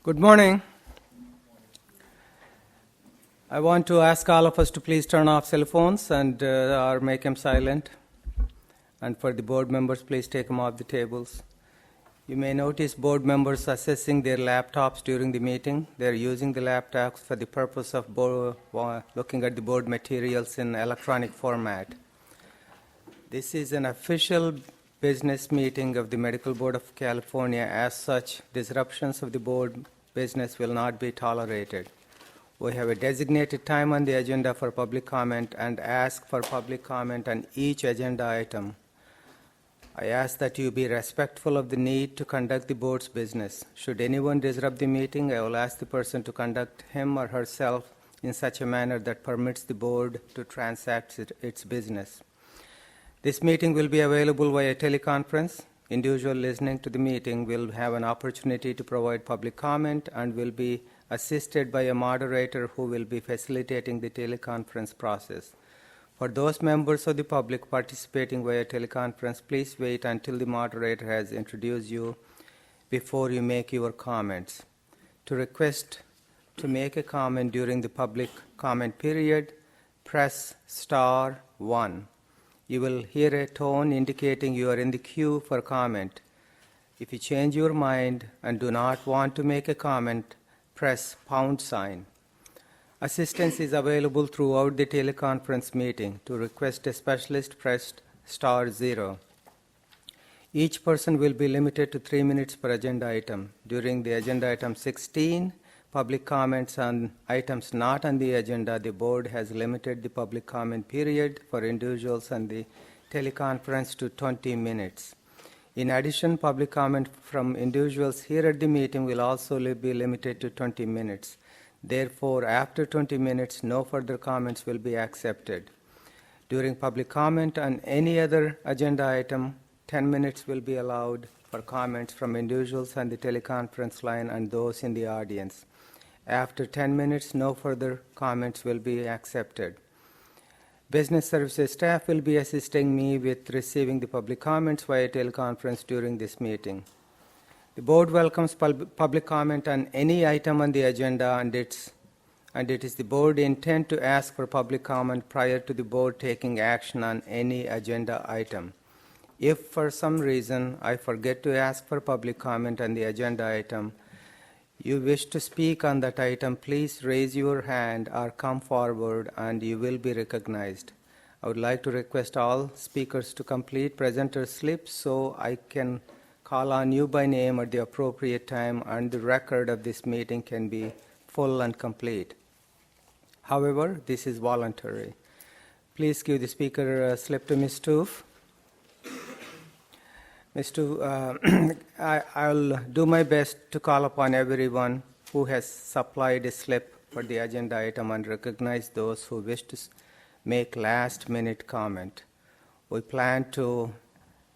Good morning. I want to ask all of us to please turn off cell phones and or make them silent. And for the board members, please take them off the tables. You may notice board members accessing their laptops during the meeting. They're using the laptops for the purpose of looking at the board materials in electronic format. This is an official business meeting of the Medical Board of California. As such, disruptions of the board business will not be tolerated. We have a designated time on the agenda for public comment and ask for public comment on each agenda item. I ask that you be respectful of the need to conduct the board's business. Should anyone disrupt the meeting, I will ask the person to conduct him or herself in such a manner that permits the board to transact its business. This meeting will be available via teleconference. Individuals listening to the meeting will have an opportunity to provide public comment and will be assisted by a moderator who will be facilitating the teleconference process. For those members of the public participating via teleconference, please wait until the moderator has introduced you before you make your comments. To request to make a comment during the public comment period, press *1. You will hear a tone indicating you are in the queue for comment. If you change your mind and do not want to make a comment, press #. Assistance is available throughout the teleconference meeting. To request a specialist, press *0. Each person will be limited to 3 minutes per agenda item. During the agenda item 16, public comments on items not on the agenda, the board has limited the public comment period for individuals on the teleconference to 20 minutes. In addition, public comment from individuals here at the meeting will also be limited to 20 minutes. Therefore, after 20 minutes, no further comments will be accepted. During public comment on any other agenda item, 10 minutes will be allowed for comments from individuals on the teleconference line and those in the audience. After 10 minutes, no further comments will be accepted. Business services staff will be assisting me with receiving the public comments via teleconference during this meeting. The board welcomes public comment on any item on the agenda, and it is the board intent to ask for public comment prior to the board taking action on any agenda item. If for some reason I forget to ask for public comment on the agenda item, you wish to speak on that item, please raise your hand or come forward and you will be recognized. I would like to request all speakers to complete presenter slips so I can call on you by name at the appropriate time and the record of this meeting can be full and complete. However, this is voluntary. Please give the speaker a slip to Ms. Stoof. Ms. Stoof, I'll do my best to call upon everyone who has supplied a slip for the agenda item and recognize those who wish to make last-minute comment. We plan to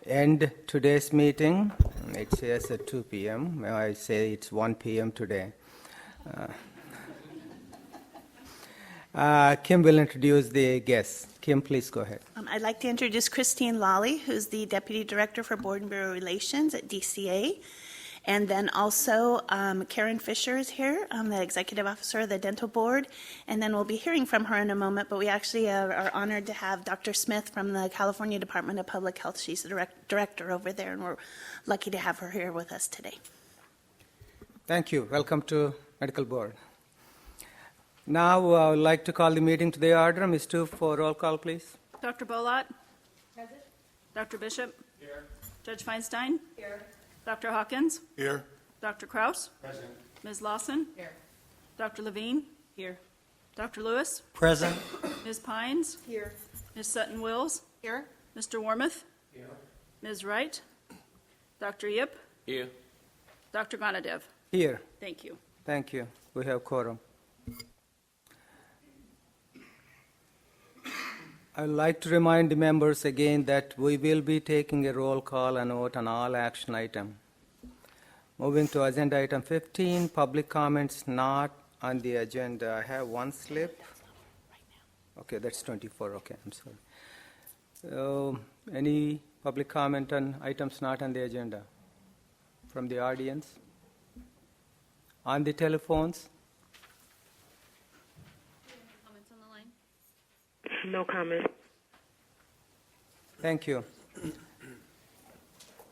end today's meeting. It says at 2 p.m. I say it's 1 p.m. today. Kim will introduce the guests. Kim, please go ahead. I'd like to introduce Christine Lawley, who's the Deputy Director for Board and Bureau Relations at DCA. And then also Karen Fisher is here, the Executive Officer of the Dental Board. And then we'll be hearing from her in a moment, but we actually are honored to have Dr. Smith from the California Department of Public Health. She's the director over there, and we're lucky to have her here with us today. Thank you. Welcome to Medical Board. Now I would like to call the meeting to the order. Ms. Stoof, for roll call, please. Dr. Bolott? Present. Dr. Bishop? Here. Judge Feinstein? Here. Dr. Hawkins? Here. Dr. Kraus? Present. Ms. Lawson? Here. Dr. Levine? Here. Dr. Lewis? Present. Ms. Pines? Here. Ms. Sutton-Wills? Here. Mr. Warmoth? Here. Ms. Wright? Dr. Yip? Here. Dr. Gonadev? Here. Thank you. Thank you. We have quorum. I would like to remind the members again that we will be taking a roll call and vote on all action items. Moving to agenda item 15, public comments not on the agenda. I have one slip. Okay, that's 24. Okay, I'm sorry. Any public comment on items not on the agenda from the audience? On the telephones? Comments on the line? No comment. Thank you.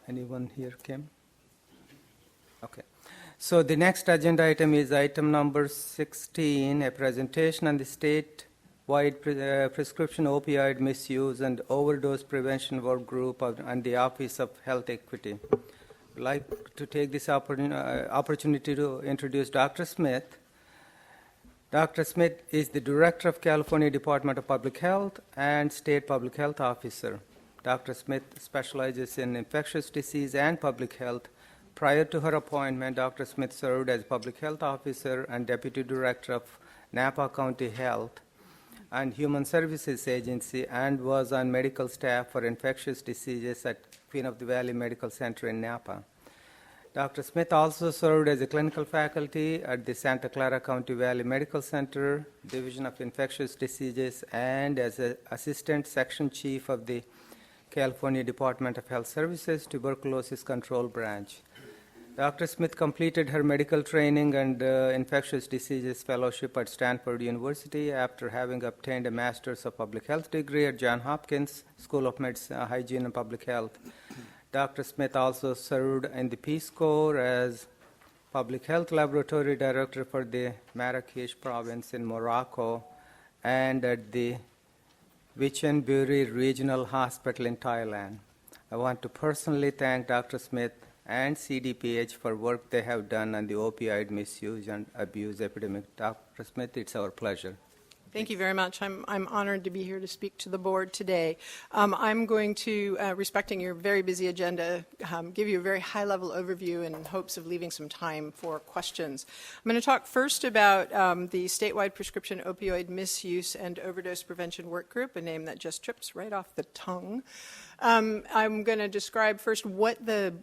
Anyone here, Kim? Okay. So the next agenda item is item number 16, a presentation on the statewide prescription opioid misuse and overdose prevention workgroup and the Office of Health Equity. I'd like to take this opportunity to introduce Dr. Smith. Dr. Smith is the Director of California Department of Public Health and State Public Health Officer. Dr. Smith specializes in infectious disease and public health. Prior to her appointment, Dr. Smith served as Public Health Officer and Deputy Director of Napa County Health and Human Services Agency and was on medical staff for infectious diseases at Queen of the Valley Medical Center in Napa. Dr. Smith also served as a clinical faculty at the Santa Clara County Valley Medical Center, Division of Infectious Diseases, and as an Assistant Section Chief of the California Department of Health Services Tuberculosis Control Branch. Dr. Smith completed her medical training and infectious diseases fellowship at Stanford University after having obtained a Master's of Public Health degree at Johns Hopkins School of Medicine, Hygiene and Public Health. Dr. Smith also served in the Peace Corps as Public Health Laboratory Director for the Marrakech province in Morocco and at the Vichenburi Regional Hospital in Thailand. I want to personally thank Dr. Smith and CDPH for work they have done on the opioid misuse and abuse epidemic. Dr. Smith, it's our pleasure. Thank you very much. I'm honored to be here to speak to the board today. I'm going to, respecting your very busy agenda, give you a very high-level overview in hopes of leaving some time for questions. I'm going to talk first about the statewide prescription opioid misuse and overdose prevention workgroup, a name that just trips right off the tongue. I'm going to describe first what the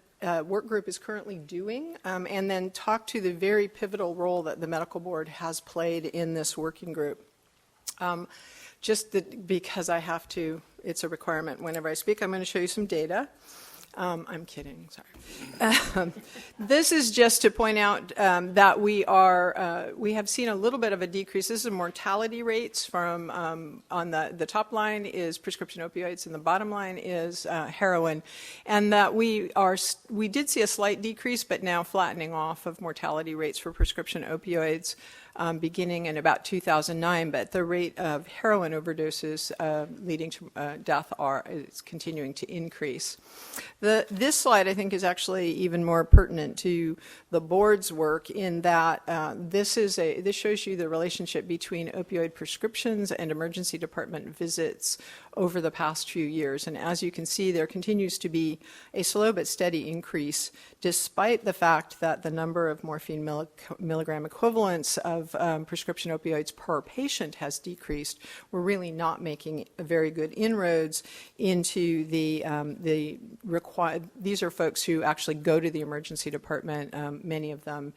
work group is currently doing, and then talk to the very pivotal role that the medical board has played in this working group. Because I have to, it's a requirement whenever I speak, I'm going to show you some data. I'm kidding, sorry. This is just to point out that we have seen a little bit of a decrease. This is mortality rates from, on the top line is prescription opioids and the bottom line is heroin. And that we did see a slight decrease, but now flattening off of mortality rates for prescription opioids. Beginning in about 2009, but the rate of heroin overdoses leading to death is continuing to increase. This slide, I think, is actually even more pertinent to the board's work in that this shows you the relationship between opioid prescriptions and emergency department visits over the past few years. And as you can see, there continues to be a slow but steady increase, despite the fact that the number of morphine milligram equivalents of prescription opioids per patient has decreased. We're really not making very good inroads into the required. These are folks who actually go to the emergency department, many of them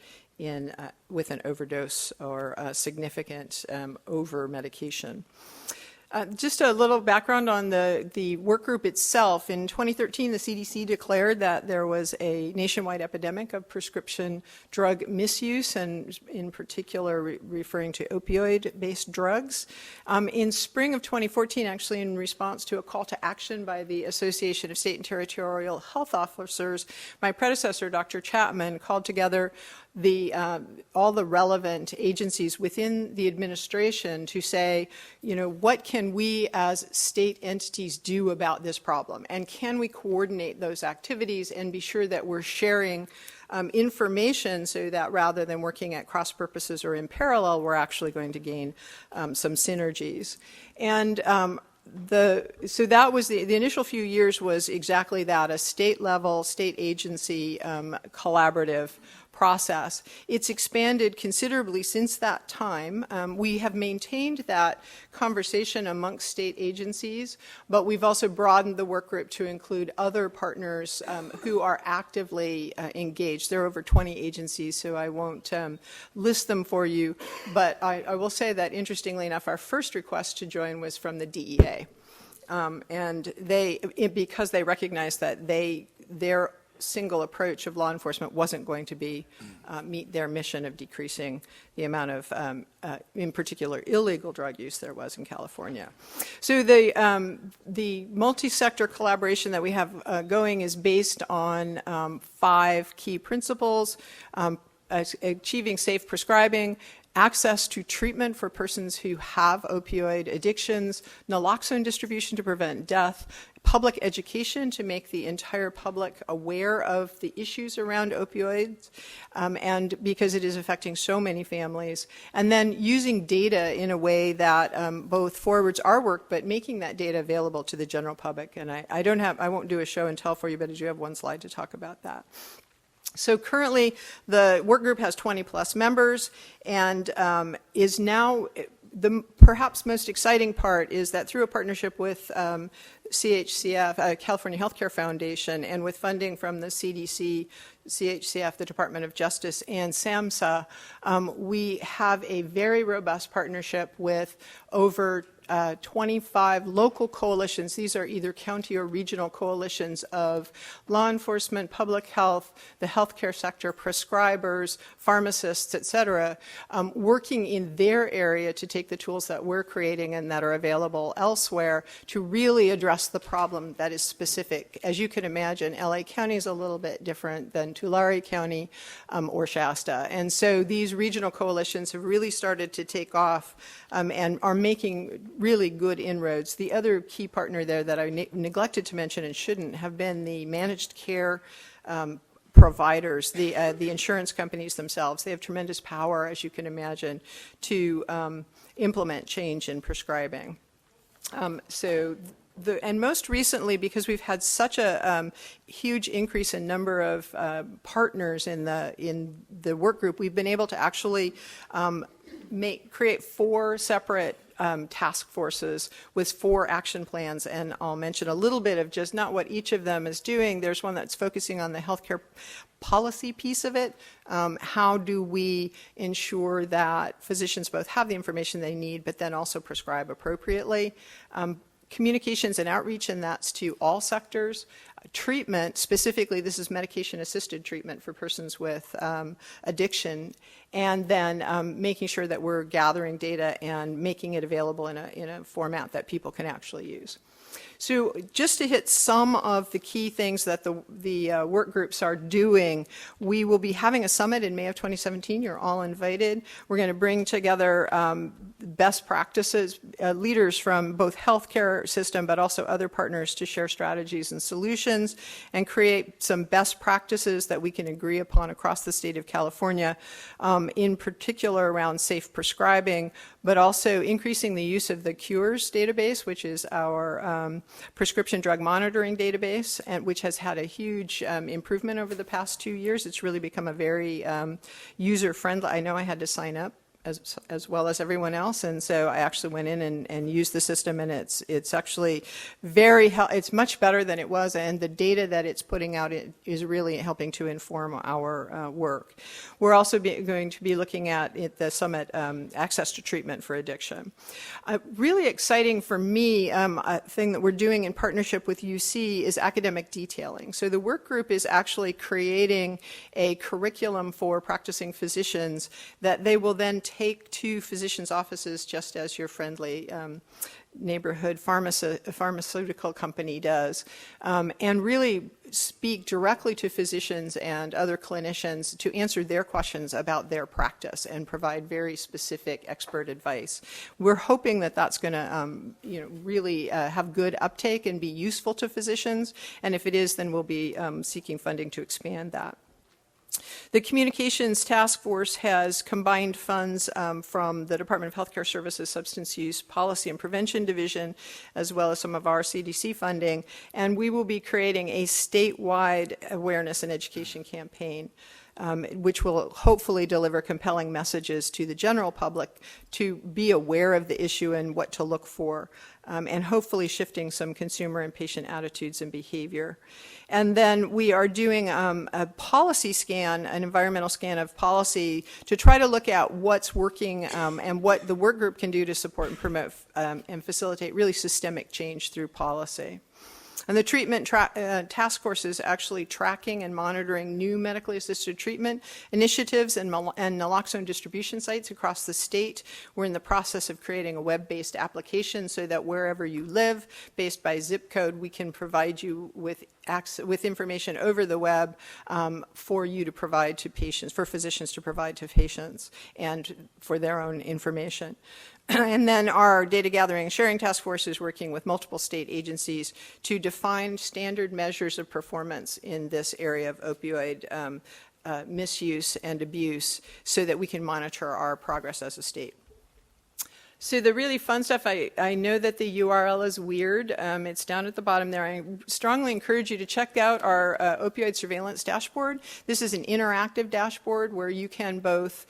with an overdose or significant over-medication. Just a little background on the work group itself. In 2013, the CDC declared that there was a nationwide epidemic of prescription drug misuse, and in particular referring to opioid-based drugs. In spring of 2014, actually in response to a call to action by the Association of State and Territorial Health Officers, my predecessor, Dr. Chapman, called together all the relevant agencies within the administration to say, what can we as state entities do about this problem? And can we coordinate those activities and be sure that we're sharing information so that rather than working at cross purposes or in parallel, we're actually going to gain some synergies. And so that was the initial few years was exactly that, a state level, state agency collaborative process. It's expanded considerably since that time. We have maintained that conversation amongst state agencies, but we've also broadened the work group to include other partners who are actively engaged. There are over 20 agencies, so I won't list them for you, but I will say that, interestingly enough, our first request to join was from the DEA. And because they recognize that their single approach of law enforcement wasn't going to be meet their mission of decreasing the amount of, in particular, illegal drug use there was in California. So the multi-sector collaboration that we have going is based on 5 key principles: achieving safe prescribing, access to treatment for persons who have opioid addictions, naloxone distribution to prevent death, public education to make the entire public aware of the issues around opioids, and because it is affecting so many families, and then using data in a way that both forwards our work, but making that data available to the general public. And I won't do a show and tell for you, but I do have one slide to talk about that. So currently, the work group has 20 plus members, and is now, the perhaps most exciting part is that through a partnership with CHCF, California Healthcare Foundation, and with funding from the CDC, CHCF, the Department of Justice, and SAMHSA, we have a very robust partnership with over 25 local coalitions. These are either county or regional coalitions of law enforcement, public health, the healthcare sector, prescribers, pharmacists, et cetera, working in their area to take the tools that we're creating and that are available elsewhere to really address the problem that is specific. As you can imagine, LA County is a little bit different than Tulare County or Shasta. And so these regional coalitions have really started to take off and are making really good inroads. The other key partner there that I neglected to mention and shouldn't have been the managed care providers, the insurance companies themselves. They have tremendous power, as you can imagine, to implement change in prescribing. And most recently, because we've had such a huge increase in number of partners in the work group, we've been able to actually create 4 separate task forces with 4 action plans, and I'll mention a little bit of just not what each of them is doing. There's one that's focusing on the healthcare policy piece of it. How do we ensure that physicians both have the information they need, but then also prescribe appropriately? Communications and outreach, and that's to all sectors. Treatment, specifically, this is medication-assisted treatment for persons with addiction, and then making sure that we're gathering data and making it available in a format that people can actually use. So just to hit some of the key things that the work groups are doing, we will be having a summit in May of 2017. You're all invited. We're going to bring together best practices, leaders from both healthcare system but also other partners to share strategies and solutions and create some best practices that we can agree upon across the state of California, in particular around safe prescribing, but also increasing the use of the CURES database, which is our prescription drug monitoring database, and which has had a huge improvement over the past 2 years. It's really become a very user-friendly. I know I had to sign up as well as everyone else, and so I actually went in and used the system, and it's actually it's much better than it was, and the data that it's putting out is really helping to inform our work. We're also going to be looking at the summit access to treatment for addiction. Really exciting for me, a thing that we're doing in partnership with UC is academic detailing. So the work group is actually creating a curriculum for practicing physicians that they will then take to physicians' offices, just as your friendly neighborhood pharmaceutical company does, and really speak directly to physicians and other clinicians to answer their questions about their practice and provide very specific expert advice. We're hoping that that's going to really have good uptake and be useful to physicians, and if it is, then we'll be seeking funding to expand that. The Communications Task Force has combined funds from the Department of Healthcare Services Substance Use Policy and Prevention Division, as well as some of our CDC funding, and we will be creating a statewide awareness and education campaign, which will hopefully deliver compelling messages to the general public to be aware of the issue and what to look for, and hopefully shifting some consumer and patient attitudes and behavior. And then we are doing a policy scan, an environmental scan of policy, to try to look at what's working and what the work group can do to support and promote and facilitate really systemic change through policy. And the treatment task force is actually tracking and monitoring new medically assisted treatment initiatives and naloxone distribution sites across the state. We're in the process of creating a web-based application so that wherever you live, based by zip code, we can provide you with information over the web for you to provide to patients, for physicians to provide to patients, and for their own information. And then our data gathering and sharing task force is working with multiple state agencies to define standard measures of performance in this area of opioid misuse and abuse so that we can monitor our progress as a state. So the really fun stuff, I know that the URL is weird. It's down at the bottom there. I strongly encourage you to check out our opioid surveillance dashboard. This is an interactive dashboard where you can both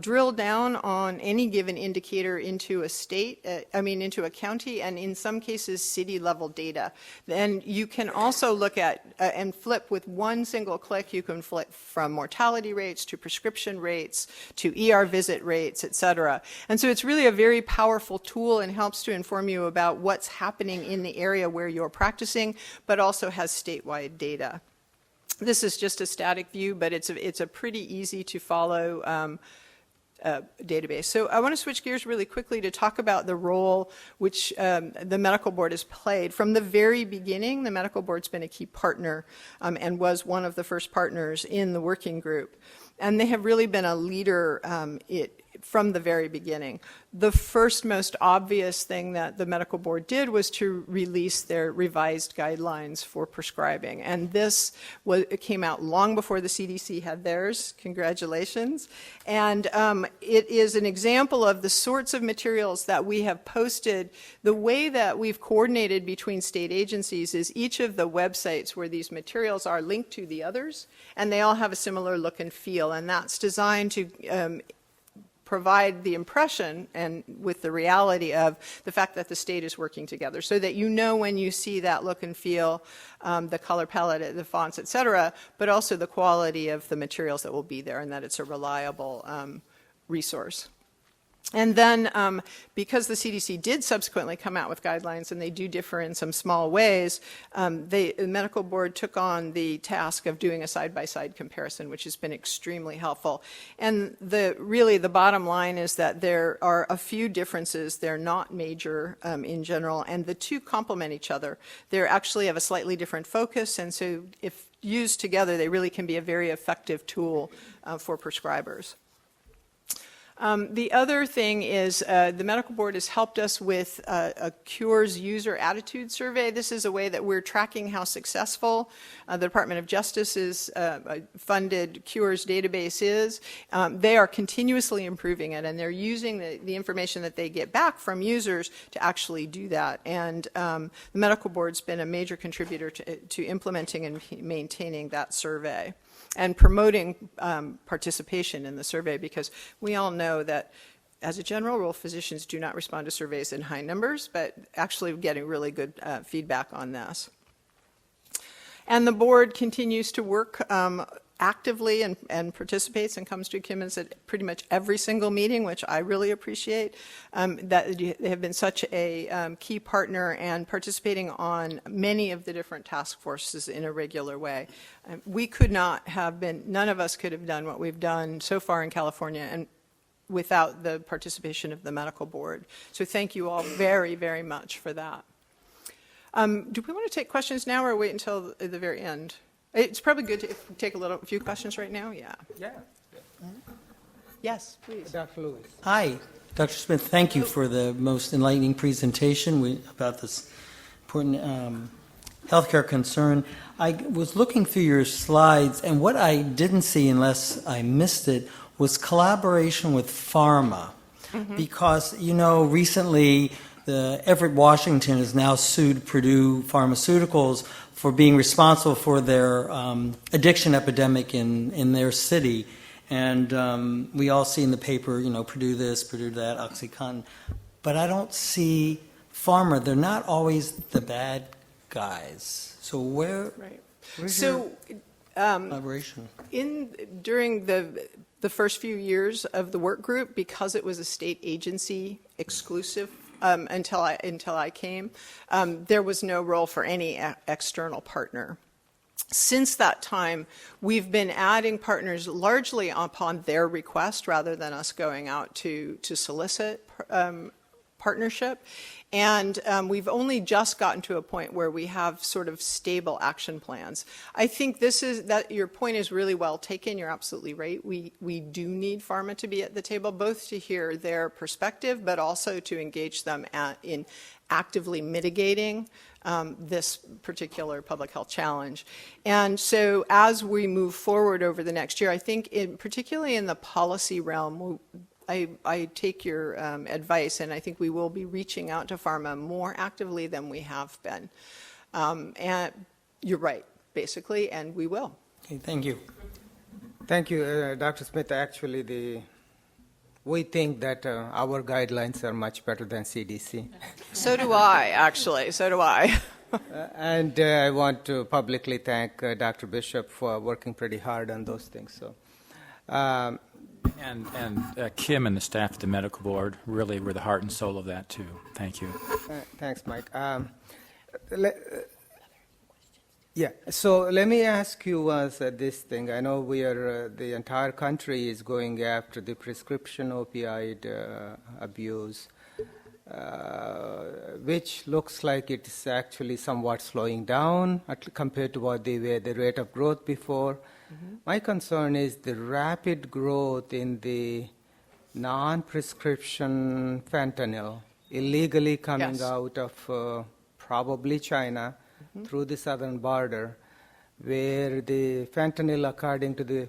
drill down on any given indicator into a state, into a county, and in some cases city level data. Then you can also look at and flip with one single click. You can flip from mortality rates to prescription rates to ER visit rates, et cetera. And so it's really a very powerful tool and helps to inform you about what's happening in the area where you're practicing, but also has statewide data. This is just a static view, but it's a pretty easy to follow database. So I want to switch gears really quickly to talk about the role which the medical board has played. From the very beginning, the medical board's been a key partner and was one of the first partners in the working group. And they have really been a leader from the very beginning. The first most obvious thing that the medical board did was to release their revised guidelines for prescribing. And this it came out long before the CDC had theirs. Congratulations. And it is an example of the sorts of materials that we have posted. The way that we've coordinated between state agencies is each of the websites where these materials are linked to the others, and they all have a similar look and feel. And that's designed to provide the impression and with the reality of the fact that the state is working together so that you know when you see that look and feel, the color palette, the fonts, et cetera, but also the quality of the materials that will be there and that it's a reliable resource. And then because the CDC did subsequently come out with guidelines, and they do differ in some small ways, the medical board took on the task of doing a side-by-side comparison, which has been extremely helpful. And really the bottom line is that there are a few differences. They're not major in general, and the two complement each other. They actually have a slightly different focus, and so if used together, they really can be a very effective tool for prescribers. The other thing is the medical board has helped us with a Cures user attitude survey. This is a way that we're tracking how successful the Department of Justice's funded Cures database is. They are continuously improving it, and they're using the information that they get back from users to actually do that. And the medical board's been a major contributor to implementing and maintaining that survey and promoting participation in the survey, because we all know that as a general rule, physicians do not respond to surveys in high numbers, but actually getting really good feedback on this. And the board continues to work actively and participates and comes to attendance at pretty much every single meeting, which I really appreciate, that they have been such a key partner and participating on many of the different task forces in a regular way. We could not have been, none of us could have done what we've done so far in California and without the participation of the medical board. So thank you all very, very much for that. Do we want to take questions now or wait until the very end? It's probably good to take a few questions right now. Yeah. Yeah. Yes, please. Dr. Lewis. Hi, Dr. Smith. Thank you for the most enlightening presentation about this important healthcare concern. I was looking through your slides, and what I didn't see, unless I missed it, was collaboration with pharma. Mm-hmm. Because, recently Everett, Washington has now sued Purdue Pharmaceuticals for being responsible for their addiction epidemic in their city. And we all see in the paper, Purdue this, Purdue that, OxyContin. But I don't see pharma. They're not always the bad guys. So where's your collaboration? During the first few years of the work group, because it was a state agency exclusive until I came. There was no role for any external partner. Since that time, we've been adding partners largely upon their request rather than us going out to solicit partnership. And we've only just gotten to a point where we have sort of stable action plans. I think your point is really well taken. You're absolutely right. We do need pharma to be at the table, both to hear their perspective, but also to engage them in actively mitigating this particular public health challenge. And so as we move forward over the next year, I think particularly in the policy realm, I take your advice, and I think we will be reaching out to pharma more actively than we have been. And you're right, basically, and we will. Okay, thank you. Thank you, Dr. Smith. Actually, we think that our guidelines are much better than CDC. So do I, actually. So do I. And I want to publicly thank Dr. Bishop for working pretty hard on those things. So. And Kim and the staff at the medical board really were the heart and soul of that too. Thank you. Thanks, Mike. Yeah. So let me ask you this thing. I know the entire country is going after the prescription opioid abuse, which looks like it's actually somewhat slowing down compared to what the rate of growth before. Mm-hmm. My concern is the rapid growth in the non-prescription fentanyl illegally coming out of probably China through the southern border, where the fentanyl, according to the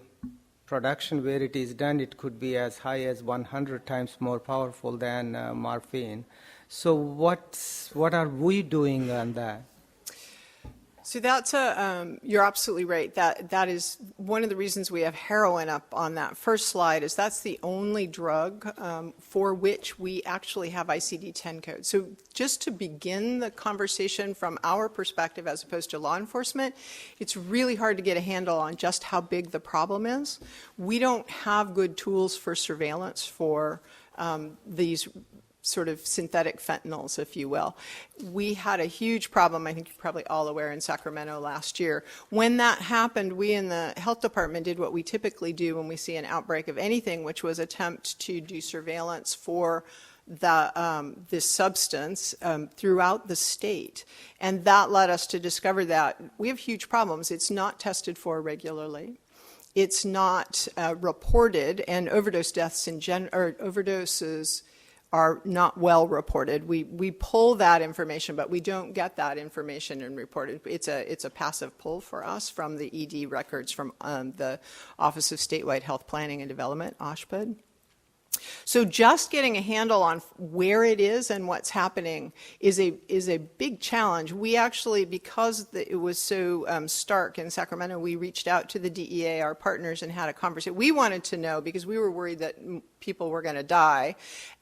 production where it is done, it could be as high as 100 times more powerful than morphine. So what are we doing on that? So that's you're absolutely right. That is one of the reasons we have heroin up on that first slide, is that's the only drug for which we actually have ICD-10 codes. So just to begin the conversation from our perspective as opposed to law enforcement, it's really hard to get a handle on just how big the problem is. We don't have good tools for surveillance for these sort of synthetic fentanyls, if you will. We had a huge problem, I think you're probably all aware, in Sacramento last year. When that happened, we in the health department did what we typically do when we see an outbreak of anything, which was attempt to do surveillance for this substance throughout the state. And that led us to discover that we have huge problems. It's not tested for regularly. It's not reported, and overdose deaths overdoses are not well reported. We pull that information, but we don't get that information and report it. It's a passive pull for us from the ED records from the Office of Statewide Health Planning and Development, OSHPD. So just getting a handle on where it is and what's happening is a big challenge. We actually, because it was so stark in Sacramento, we reached out to the DEA, our partners, and had a conversation. We wanted to know, because we were worried that people were going to die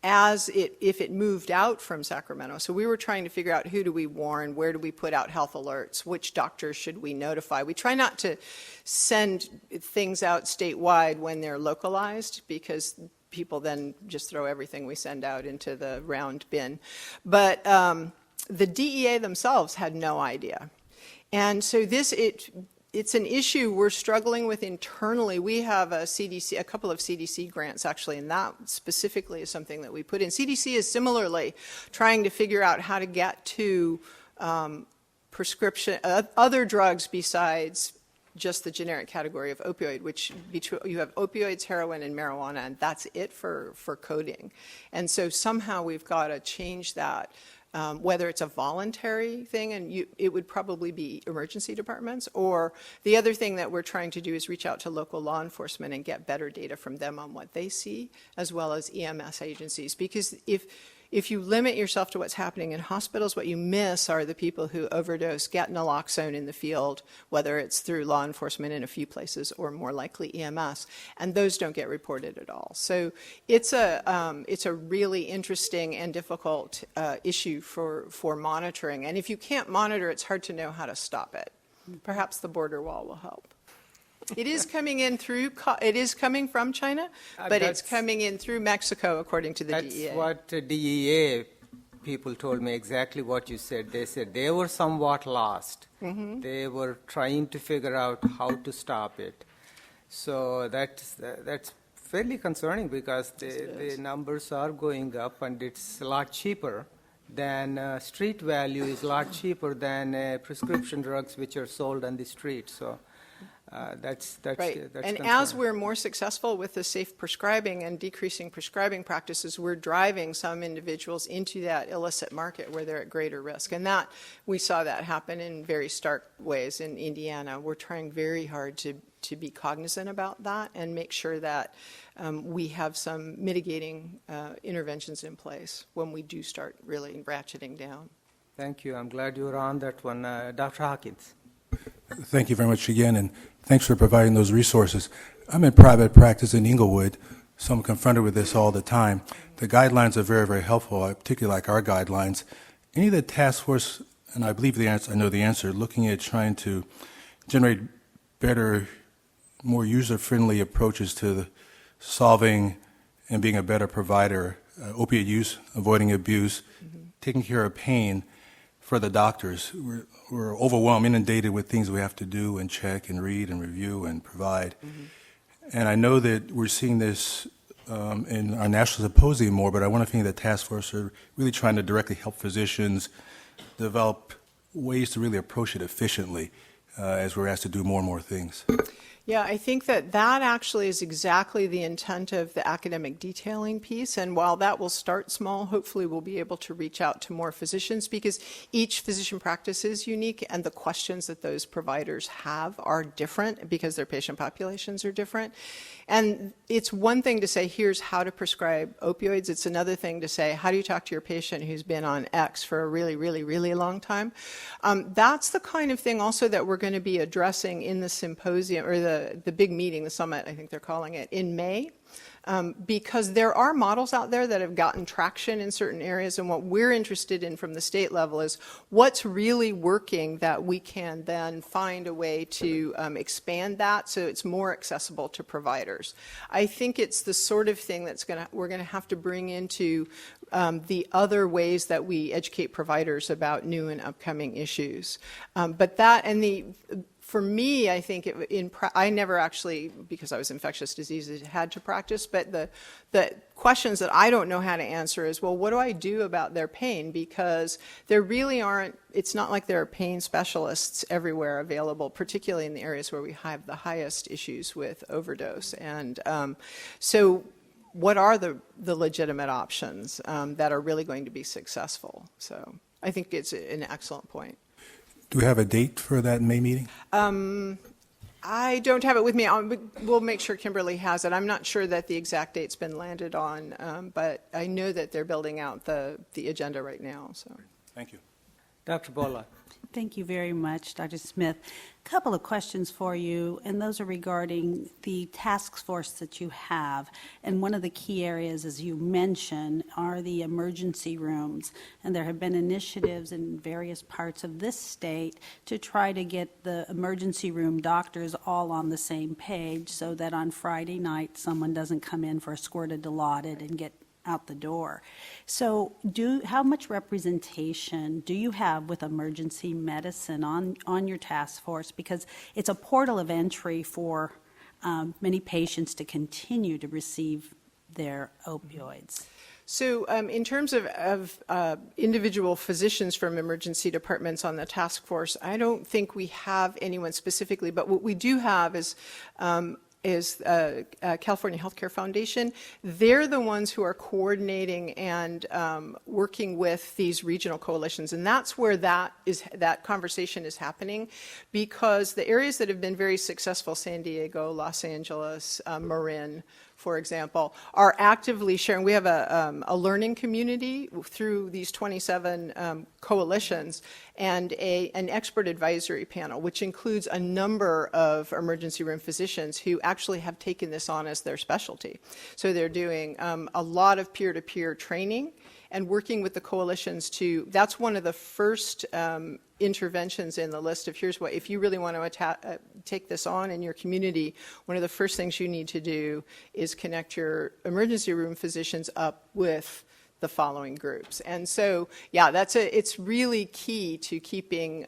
if it moved out from Sacramento. So we were trying to figure out, who do we warn, where do we put out health alerts, which doctors should we notify. We try not to send things out statewide when they're localized, because people then just throw everything we send out into the round bin. But the DEA themselves had no idea. And so it's an issue we're struggling with internally. We have a couple of CDC grants, actually, and that specifically is something that we put in. CDC is similarly trying to figure out how to get to prescription, other drugs besides just the generic category of opioid, which you have opioids, heroin, and marijuana, and that's it for coding. And so somehow we've got to change that, whether it's a voluntary thing, and it would probably be emergency departments, or the other thing that we're trying to do is reach out to local law enforcement and get better data from them on what they see, as well as EMS agencies. Because if you limit yourself to what's happening in hospitals, what you miss are the people who overdose, get naloxone in the field, whether it's through law enforcement in a few places or more likely EMS, and those don't get reported at all. So it's a really interesting and difficult issue for monitoring. And if you can't monitor, it's hard to know how to stop it. Perhaps the border wall will help. It is coming in it is coming from China, but it's coming in through Mexico, according to the DEA. That's what DEA people told me exactly what you said. They said they were somewhat lost. They were trying to figure out how to stop it. So that's fairly concerning because the numbers are going up, and it's a lot cheaper than street value is a lot cheaper than prescription drugs which are sold on the street. So that's Right. that's And concerning. as we're more successful with the safe prescribing and decreasing prescribing practices, we're driving some individuals into that illicit market where they're at greater risk. And that we saw that happen in very stark ways in Indiana. We're trying very hard to be cognizant about that and make sure that we have some mitigating interventions in place when we do start really ratcheting down. Thank you. I'm glad you were on that one. Dr. Hawkins. Thank you very much again, and thanks for providing those resources. I'm in private practice in Inglewood, so I'm confronted with this all the time. The guidelines are very, very helpful. I particularly like our guidelines. Any of the task force, and I believe the answer, I know the answer, looking at trying to generate better, more user-friendly approaches to solving and being a better provider, opiate use, avoiding abuse, taking care of pain for the doctors. We're overwhelmed, inundated with things we have to do and check and read and review and provide. And I know that we're seeing this in our national symposium more, but I wonder if any of the task force are really trying to directly help physicians develop ways to really approach it efficiently as we're asked to do more and more things. Yeah, I think that actually is exactly the intent of the academic detailing piece. And while that will start small, hopefully we'll be able to reach out to more physicians because each physician practice is unique and the questions that those providers have are different because their patient populations are different. And it's one thing to say, here's how to prescribe opioids. It's another thing to say, how do you talk to your patient who's been on X for a really, really, really long time? That's the kind of thing also that we're going to be addressing in the symposium or the big meeting, the summit, I think they're calling it, in May. Because there are models out there that have gotten traction in certain areas, and what we're interested in from the state level is what's really working that we can then find a way to expand that so it's more accessible to providers. I think it's the sort of thing we're going to have to bring into the other ways that we educate providers about new and upcoming issues. For me, I think I never actually, because I was infectious diseases, had to practice, but the questions that I don't know how to answer is, well, what do I do about their pain? Because there really aren't, it's not like there are pain specialists everywhere available, particularly in the areas where we have the highest issues with overdose. And so what are the legitimate options that are really going to be successful? So I think it's an excellent point. Do we have a date for that May meeting? I don't have it with me. We'll make sure Kimberly has it. I'm not sure that the exact date's been landed on, but I know that they're building out the agenda right now. So, Thank you. Dr. Bola. Thank you very much, Dr. Smith. A couple of questions for you, and those are regarding the task force that you have. And one of the key areas, as you mentioned, are the emergency rooms. And there have been initiatives in various parts of this state to try to get the emergency room doctors all on the same page so that on Friday night someone doesn't come in for a squirt of Dilaudid and get out the door. So how much representation do you have with emergency medicine on your task force? Because it's a portal of entry for many patients to continue to receive their opioids. So in terms of individual physicians from emergency departments on the task force, I don't think we have anyone specifically, but what we do have is California Healthcare Foundation. They're the ones who are coordinating and working with these regional coalitions, and that's where that conversation is happening, because the areas that have been very successful, San Diego, Los Angeles, Marin, for example, are actively sharing. We have a learning community through these 27 coalitions and an expert advisory panel, which includes a number of emergency room physicians who actually have taken this on as their specialty. So they're doing a lot of peer-to-peer training and working with the coalitions that's one of the first interventions in the list of here's what, if you really want to take this on in your community, one of the first things you need to do is connect your emergency room physicians up with the following groups. And so, yeah, it's really key to keeping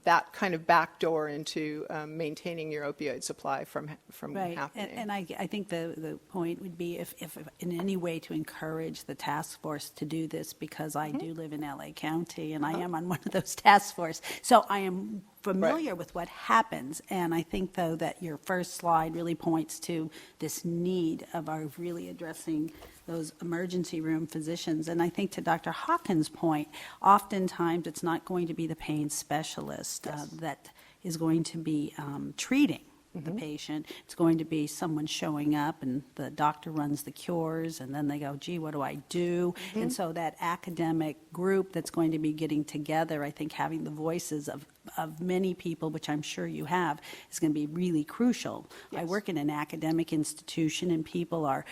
that kind of backdoor into maintaining your opioid supply from Right, happening. and I think the point would be if in any way to encourage the task force to do this, because I do live in LA County and I am on one of those task force, so I am familiar with what happens, and I think, though, that your first slide really points to this need of our really addressing those emergency room physicians. And I think, to Dr. Hawkins' point, oftentimes it's not going to be the pain specialist that is going to be treating the patient. It's going to be someone showing up, and the doctor runs the cures, and then they go, gee, what do I do? And so that academic group that's going to be getting together, I think having the voices of many people, which I'm sure you have, is going to be really crucial. I work in an academic institution, and people are,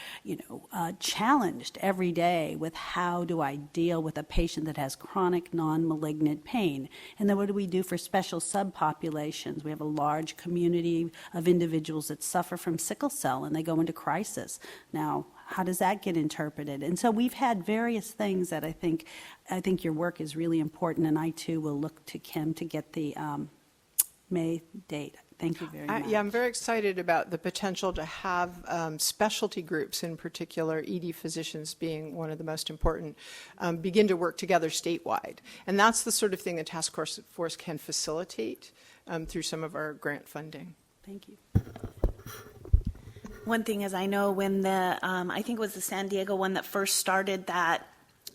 challenged every day with how do I deal with a patient that has chronic non-malignant pain, and then what do we do for special subpopulations? We have a large community of individuals that suffer from sickle cell, and they go into crisis. Now, how does that get interpreted? And so we've had various things that I think your work is really important, and I too will look to Kim to get the May date. Thank you very much. Yeah, I'm very excited about the potential to have specialty groups, in particular ED physicians being one of the most important, begin to work together statewide. And that's the sort of thing the task force can facilitate through some of our grant funding. Thank you. One thing is, I know when the, I think it was the San Diego one that first started that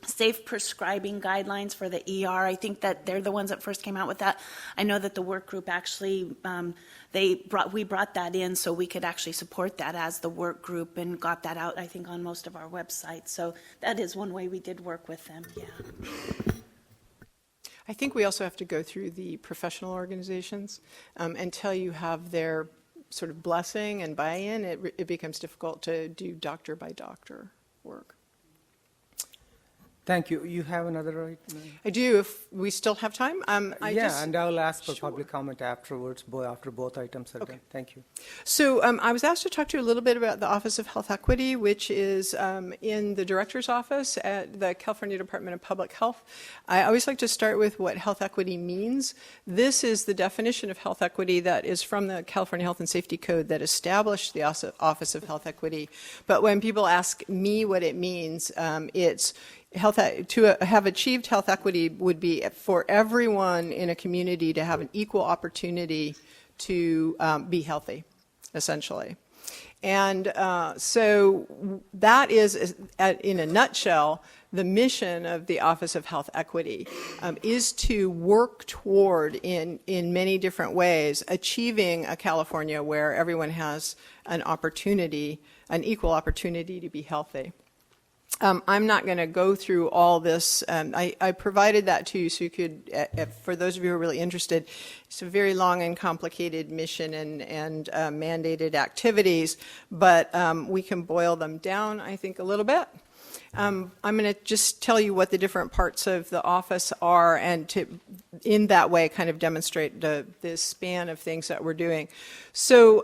safe prescribing guidelines for the ER, I think that they're the ones that first came out with that. I know that the work group actually, we brought that in so we could actually support that as the work group, and got that out, I think, on most of our websites. So that is one way we did work with them, yeah. I think we also have to go through the professional organizations until you have their sort of blessing and buy-in. It becomes difficult to do doctor by doctor work. Thank you. You have another right? I do, if we still have time. And I'll ask for public comment afterwards, after both items are done. Thank you. So I was asked to talk to you a little bit about the Office of Health Equity, which is in the director's office at the California Department of Public Health. I always like to start with what health equity means. This is the definition of health equity that is from the California Health and Safety Code that established the Office of Health Equity. But when people ask me what it means, it's to have achieved health equity would be for everyone in a community to have an equal opportunity to be healthy, essentially. And so that is, in a nutshell, the mission of the Office of Health Equity is to work toward, in many different ways, achieving a California where everyone has an opportunity, an equal opportunity to be healthy. I'm not going to go through all this. I provided that to you so you could, for those of you who are really interested, it's a very long and complicated mission and mandated activities, but we can boil them down, I think, a little bit. I'm going to just tell you what the different parts of the office are, and to, in that way, kind of demonstrate the span of things that we're doing. So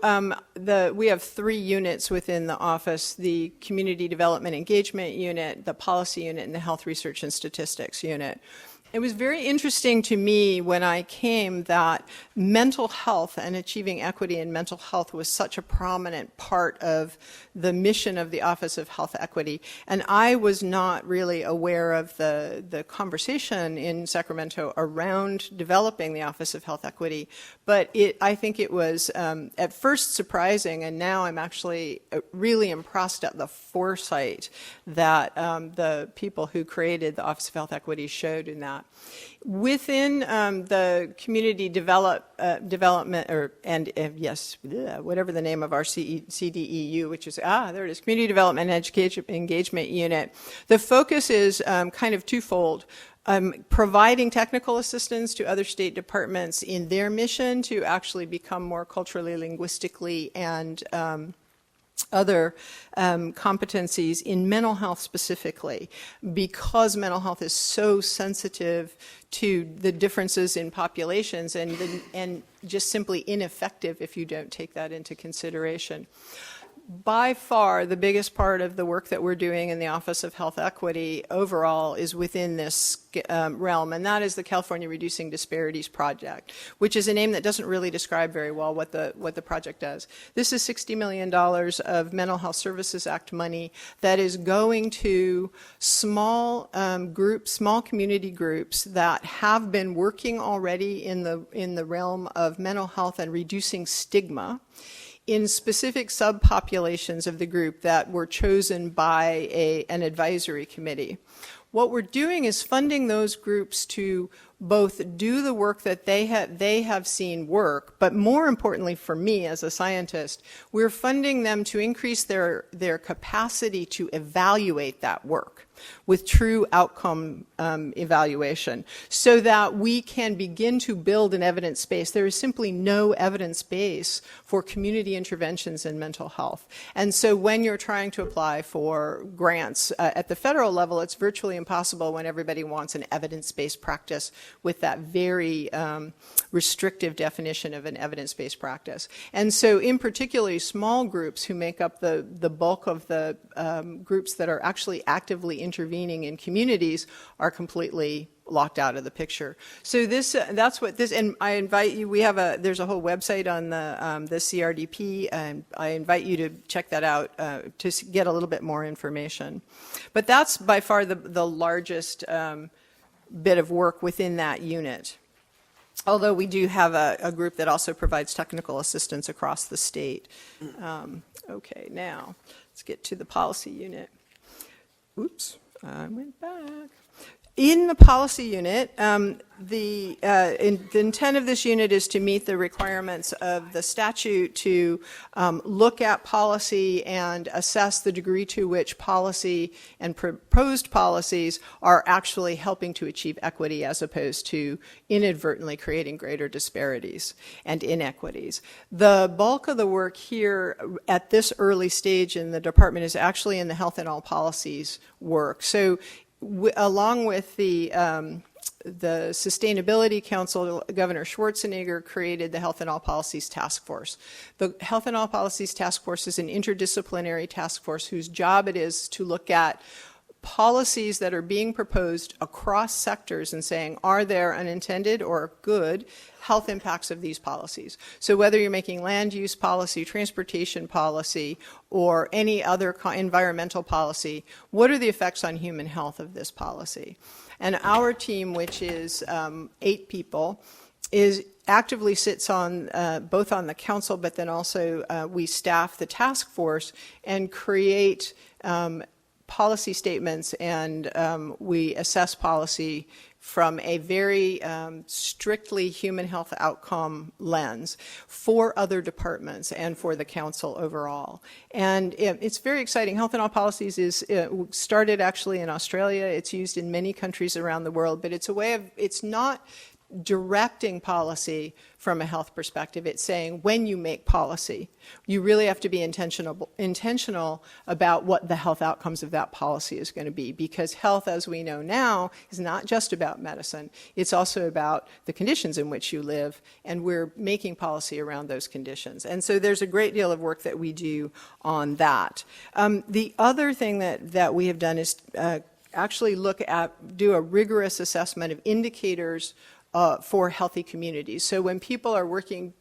we have 3 units within the office: the Community Development Engagement Unit, the Policy Unit, and the Health Research and Statistics Unit. It was very interesting to me when I came that mental health and achieving equity in mental health was such a prominent part of the mission of the Office of Health Equity. And I was not really aware of the conversation in Sacramento around developing the Office of Health Equity. But I think it was at first surprising, and now I'm actually really impressed at the foresight that the people who created the Office of Health Equity showed in that. Within the community development, whatever the name of our CDEU, which is, there it is, Community Development and Education Engagement Unit, the focus is kind of twofold. Providing technical assistance to other state departments in their mission to actually become more culturally, linguistically, and other competencies in mental health specifically, because mental health is so sensitive to the differences in populations and just simply ineffective if you don't take that into consideration. by far, the biggest part of the work that we're doing in the Office of Health Equity overall is within this realm, and that is the California Reducing Disparities Project, which is a name that doesn't really describe very well what the project does. This is $60 million of Mental Health Services Act money that is going to small groups, small community groups that have been working already in the realm of mental health and reducing stigma in specific subpopulations of the group that were chosen by an advisory committee. What we're doing is funding those groups to both do the work that they have seen work, but more importantly for me as a scientist, we're funding them to increase their capacity to evaluate that work with true outcome evaluation so that we can begin to build an evidence base. There is simply no evidence base for community interventions in mental health. And so when you're trying to apply for grants at the federal level, it's virtually impossible when everybody wants an evidence-based practice with that very restrictive definition of an evidence-based practice. And so in particular, small groups who make up the bulk of the groups that are actually actively intervening in communities are completely locked out of the picture. So that's what this, and I invite you, there's a whole website on the CRDP, and I invite you to check that out to get a little bit more information. But that's by far the largest bit of work within that unit. Although we do have a group that also provides technical assistance across the state. Okay, now let's get to the policy unit. Oops, I went back. In the policy unit, the intent of this unit is to meet the requirements of the statute to look at policy and assess the degree to which policy and proposed policies are actually helping to achieve equity as opposed to inadvertently creating greater disparities and inequities. The bulk of the work here at this early stage in the department is actually in the health and all policies work. So along with the Sustainability Council, Governor Schwarzenegger created the Health and All Policies Task Force. The Health and All Policies Task Force is an interdisciplinary task force whose job it is to look at policies that are being proposed across sectors and saying, are there unintended or good health impacts of these policies? So whether you're making land use policy, transportation policy, or any other environmental policy, what are the effects on human health of this policy? And our team, which is 8 people, actively sits on both on the council, but then also we staff the task force and create policy statements, and we assess policy from a very strictly human health outcome lens for other departments and for the council overall. And it's very exciting. Health and All Policies is started actually in Australia. It's used in many countries around the world, but it's a way of, it's not directing policy from a health perspective. It's saying when you make policy, you really have to be intentional about what the health outcomes of that policy is going to be, because health, as we know now, is not just about medicine. It's also about the conditions in which you live, and we're making policy around those conditions. And so there's a great deal of work that we do on that. The other thing that we have done is actually do a rigorous assessment of indicators for healthy communities. So when people are working,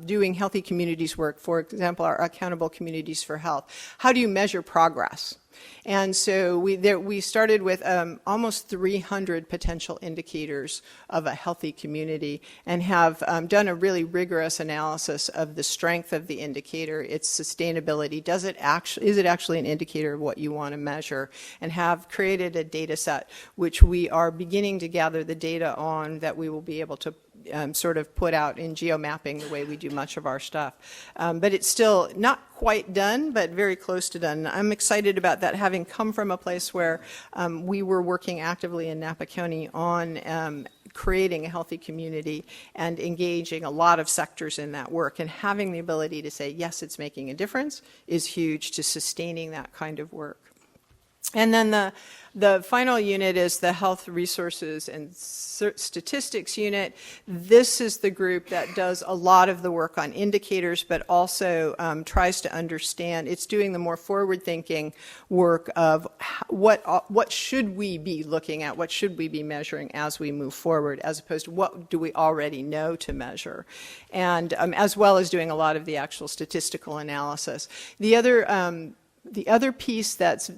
doing healthy communities work, for example, our accountable communities for health, how do you measure progress? And so we started with almost 300 potential indicators of a healthy community, and have done a really rigorous analysis of the strength of the indicator, its sustainability. Is it actually an indicator of what you want to measure? And have created a data set which we are beginning to gather the data on, that we will be able to sort of put out in geomapping the way we do much of our stuff. But it's still not quite done, but very close to done. I'm excited about that, having come from a place where we were working actively in Napa County on creating a healthy community and engaging a lot of sectors in that work, and having the ability to say, yes, it's making a difference, is huge to sustaining that kind of work. And then the final unit is the Health Resources and Statistics unit. This is the group that does a lot of the work on indicators, but also tries to understand. It's doing the more forward-thinking work of what should we be looking at, what should we be measuring as we move forward, as opposed to what do we already know to measure, and as well as doing a lot of the actual statistical analysis. The other piece that's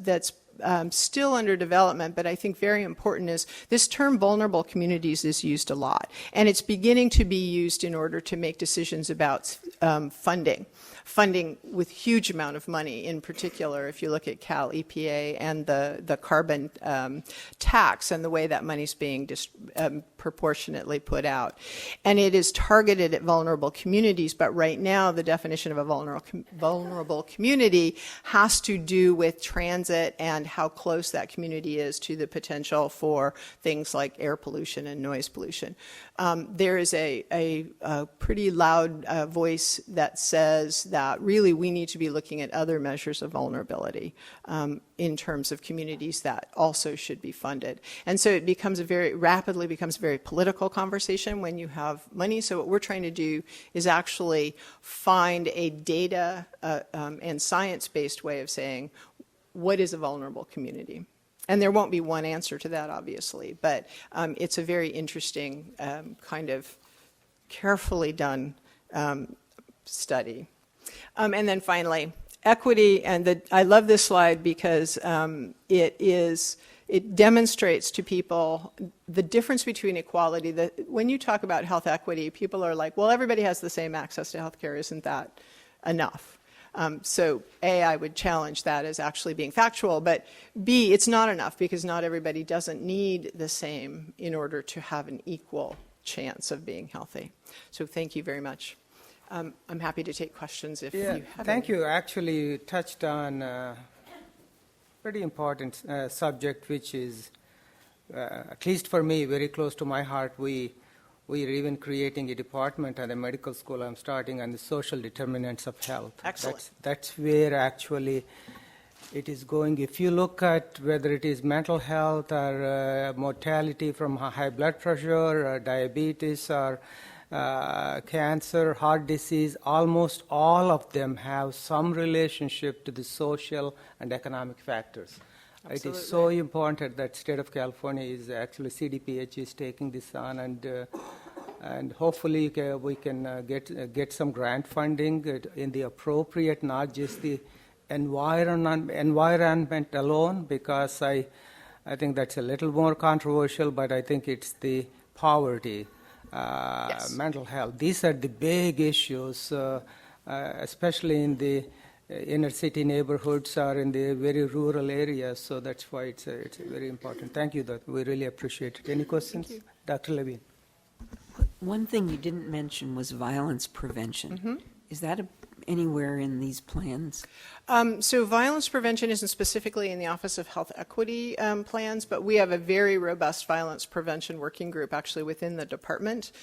still under development, but I think very important, is this term vulnerable communities is used a lot, and it's beginning to be used in order to make decisions about funding with huge amount of money. In particular, if you look at Cal EPA and the carbon tax and the way that money's being proportionately put out. And it is targeted at vulnerable communities, but right now the definition of a vulnerable community has to do with transit and how close that community is to the potential for things like air pollution and noise pollution. There is a pretty loud voice that says that really we need to be looking at other measures of vulnerability in terms of communities that also should be funded. And so it rapidly becomes a very political conversation when you have money. So what we're trying to do is actually find a data and science-based way of saying, what is a vulnerable community? And there won't be one answer to that, obviously, but it's a very interesting kind of carefully done study. And then finally, equity, and I love this slide because it demonstrates to people the difference between equality. When you talk about health equity, people are like, well, everybody has the same access to health care. Isn't that enough? So A, I would challenge that as actually being factual, but B, it's not enough because not everybody doesn't need the same in order to have an equal chance of being healthy. So thank you very much. I'm happy to take questions if you have Thank any. you. Actually, you touched on a pretty important subject, which is, at least for me, very close to my heart. We are even creating a department at the medical school I'm starting on the social determinants of health. Excellent. That's where actually it is going. If you look at whether it is mental health or mortality from high blood pressure or diabetes or cancer, heart disease, almost all of them have some relationship to the social and economic factors. Absolutely. It is so important that state of California is actually CDPH is taking this on, and hopefully we can get some grant funding in the appropriate, not just the environment alone, because I think that's a little more controversial, but I think it's the poverty, Yes. mental health. These are the big issues, especially in the inner city neighborhoods or in the very rural areas. So that's why it's very important. Thank you. We really appreciate it. Any questions? Dr. Levine. One thing you didn't mention was violence prevention. Is that anywhere in these plans? So violence prevention isn't specifically in the Office of Health Equity plans, but we have a very robust violence prevention working group actually within the department.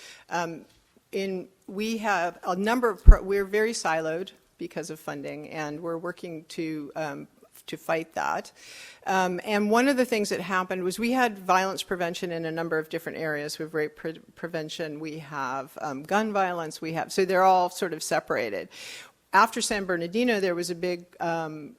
We have a number of, we're very siloed because of funding, and we're working to fight that. And one of the things that happened was we had violence prevention in a number of different areas. We have rape prevention, we have gun violence, so they're all sort of separated. After San Bernardino, there was a big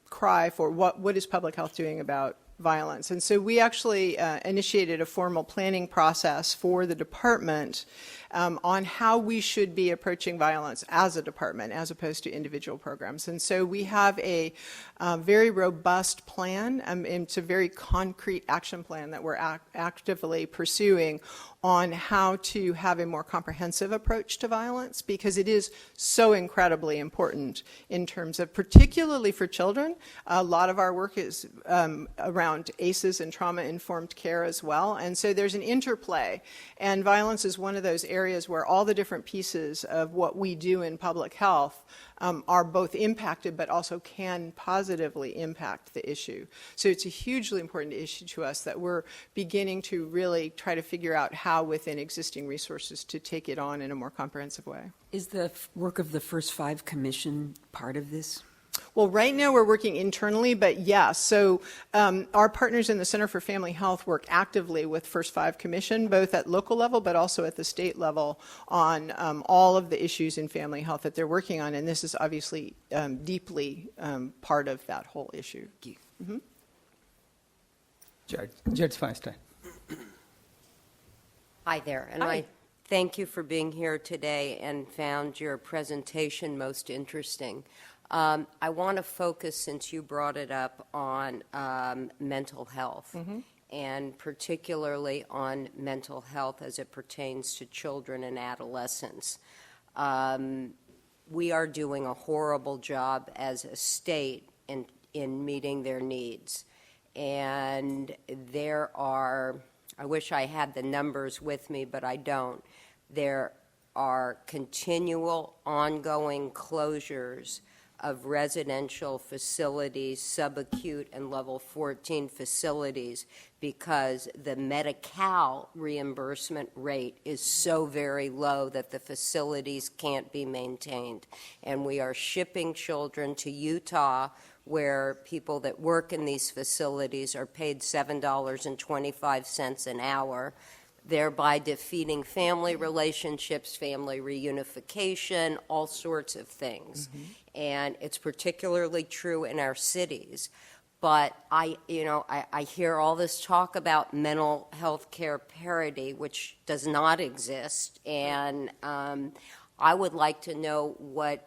cry for what is public health doing about violence. And so we actually initiated a formal planning process for the department on how we should be approaching violence as a department as opposed to individual programs. And so we have a very robust plan. It's a very concrete action plan that we're actively pursuing on how to have a more comprehensive approach to violence, because it is so incredibly important in terms of, particularly for children. A lot of our work is around ACEs and trauma-informed care as well, and so there's an interplay, and violence is one of those areas where all the different pieces of what we do in public health are both impacted but also can positively impact the issue. So it's a hugely important issue to us that we're beginning to really try to figure out how within existing resources to take it on in a more comprehensive way. Is the work of the First Five Commission part of this? Well, right now we're working internally, but yes. So our partners in the Center for Family Health work actively with First Five Commission, both at local level but also at the state level, on all of the issues in family health that they're working on. And this is obviously deeply part of that whole issue. Mm-hmm. Judge Feinstein. Hi there, and Hi. I thank you for being here today and found your presentation most interesting. I want to focus, since you brought it up, on mental health, and particularly on mental health as it pertains to children and adolescents. We are doing a horrible job as a state in meeting their needs. And there are, I wish I had the numbers with me, but I don't. There are continual, ongoing closures of residential facilities, subacute and level 14 facilities, because the Medi-Cal reimbursement rate is so very low that the facilities can't be maintained. And we are shipping children to Utah, where people that work in these facilities are paid $7.25 an hour, thereby defeating family relationships, family reunification, all sorts of things. And it's particularly true in our cities. But I hear all this talk about mental health care parity, which does not exist. And I would like to know what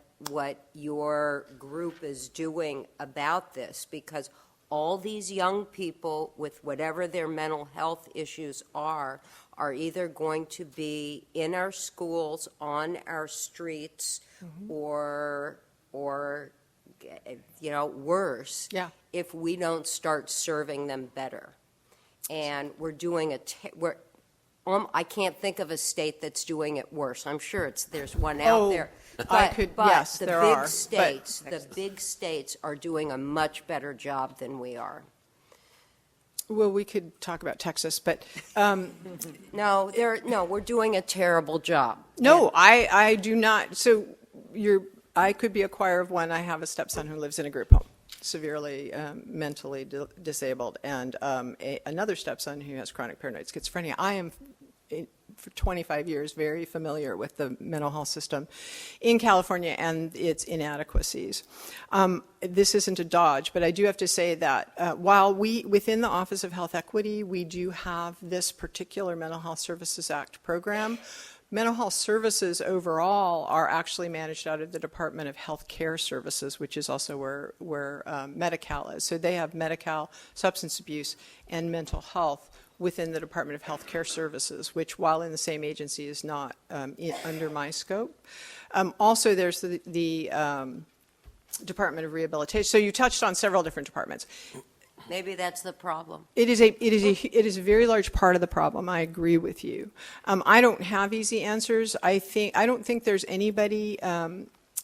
your group is doing about this, because all these young people, with whatever their mental health issues are either going to be in our schools, on our streets, or worse, if we don't start serving them better. And we're doing I can't think of a state that's doing it worse. I'm sure there's one out there. But yes, the there big are. states, the big states are doing a much better job than we are. Well, we could talk about Texas, but No, we're doing a terrible job. no, I do not. So I could be a choir of one. I have a stepson who lives in a group home, severely mentally disabled, and another stepson who has chronic paranoid schizophrenia. I am, for 25 years, very familiar with the mental health system in California and its inadequacies. This isn't a dodge, but I do have to say that while within the Office of Health Equity, we do have this particular Mental Health Services Act program, mental health services overall are actually managed out of the Department of Health Care Services, which is also where Medi-Cal is. So they have Medi-Cal, substance abuse, and mental health within the Department of Health Care Services, which, while in the same agency, is not under my scope. Also, there's the Department of Rehabilitation. So you touched on several different departments. Maybe that's the problem. It is a very large part of the problem. I agree with you. I don't have easy answers. I don't think there's anybody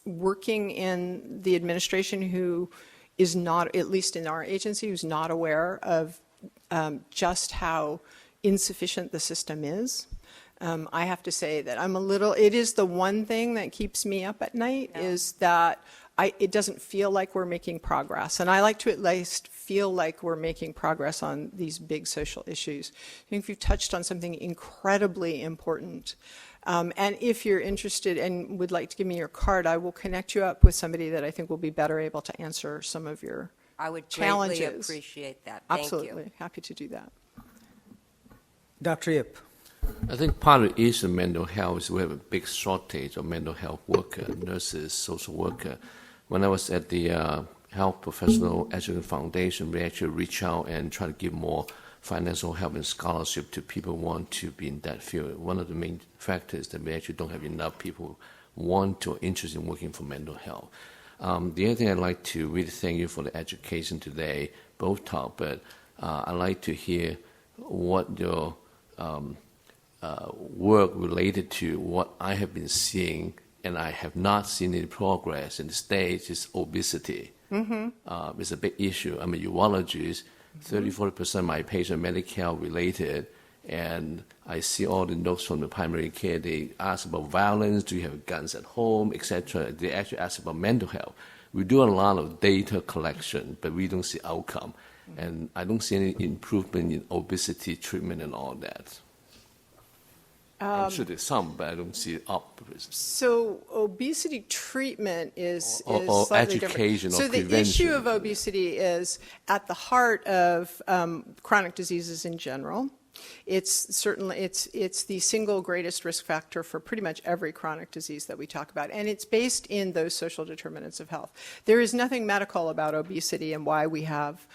working in the administration who is not, at least in our agency, who's not aware of just how insufficient the system is. I have to say that it is the one thing that keeps me up at night, is that it doesn't feel like we're making progress. And I like to at least feel like we're making progress on these big social issues. I think you've touched on something incredibly important. And if you're interested and would like to give me your card, I will connect you up with somebody that I think will be better able to answer some of your I would challenges. greatly appreciate that. Thank Absolutely. you. Happy to do that. Dr. Yip. I think part of the issue of mental health is we have a big shortage of mental health workers, nurses, social workers. When I was at the Health Professional Education Foundation, we actually reach out and try to give more financial help and scholarship to people who want to be in that field. One of the main factors that we actually don't have enough people who want or interested in working for mental health. The other thing I'd like to really thank you for the education today, both talk, but I'd like to hear what your work related to what I have been seeing, and I have not seen any progress in the States, is obesity. It's a big issue. I'm a urologist. 30-40% of my patients are Medi-Cal related, and I see all the notes from the primary care. They ask about violence, do you have guns at home, etc. They actually ask about mental health. we do a lot of data collection, but we don't see outcome. And I don't see any improvement in obesity treatment and all that. I'm sure there's some, but I don't see it up. So obesity treatment is Or slightly education different. or So the prevention. issue of obesity is at the heart of chronic diseases in general. It's certainly it's the single greatest risk factor for pretty much every chronic disease that we talk about, and it's based in those social determinants of health. There is nothing medical about obesity and why we have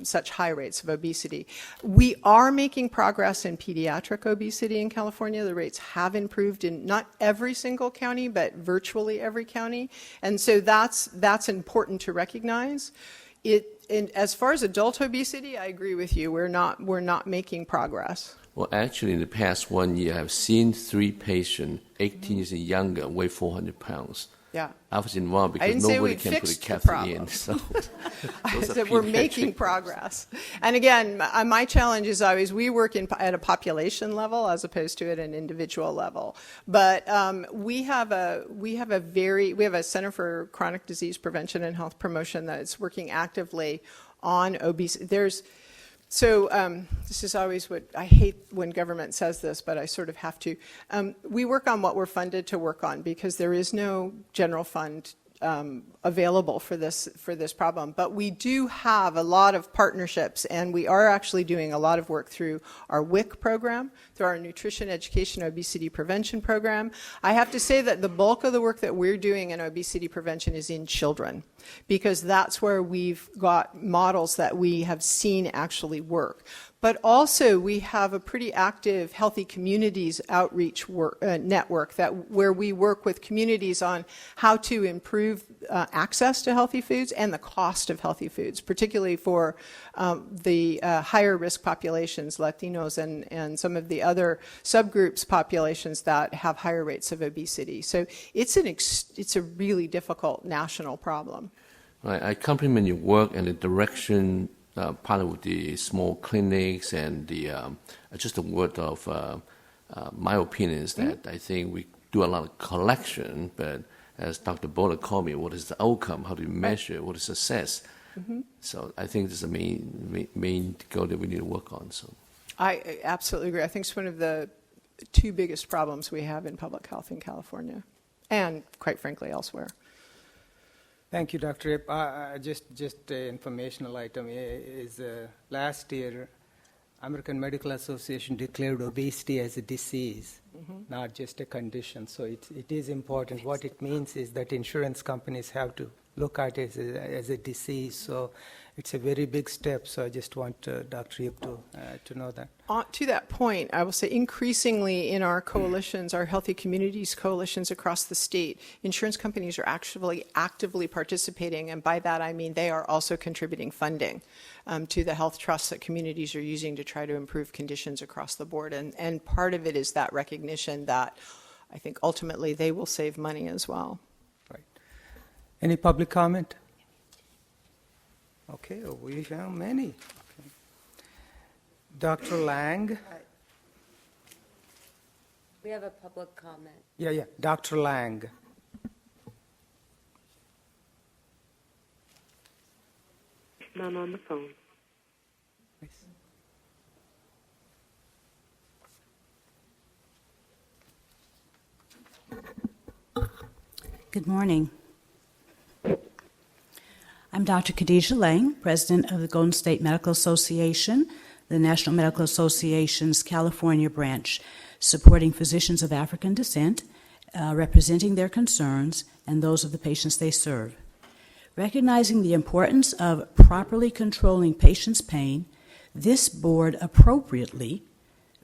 such high rates of obesity. We are making progress in pediatric obesity in California. The rates have improved in not every single county, but virtually every county, and so that's important to recognize. And as far as adult obesity, I agree with you. We're not making progress. Well, actually, in the past 1 year, I've seen 3 patients, 18 years and younger, weigh 400 pounds. Yeah. I was involved I didn't because say nobody we'd can put a fixed the caffeine in. problem. So I those are said we're pediatric making progress. And again, my challenge is always we work at a population level as opposed to at an individual level. But we have a Center for Chronic Disease Prevention and Health Promotion that is working actively on obesity. This is always what I hate when government says this, but I sort of have to. We work on what we're funded to work on because there is no general fund available for this problem. But we do have a lot of partnerships, and we are actually doing a lot of work through our WIC program, through our Nutrition Education Obesity Prevention program. I have to say that the bulk of the work that we're doing in obesity prevention is in children, because that's where we've got models that we have seen actually work. But also, we have a pretty active Healthy Communities outreach network where we work with communities on how to improve access to healthy foods and the cost of healthy foods, particularly for the higher risk populations, Latinos and some of the other subgroups populations that have higher rates of obesity. So it's a really difficult national problem. Right. I compliment your work and the direction. Part of the small clinics and just a word of my opinion is that I think we do a lot of collection, but as Dr. Bowler called me, what is the outcome? How do you measure? What is success? So I think this is the main goal that we need to work on. So I absolutely agree. I think it's one of the 2 biggest problems we have in public health in California, and quite frankly elsewhere. Thank you, Dr. Ip. Just an informational item is last year, American Medical Association declared obesity as a disease, not just a condition. So it is important. What it means is that insurance companies have to look at it as a disease. So it's a very big step. So I just want Dr. Ip to know that. To that point, I will say increasingly in our coalitions, our Healthy Communities coalitions across the state, insurance companies are actually actively participating, and by that I mean they are also contributing funding to the health trusts that communities are using to try to improve conditions across the board. And part of it is that recognition that I think ultimately they will save money as well. Right. Any public comment? Okay, we have many. Okay. Dr. Lang? We have a public comment. Yeah, Dr. Lang. None on the phone. Good morning. I'm Dr. Khadijah Lang, President of the Golden State Medical Association, the National Medical Association's California branch, supporting physicians of African descent, representing their concerns and those of the patients they serve. Recognizing the importance of properly controlling patients' pain, this board appropriately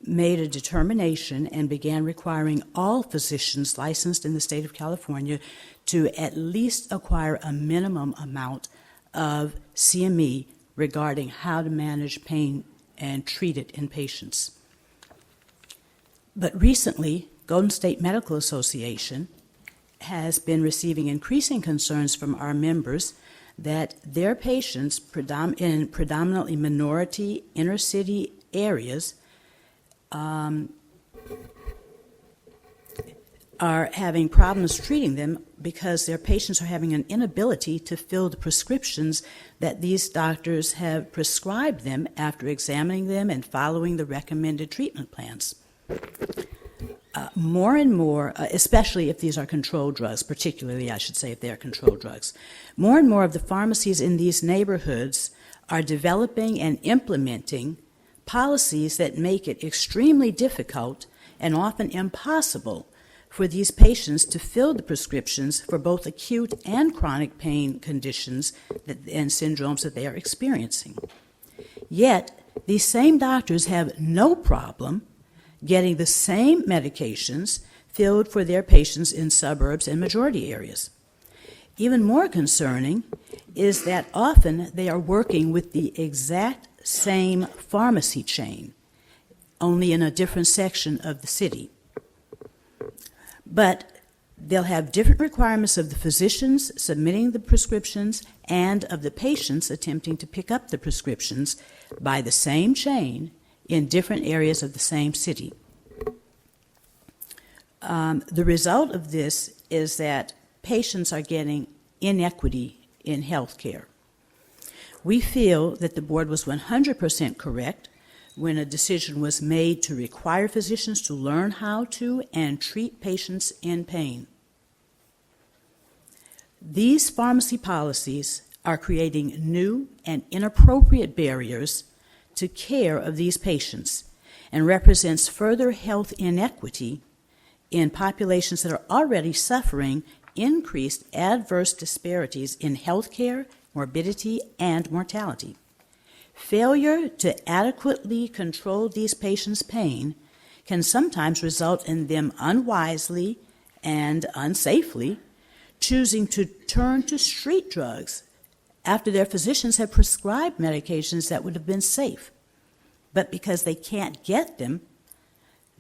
made a determination and began requiring all physicians licensed in the state of California to at least acquire a minimum amount of CME regarding how to manage pain and treat it in patients. But recently, Golden State Medical Association has been receiving increasing concerns from our members that their patients in predominantly minority inner city areas are having problems treating them because their patients are having an inability to fill the prescriptions that these doctors have prescribed them after examining them and following the recommended treatment plans. More and more, especially if these are controlled drugs, particularly I should say if they are controlled drugs, more and more of the pharmacies in these neighborhoods are developing and implementing policies that make it extremely difficult and often impossible for these patients to fill the prescriptions for both acute and chronic pain conditions and syndromes that they are experiencing. Yet, these same doctors have no problem getting the same medications filled for their patients in suburbs and majority areas. Even more concerning is that often they are working with the exact same pharmacy chain, only in a different section of the city. But they'll have different requirements of the physicians submitting the prescriptions and of the patients attempting to pick up the prescriptions by the same chain in different areas of the same city. The result of this is that patients are getting inequity in health care. We feel that the board was 100% correct when a decision was made to require physicians to learn how to and treat patients in pain. These pharmacy policies are creating new and inappropriate barriers to care of these patients and represents further health inequity in populations that are already suffering increased adverse disparities in health care, morbidity, and mortality. Failure to adequately control these patients' pain can sometimes result in them unwisely and unsafely choosing to turn to street drugs after their physicians have prescribed medications that would have been safe. But because they can't get them,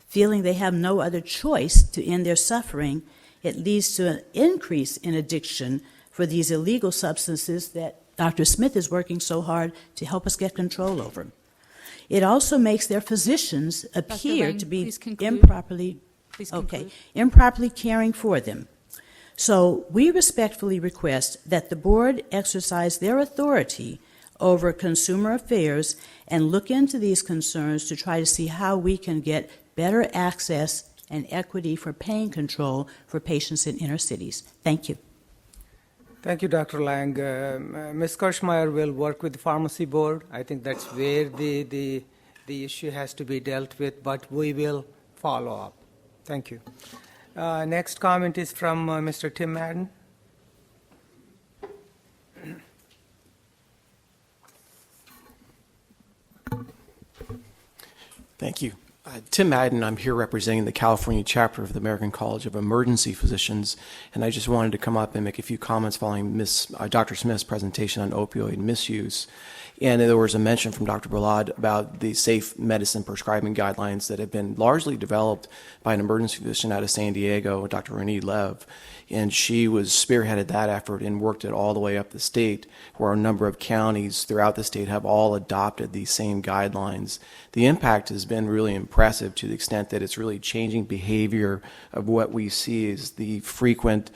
feeling they have no other choice to end their suffering, it leads to an increase in addiction for these illegal substances that Dr. Smith is working so hard to help us get control over. It also makes their physicians appear to be improperly caring for them. So we respectfully request that the board exercise their authority over consumer affairs and look into these concerns to try to see how we can get better access and equity for pain control for patients in inner cities. Thank you. Thank you, Dr. Lang. Ms. Kirschmeyer will work with the pharmacy board. I think that's where the issue has to be dealt with, but we will follow up. Thank you. Next comment is from Mr. Tim Madden. Thank you. Tim Madden, I'm here representing the California chapter of the American College of Emergency Physicians, and I just wanted to come up and make a few comments following Dr. Smith's presentation on opioid misuse. And there was a mention from Dr. Berlad about the safe medicine prescribing guidelines that have been largely developed by an emergency physician out of San Diego, Dr. Renee Lev. And she spearheaded that effort and worked it all the way up the state, where a number of counties throughout the state have all adopted these same guidelines. The impact has been really impressive to the extent that it's really changing behavior of what we see as the frequent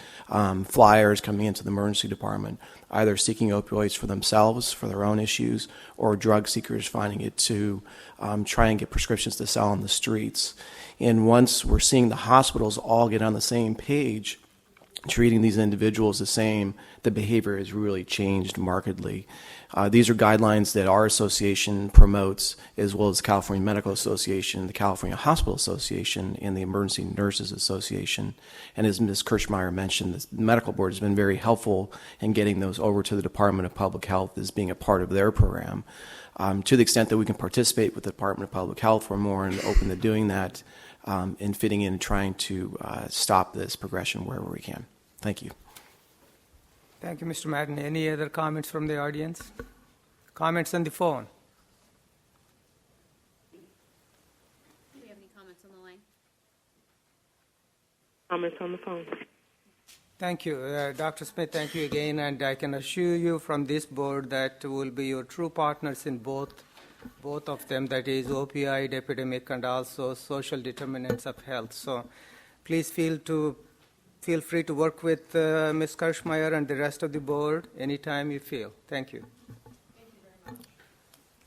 flyers coming into the emergency department, either seeking opioids for themselves, for their own issues, or drug seekers finding it to try and get prescriptions to sell on the streets. And once we're seeing the hospitals all get on the same page, treating these individuals the same, the behavior has really changed markedly. These are guidelines that our association promotes, as well as the California Medical Association, the California Hospital Association, and the Emergency Nurses Association. And as Ms. Kirschmeyer mentioned, the medical board has been very helpful in getting those over to the Department of Public Health as being a part of their program. To the extent that we can participate with the Department of Public Health, we're more open to doing that and fitting in and trying to stop this progression wherever we can. Thank you. Thank you, Mr. Madden. Any other comments from the audience? Comments on the phone? Do we have any comments on the line? Comments on the phone. Thank you. Dr. Smith, thank you again, and I can assure you from this board that will be your true partners in both of them, that is opioid epidemic and also social determinants of health. So Please feel free to work with Ms. Kirschmeyer and the rest of the board anytime you feel. Thank you.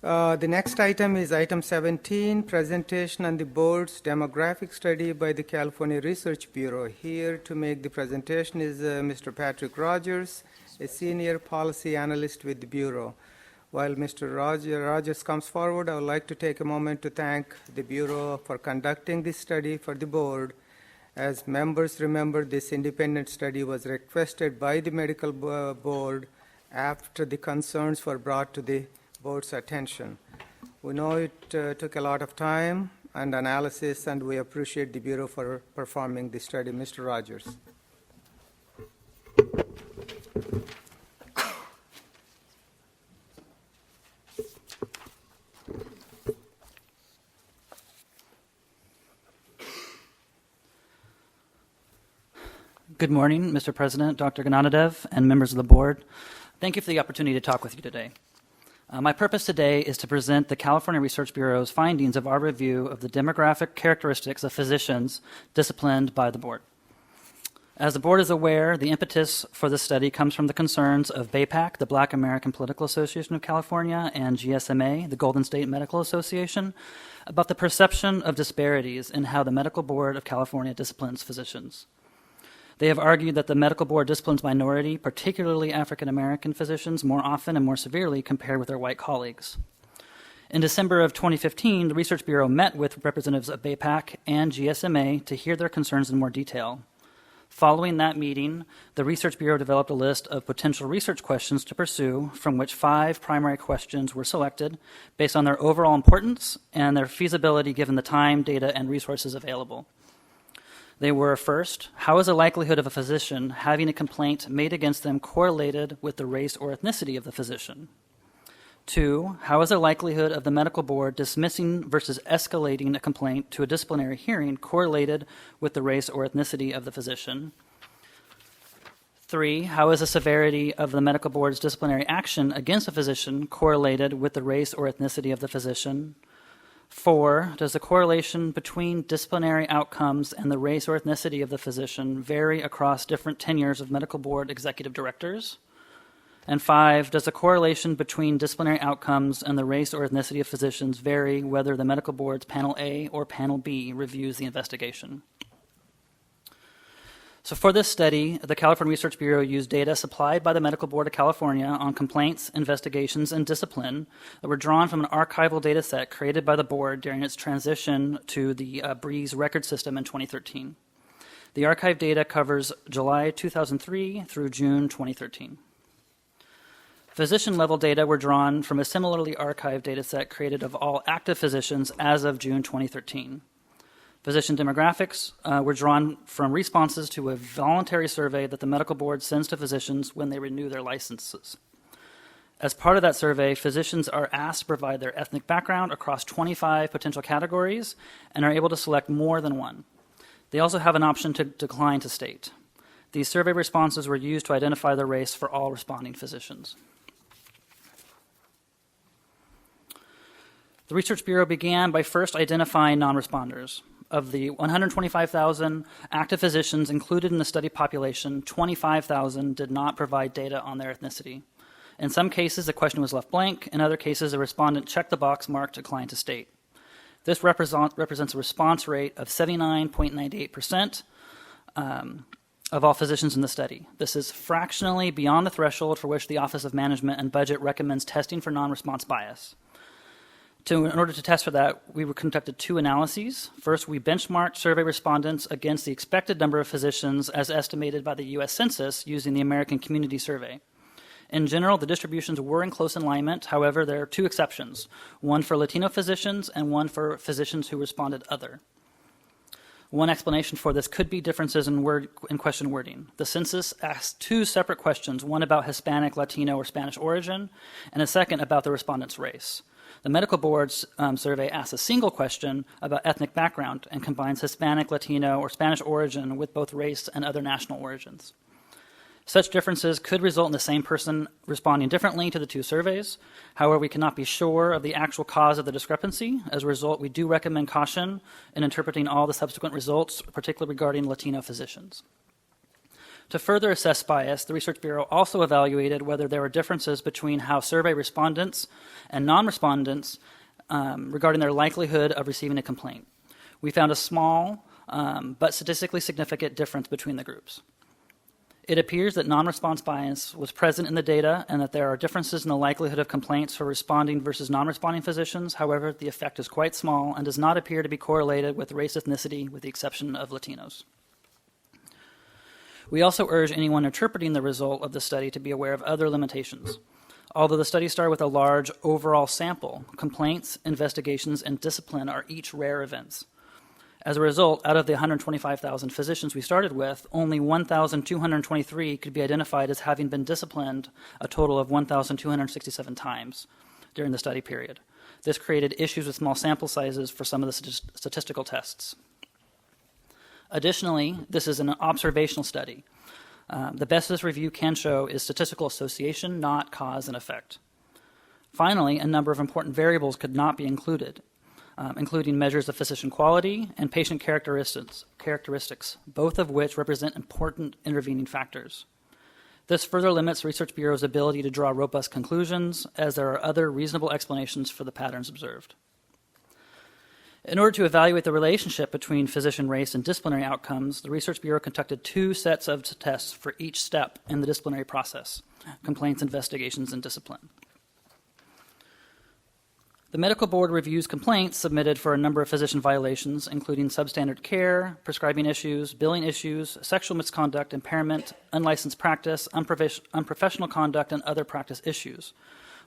The next item is item 17, presentation on the board's demographic study by the California Research Bureau. Here to make the presentation is Mr. Patrick Rogers, a senior policy analyst with the Bureau. While Mr. Rogers comes forward, I would like to take a moment to thank the Bureau for conducting this study for the board. As members remember, this independent study was requested by the medical board after the concerns were brought to the board's attention. We know it took a lot of time and analysis, and we appreciate the Bureau for performing the study. Mr. Rogers. Good morning, Mr. President, Dr. Gnanadev, and members of the board. Thank you for the opportunity to talk with you today. My purpose today is to present the California Research Bureau's findings of our review of the demographic characteristics of physicians disciplined by the board. As the board is aware, the impetus for this study comes from the concerns of BAPAC, the Black American Political Association of California, and GSMA, the Golden State Medical Association, about the perception of disparities in how the Medical Board of California disciplines physicians. They have argued that the medical board disciplines minority, particularly African American physicians, more often and more severely compared with their white colleagues. In December of 2015, the Research Bureau met with representatives of BAPAC and GSMA to hear their concerns in more detail. Following that meeting, the Research Bureau developed a list of potential research questions to pursue, from which 5 primary questions were selected based on their overall importance and their feasibility given the time, data, and resources available. They were, first, how is the likelihood of a physician having a complaint made against them correlated with the race or ethnicity of the physician? 2, how is the likelihood of the medical board dismissing versus escalating a complaint to a disciplinary hearing correlated with the race or ethnicity of the physician? 3, how is the severity of the medical board's disciplinary action against a physician correlated with the race or ethnicity of the physician? 4, does the correlation between disciplinary outcomes and the race or ethnicity of the physician vary across different tenures of medical board executive directors? And 5, does the correlation between disciplinary outcomes and the race or ethnicity of physicians vary whether the medical board's Panel A or Panel B reviews the investigation? So for this study, the California Research Bureau used data supplied by the Medical Board of California on complaints, investigations, and discipline that were drawn from an archival data set created by the board during its transition to the Breeze record system in 2013. The archive data covers July 2003 through June 2013. Physician-level data were drawn from a similarly archived data set created of all active physicians as of June 2013. Physician demographics were drawn from responses to a voluntary survey that the medical board sends to physicians when they renew their licenses. As part of that survey, physicians are asked to provide their ethnic background across 25 potential categories and are able to select more than one. They also have an option to decline to state. These survey responses were used to identify the race for all responding physicians. The Research Bureau began by first identifying non-responders. Of the 125,000 active physicians included in the study population, 25,000 did not provide data on their ethnicity. In some cases, the question was left blank. In other cases, a respondent checked the box marked decline to state. This represents a response rate of 79.98% of all physicians in the study. This is fractionally beyond the threshold for which the Office of Management and Budget recommends testing for non-response bias. In order to test for that, we conducted 2 analyses. First, we benchmarked survey respondents against the expected number of physicians as estimated by the U.S. Census using the American Community Survey. In general, the distributions were in close alignment. However, there are 2 exceptions, one for Latino physicians and one for physicians who responded other. One explanation for this could be differences in question wording. The census asked 2 separate questions, one about Hispanic, Latino, or Spanish origin, and a second about the respondent's race. The medical board's survey asks a single question about ethnic background and combines Hispanic, Latino, or Spanish origin with both race and other national origins. Such differences could result in the same person responding differently to the two surveys. However, we cannot be sure of the actual cause of the discrepancy. As a result, we do recommend caution in interpreting all the subsequent results, particularly regarding Latino physicians. To further assess bias, the Research Bureau also evaluated whether there were differences between how survey respondents and non-respondents regarding their likelihood of receiving a complaint. We found a small but statistically significant difference between the groups. It appears that non-response bias was present in the data and that there are differences in the likelihood of complaints for responding versus non-responding physicians. However, the effect is quite small and does not appear to be correlated with race ethnicity, with the exception of Latinos. We also urge anyone interpreting the result of the study to be aware of other limitations. Although the study started with a large overall sample, complaints, investigations, and discipline are each rare events. As a result, out of the 125,000 physicians we started with, only 1,223 could be identified as having been disciplined a total of 1,267 times during the study period. This created issues with small sample sizes for some of the statistical tests. Additionally, this is an observational study. The best this review can show is statistical association, not cause and effect. Finally, a number of important variables could not be included, including measures of physician quality and patient characteristics, both of which represent important intervening factors. This further limits Research Bureau's ability to draw robust conclusions, as there are other reasonable explanations for the patterns observed. In order to evaluate the relationship between physician race and disciplinary outcomes, the Research Bureau conducted two sets of tests for each step in the disciplinary process: complaints, investigations, and discipline. The medical board reviews complaints submitted for a number of physician violations, including substandard care, prescribing issues, billing issues, sexual misconduct, impairment, unlicensed practice, unprofessional conduct, and other practice issues.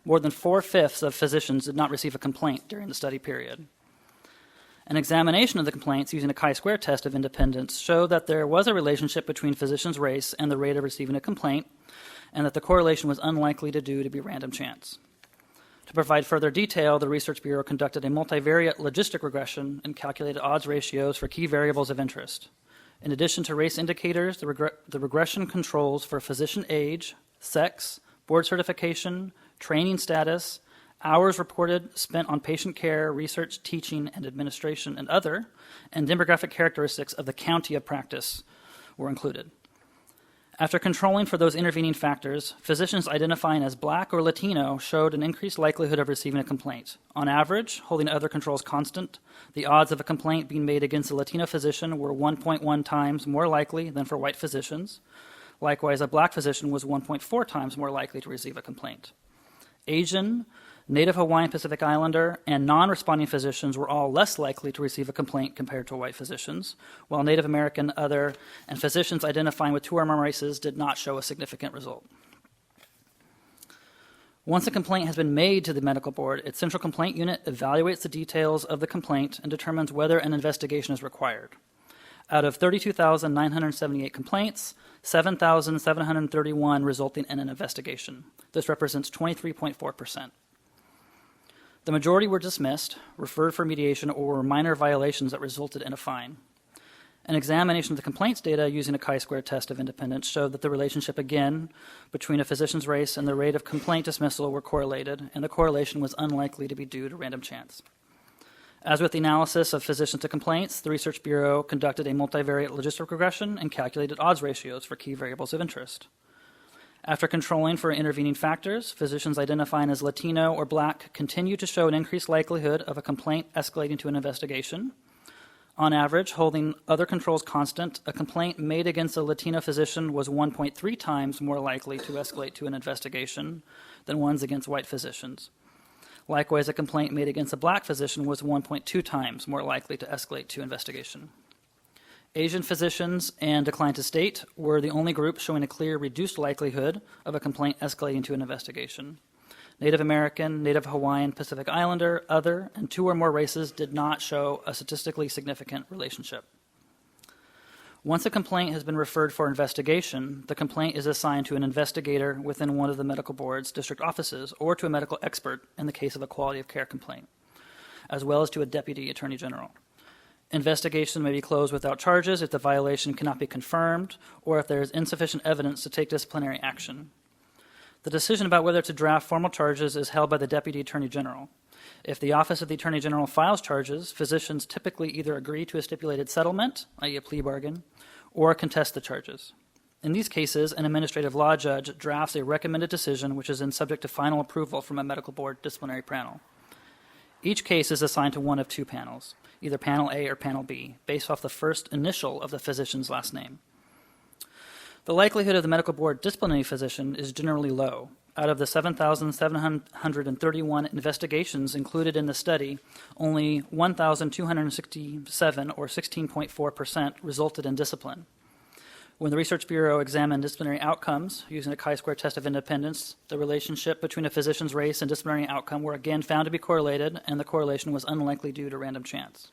More than 4/5 of physicians did not receive a complaint during the study period. An examination of the complaints using a chi-square test of independence showed that there was a relationship between physicians' race and the rate of receiving a complaint, and that the correlation was unlikely to be random chance. To provide further detail, the Research Bureau conducted a multivariate logistic regression and calculated odds ratios for key variables of interest. In addition to race indicators, the regression controls for physician age, sex, board certification, training status, hours reported spent on patient care, research, teaching, and administration, and other, and demographic characteristics of the county of practice were included. After controlling for those intervening factors, physicians identifying as Black or Latino showed an increased likelihood of receiving a complaint. On average, holding other controls constant, the odds of a complaint being made against a Latino physician were 1.1 times more likely than for white physicians. Likewise, a Black physician was 1.4 times more likely to receive a complaint. Asian, Native Hawaiian Pacific Islander, and non-responding physicians were all less likely to receive a complaint compared to white physicians, while Native American, other, and physicians identifying with two or more races did not show a significant result. Once a complaint has been made to the medical board, its central complaint unit evaluates the details of the complaint and determines whether an investigation is required. Out of 32,978 complaints, 7,731 resulting in an investigation. This represents 23.4%. The majority were dismissed, referred for mediation, or were minor violations that resulted in a fine. An examination of the complaints data using a chi-square test of independence showed that the relationship, again, between a physician's race and the rate of complaint dismissal were correlated, and the correlation was unlikely to be due to random chance. As with the analysis of physicians to complaints, the Research Bureau conducted a multivariate logistic regression and calculated odds ratios for key variables of interest. After controlling for intervening factors, physicians identifying as Latino or Black continued to show an increased likelihood of a complaint escalating to an investigation. On average, holding other controls constant, a complaint made against a Latino physician was 1.3 times more likely to escalate to an investigation than ones against white physicians. Likewise, a complaint made against a Black physician was 1.2 times more likely to escalate to investigation. Asian physicians and decline to state were the only group showing a clear reduced likelihood of a complaint escalating to an investigation. Native American, Native Hawaiian, Pacific Islander, other, and two or more races did not show a statistically significant relationship. Once a complaint has been referred for investigation, the complaint is assigned to an investigator within one of the medical board's district offices or to a medical expert in the case of a quality of care complaint, as well as to a deputy attorney general. Investigation may be closed without charges if the violation cannot be confirmed or if there is insufficient evidence to take disciplinary action. The decision about whether to draft formal charges is held by the Deputy Attorney General. If the Office of the Attorney General files charges, physicians typically either agree to a stipulated settlement, i.e. a plea bargain, or contest the charges. In these cases, an administrative law judge drafts a recommended decision which is then subject to final approval from a medical board disciplinary panel. Each case is assigned to one of two panels, either Panel A or Panel B, based off the first initial of the physician's last name. The likelihood of the medical board disciplining a physician is generally low. Out of the 7,731 investigations included in the study, only 1,267, or 16.4%, resulted in discipline. When the Research Bureau examined disciplinary outcomes using a chi-square test of independence, the relationship between a physician's race and disciplinary outcome were again found to be correlated, and the correlation was unlikely due to random chance.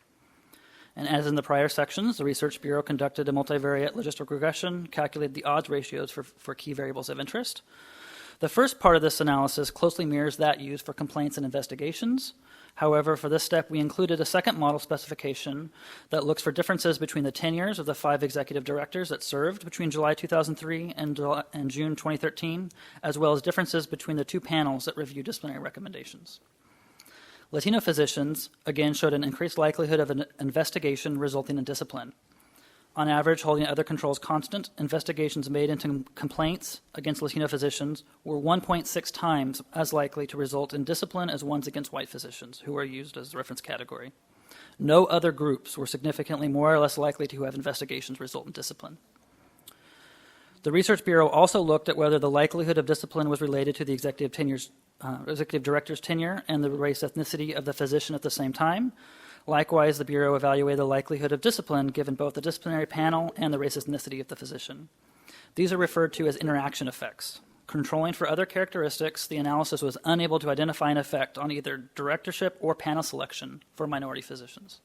And as in the prior sections, the Research Bureau conducted a multivariate logistic regression, calculated the odds ratios for key variables of interest. The first part of this analysis closely mirrors that used for complaints and investigations. However, for this step, we included a second model specification that looks for differences between the tenures of the 5 executive directors that served between July 2003 and June 2013, as well as differences between the 2 panels that review disciplinary recommendations. Latino physicians, again, showed an increased likelihood of an investigation resulting in discipline. On average, holding other controls constant, investigations made into complaints against Latino physicians were 1.6 times as likely to result in discipline as ones against white physicians, who are used as the reference category. No other groups were significantly more or less likely to have investigations result in discipline. The Research Bureau also looked at whether the likelihood of discipline was related to the executive director's tenure and the race ethnicity of the physician at the same time. Likewise, the Bureau evaluated the likelihood of discipline given both the disciplinary panel and the race ethnicity of the physician. These are referred to as interaction effects. Controlling for other characteristics, the analysis was unable to identify an effect on either directorship or panel selection for minority physicians.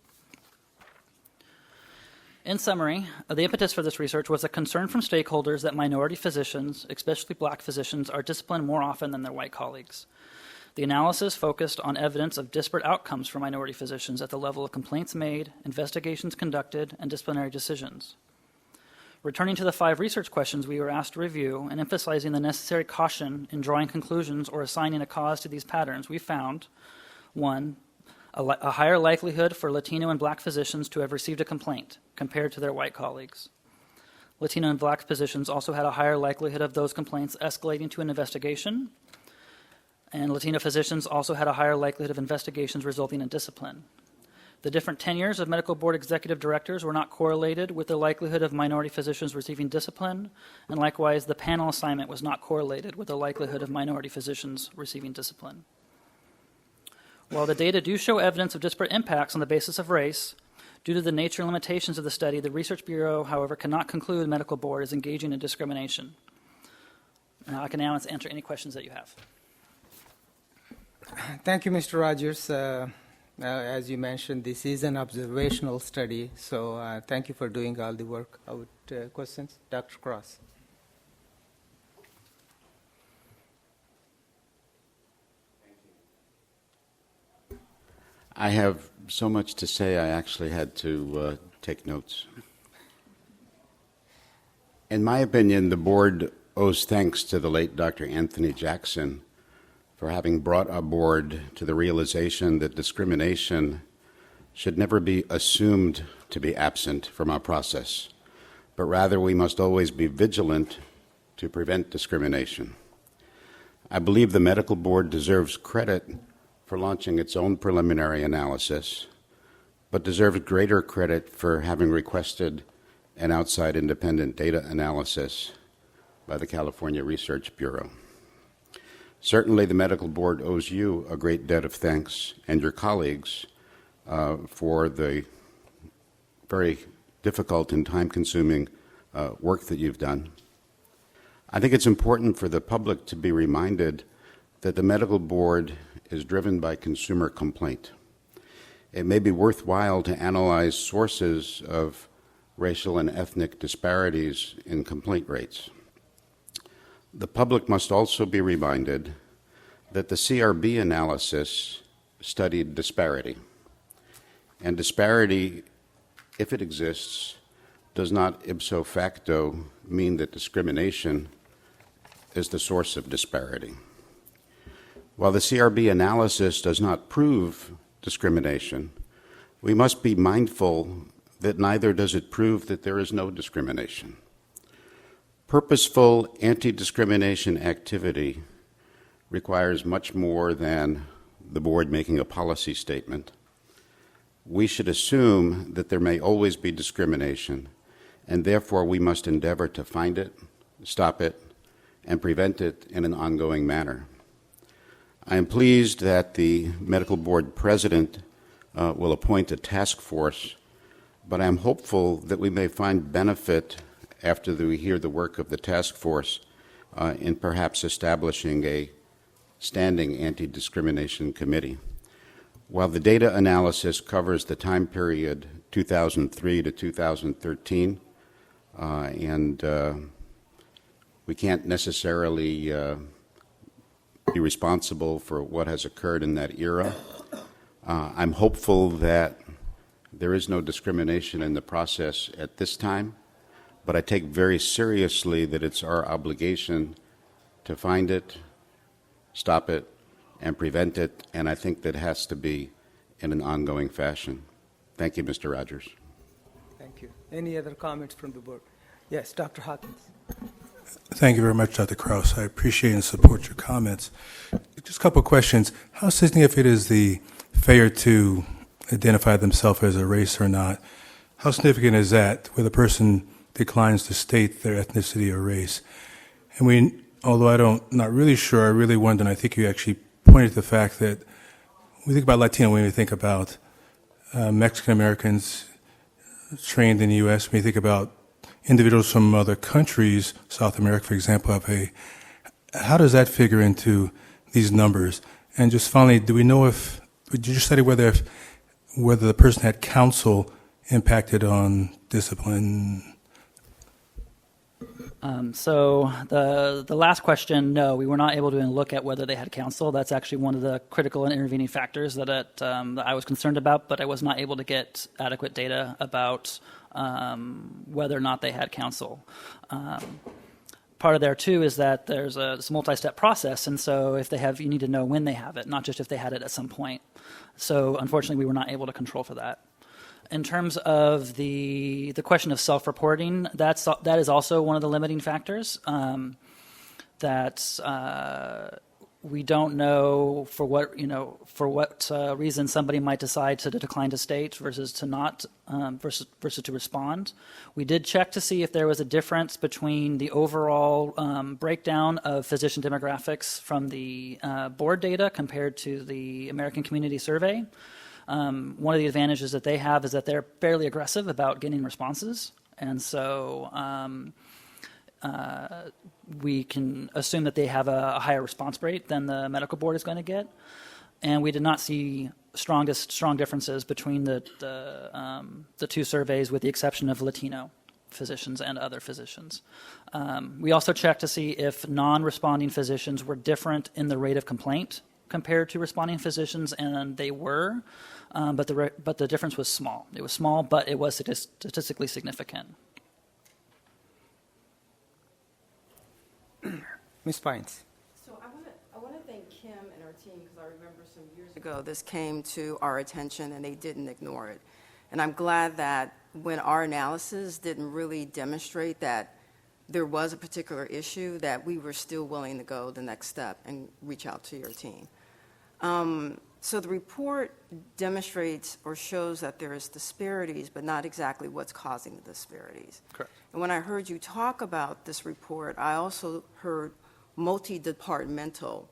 In summary, the impetus for this research was a concern from stakeholders that minority physicians, especially black physicians, are disciplined more often than their white colleagues. The analysis focused on evidence of disparate outcomes for minority physicians at the level of complaints made, investigations conducted, and disciplinary decisions. Returning to the 5 research questions we were asked to review and emphasizing the necessary caution in drawing conclusions or assigning a cause to these patterns, we found 1. A higher likelihood for Latino and black physicians to have received a complaint compared to their white colleagues. Latino and black physicians also had a higher likelihood of those complaints escalating to an investigation, and Latino physicians also had a higher likelihood of investigations resulting in discipline. The different tenures of medical board executive directors were not correlated with the likelihood of minority physicians receiving discipline, and likewise, the panel assignment was not correlated with the likelihood of minority physicians receiving discipline. While the data do show evidence of disparate impacts on the basis of race, due to the nature and limitations of the study, the Research Bureau, however, cannot conclude the medical board is engaging in discrimination. Now, I can now answer any questions that you have. Thank you, Mr. Rogers. As you mentioned, this is an observational study, so thank you for doing all the work. Questions? Dr. Cross. I have so much to say, I actually had to take notes. In my opinion, the board owes thanks to the late Dr. Anthony Jackson for having brought our board to the realization that discrimination should never be assumed to be absent from our process, but rather we must always be vigilant to prevent discrimination. I believe the medical board deserves credit for launching its own preliminary analysis, but deserves greater credit for having requested an outside independent data analysis by the California Research Bureau. Certainly, the medical board owes you a great debt of thanks and your colleagues for the very difficult and time-consuming work that you've done. I think it's important for the public to be reminded that the medical board is driven by consumer complaint. It may be worthwhile to analyze sources of racial and ethnic disparities in complaint rates. The public must also be reminded that the CRB analysis studied disparity, and disparity if it exists, does not ipso facto mean that discrimination is the source of disparity. While the CRB analysis does not prove discrimination, we must be mindful that neither does it prove that there is no discrimination. Purposeful anti-discrimination activity requires much more than the board making a policy statement. We should assume that there may always be discrimination, and therefore we must endeavor to find it, stop it, and prevent it in an ongoing manner. I am pleased that the medical board president will appoint a task force, but I am hopeful that we may find benefit after we hear the work of the task force in perhaps establishing a standing anti-discrimination committee. While the data analysis covers the time period 2003 to 2013, and we can't necessarily be responsible for what has occurred in that era, I'm hopeful that there is no discrimination in the process at this time, but I take very seriously that it's our obligation to find it, stop it, and prevent it, and I think that has to be in an ongoing fashion. Thank you, Mr. Rogers. Thank you. Any other comments from the board? Yes, Dr. Hawkins. Thank you very much, Dr. Krause. I appreciate and support your comments. Just a couple of questions. How significant is the failure to identify themselves as a race or not? How significant is that where the person declines to state their ethnicity or race? And although not really sure, I really wonder, and I think you actually pointed to the fact that when we think about Latino, when we think about Mexican Americans trained in the U.S., when we think about individuals from other countries, South America, for example, how does that figure into these numbers? And just finally, do we know did you study whether the person had counsel impacted on discipline? So the last question, no, we were not able to even look at whether they had counsel. That's actually one of the critical and intervening factors that I was concerned about, but I was not able to get adequate data about whether or not they had counsel. Part of there too is that there's a multi-step process, and so if they have, you need to know when they have it, not just if they had it at some point. So unfortunately, we were not able to control for that. In terms of the question of self-reporting, that is also one of the limiting factors. We don't know for what reason somebody might decide to decline to state versus to not versus to respond. We did check to see if there was a difference between the overall breakdown of physician demographics from the board data compared to the American Community Survey. One of the advantages that they have is that they're fairly aggressive about getting responses, and so we can assume that they have a higher response rate than the medical board is going to get. And we did not see strong differences between the two surveys, with the exception of Latino physicians and other physicians. We also checked to see if non-responding physicians were different in the rate of complaint compared to responding physicians, and they were, but the difference was small. It was small, but it was statistically significant. Ms. Pines. So I want to thank Kim and our team, because I remember some years ago this came to our attention and they didn't ignore it. And I'm glad that when our analysis didn't really demonstrate that there was a particular issue, that we were still willing to go the next step and reach out to your team. So the report demonstrates or shows that there is disparities, but not exactly what's causing the disparities. Correct. And when I heard you talk about this report, I also heard multi-departmental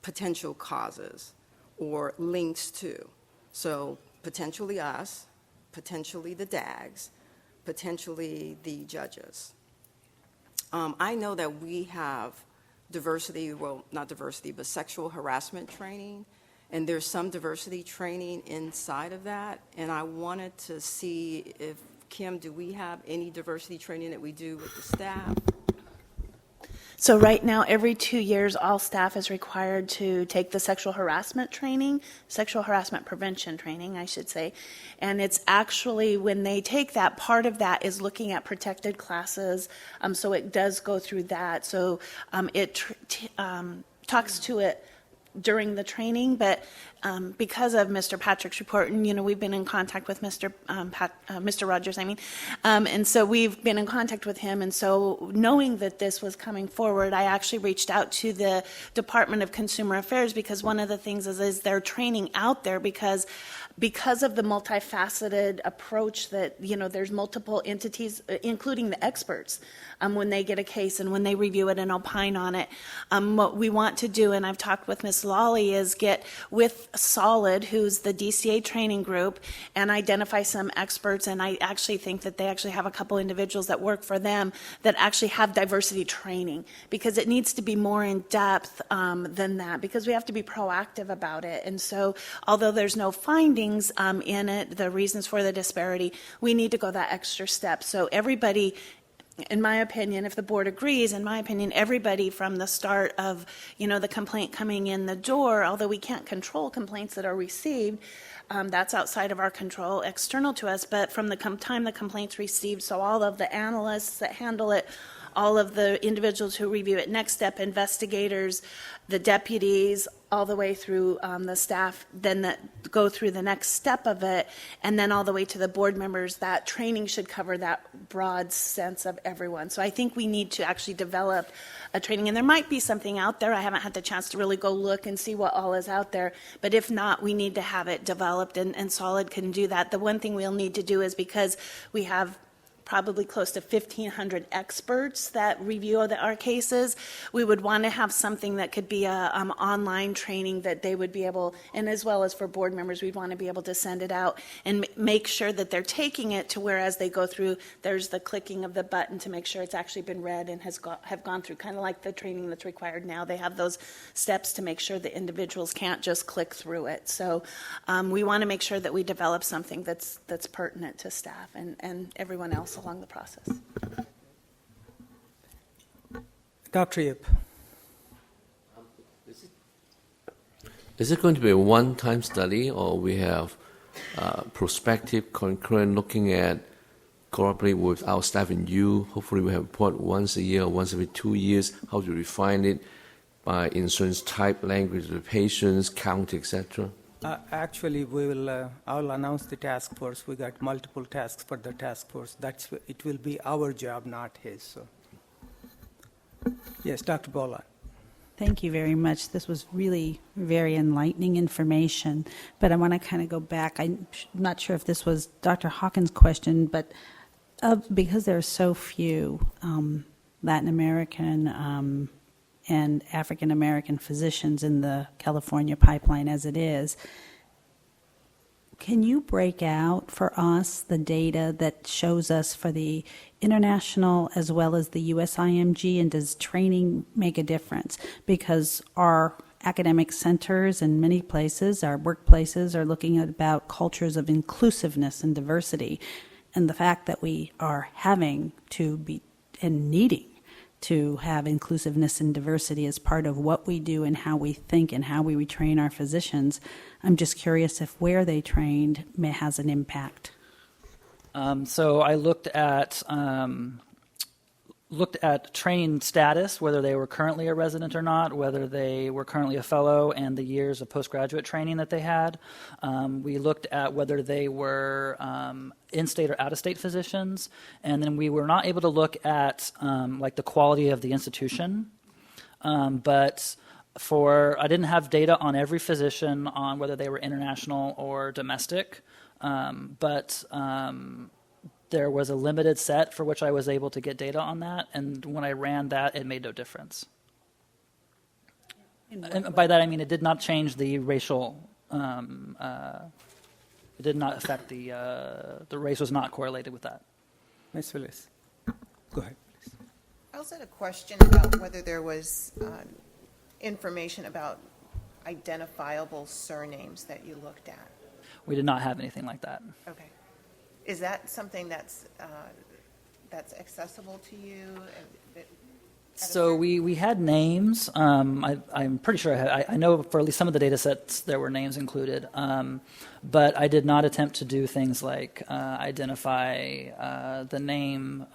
potential causes or links to. So potentially us, potentially the DAGs, potentially the judges. I know that we have diversity, well, not diversity, but sexual harassment training, and there's some diversity training inside of that, and I wanted to see if, Kim, do we have any diversity training that we do with the staff? So right now, every 2 years, all staff is required to take the sexual harassment prevention training, I should say. And it's actually, when they take that, part of that is looking at protected classes. So it does go through that. So it talks to it during the training, but because of Mr. Patrick's report, and we've been in contact with Mr. Rogers, and so we've been in contact with him, and so knowing that this was coming forward, I actually reached out to the Department of Consumer Affairs, because one of the things is their training out there, because of the multifaceted approach that, there's multiple entities, including the experts, when they get a case and when they review it and opine on it. What we want to do, and I've talked with Ms. Lawley, is get with Solid, who's the DCA training group, and identify some experts, and I actually think that they actually have a couple individuals that work for them that actually have diversity training, because it needs to be more in depth than that, because we have to be proactive about it. And so although there's no findings in it, the reasons for the disparity, we need to go that extra step. So everybody, in my opinion, if the board agrees, in my opinion, everybody from the start of, the complaint coming in the door, although we can't control complaints that are received, that's outside of our control, external to us, but from the time the complaint's received, so all of the analysts that handle it, all of the individuals who review it, next step investigators, the deputies, all the way through the staff, then that go through the next step of it, and then all the way to the board members. That training should cover that broad sense of everyone. So I think we need to actually develop a training, and there might be something out there. I haven't had the chance to really go look and see what all is out there, but if not, we need to have it developed, and Solid can do that. The one thing we'll need to do is, because we have probably close to 1,500 experts that review our cases, we would want to have something that could be a online training that they would be able, and as well as for board members, we'd want to be able to send it out and make sure that they're taking it to where, as they go through, there's the clicking of the button to make sure it's actually been read and have gone through, kind of like the training that's required now. They have those steps to make sure the individuals can't just click through it. So we want to make sure that we develop something that's pertinent to staff and everyone else along the process. Dr. Yip. Is it going to be a one-time study, or we have prospective, concurrent, looking at cooperate with our staff and you? Hopefully we have a report once a year or once every 2 years, how to refine it by insurance type, language of the patients, county, etc.? Actually, I'll announce the task force. We got multiple tasks for the task force. It will be our job, not his. So. Yes, Dr. Bola. Thank you very much. This was really very enlightening information, but I want to kind of go back. I'm not sure if this was Dr. Hawkins' question, but because there are so few Latin American and African American physicians in the California pipeline as it is, can you break out for us the data that shows us for the international as well as the USIMG, and does training make a difference? Because our academic centers in many places, our workplaces, are looking at about cultures of inclusiveness and diversity, and the fact that we are having to be and needing to have inclusiveness and diversity as part of what we do and how we think and how we retrain our physicians. I'm just curious if where they trained has an impact. So I looked at training status, whether they were currently a resident or not, whether they were currently a fellow, and the years of postgraduate training that they had. We looked at whether they were in-state or out-of-state physicians, and then we were not able to look at like the quality of the institution. But I didn't have data on every physician on whether they were international or domestic. But there was a limited set for which I was able to get data on that, and when I ran that, it made no difference. And by that I mean it did not change the racial. It did not affect the race was not correlated with that. Ms. Willis, go ahead, please. I also had a question about whether there was information about identifiable surnames that you looked at. We did not have anything like that. Okay. Is that something that's accessible to you? So we had names. I'm pretty sure I know for at least some of the data sets there were names included, but I did not attempt to do things like identify the name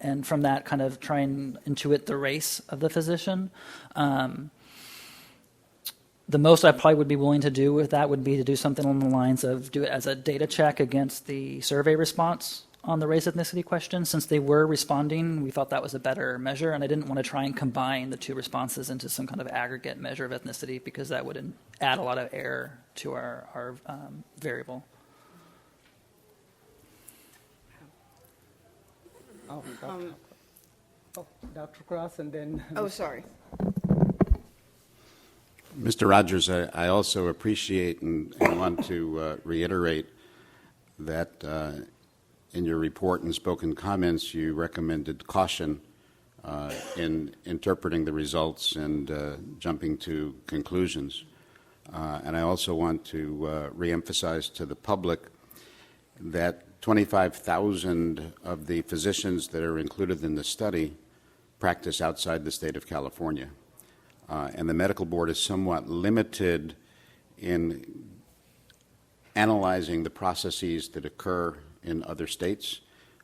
and from that kind of try and intuit the race of the physician. The most I probably would be willing to do with that would be to do something along the lines of do it as a data check against the survey response on the race ethnicity question. Since they were responding, we thought that was a better measure, and I didn't want to try and combine the two responses into some kind of aggregate measure of ethnicity because that would add a lot of error to our variable. Dr. Cross and then... Oh, sorry. Mr. Rogers, I also appreciate and want to reiterate that in your report and spoken comments, you recommended caution in interpreting the results and jumping to conclusions. And I also want to reemphasize to the public that 25,000 of the physicians that are included in the study practice outside the state of California. And the medical board is somewhat limited in analyzing the processes that occur in other states,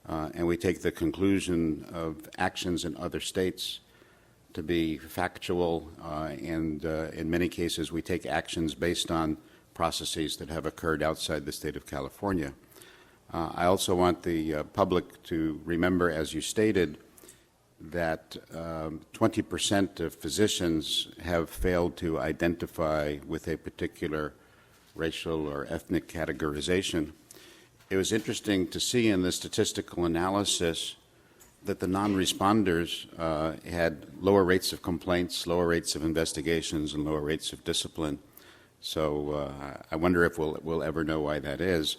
and we take the conclusion of actions in other states to be factual, and in many cases we take actions based on processes that have occurred outside the state of California. I also want the public to remember, as you stated, that 20% of physicians have failed to identify with a particular racial or ethnic categorization. It was interesting to see in the statistical analysis that the non-responders had lower rates of complaints, lower rates of investigations, and lower rates of discipline. So I wonder if we'll ever know why that is.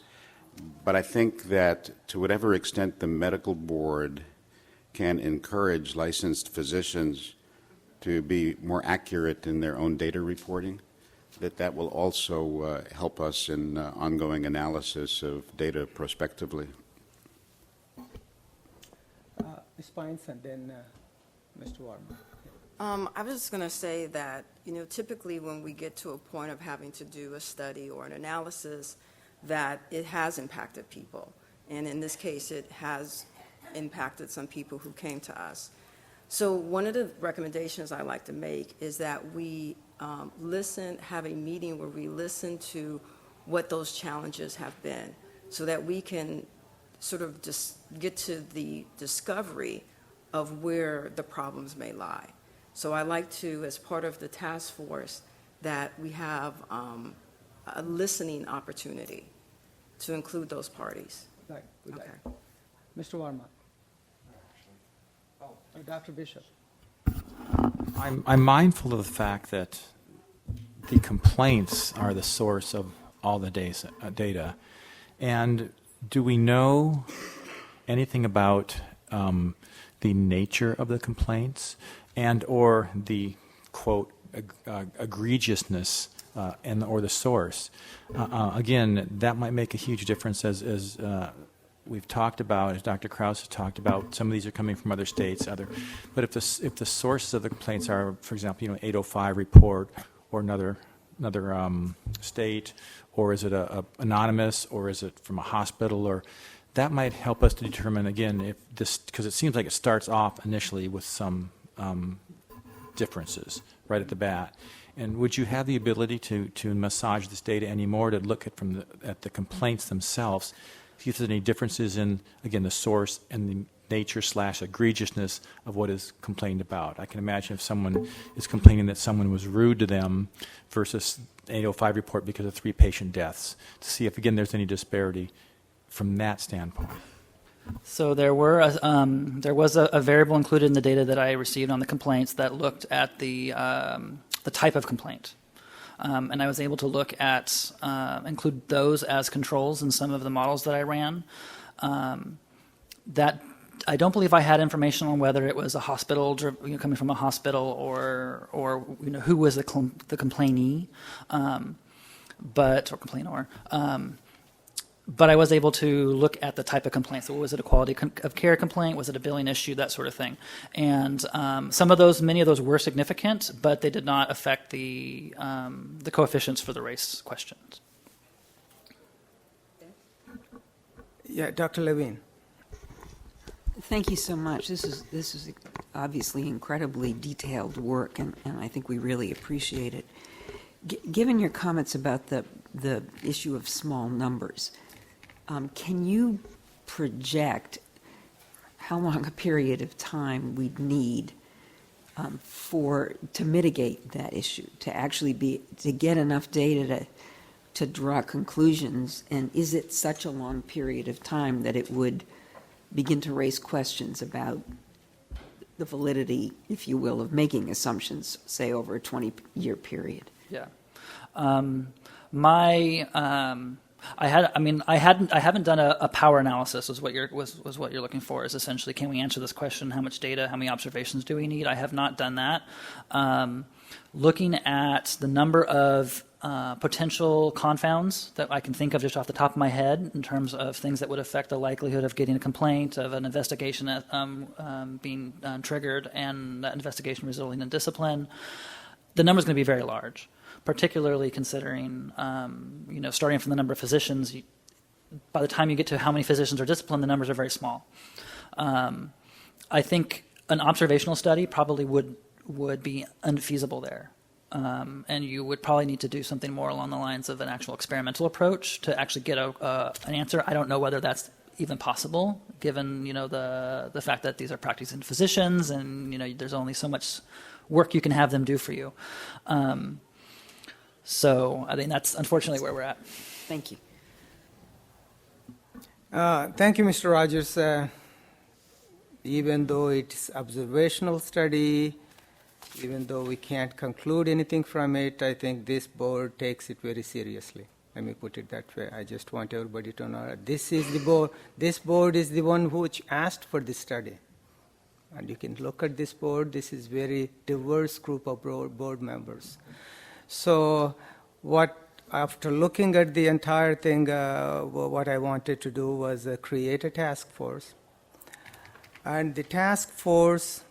But I think that to whatever extent the medical board can encourage licensed physicians to be more accurate in their own data reporting, that will also help us in ongoing analysis of data prospectively. Ms. Pines and then Mr. Warman. I was just going to say that, typically when we get to a point of having to do a study or an analysis, that it has impacted people. And in this case, it has impacted some people who came to us. So one of the recommendations I like to make is that we have a meeting where we listen to what those challenges have been so that we can sort of just get to the discovery of where the problems may lie. So I like to, as part of the task force, that we have a listening opportunity to include those parties. Right. Okay. Mr. Warman. Dr. Bishop. I'm mindful of the fact that the complaints are the source of all the data. And do we know anything about the nature of the complaints and or the, quote, egregiousness or the source? Again, that might make a huge difference as we've talked about, as Dr. Krause has talked about. Some of these are coming from other states, but if the sources of the complaints are, for example, 805 report or another state, or is it anonymous, or is it from a hospital, or that might help us to determine again if this, because it seems like it starts off initially with some differences right at the bat. And would you have the ability to massage this data anymore to look at the complaints themselves? See if there's any differences in, again, the source and the nature / egregiousness of what is complained about. I can imagine if someone is complaining that someone was rude to them versus 805 report because of 3 patient deaths, to see if, again, there's any disparity from that standpoint. So there was a variable included in the data that I received on the complaints that looked at the type of complaint. And I was able to look at, include those as controls in some of the models that I ran. That I don't believe I had information on whether it was a hospital, coming from a hospital, or who was the complainee, or complainor. but I was able to look at the type of complaint. So was it a quality of care complaint? Was it a billing issue? That sort of thing. And many of those were significant, but they did not affect the coefficients for the race questions. Yeah, Dr. Levine. Thank you so much. This is obviously incredibly detailed work, and I think we really appreciate it. Given your comments about the issue of small numbers, can you project how long a period of time we'd need to mitigate that issue, to get enough data to draw conclusions? And is it such a long period of time that it would begin to raise questions about the validity, if you will, of making assumptions, say, over a 20-year period? Yeah. I haven't done a power analysis. Was what you're looking for? Is essentially, can we answer this question? How much data? How many observations do we need? I have not done that. Looking at the number of potential confounds that I can think of just off the top of my head in terms of things that would affect the likelihood of getting a complaint, of an investigation being triggered, and that investigation resulting in discipline, the number is going to be very large, particularly considering, starting from the number of physicians. By the time you get to how many physicians are disciplined, the numbers are very small. I think an observational study probably would be unfeasible there. And you would probably need to do something more along the lines of an actual experimental approach to actually get an answer. I don't know whether that's even possible, given the fact that these are practicing physicians, and there's only so much work you can have them do for you. So I think that's unfortunately where we're at. Thank you. Thank you, Mr. Rogers. Even though it's observational study, even though we can't conclude anything from it, I think this board takes it very seriously. Let me put it that way. I just want everybody to know this is the board. This board is the one which asked for this study. And you can look at this board. This is very diverse group of board members. So after looking at the entire thing, what I wanted to do was create a task force. And the task force,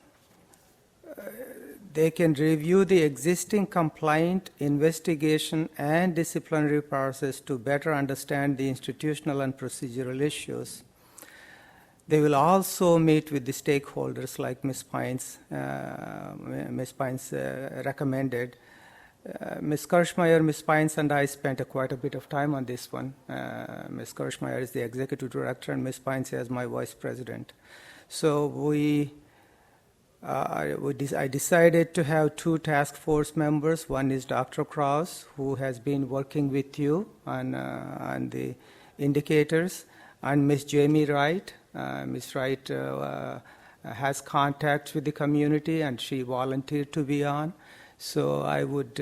they can review the existing complaint, investigation, and disciplinary process to better understand the institutional and procedural issues. They will also meet with the stakeholders like Ms. Pines recommended. Ms. Kirschmeyer, Ms. Pines, and I spent quite a bit of time on this one. Ms. Kirschmeyer is the executive director, and Ms. Pines is my vice president. So I decided to have two task force members. One is Dr. Krause, who has been working with you on the indicators, and Ms. Jamie Wright. Ms. Wright has contacts with the community, and she volunteered to be on. So I would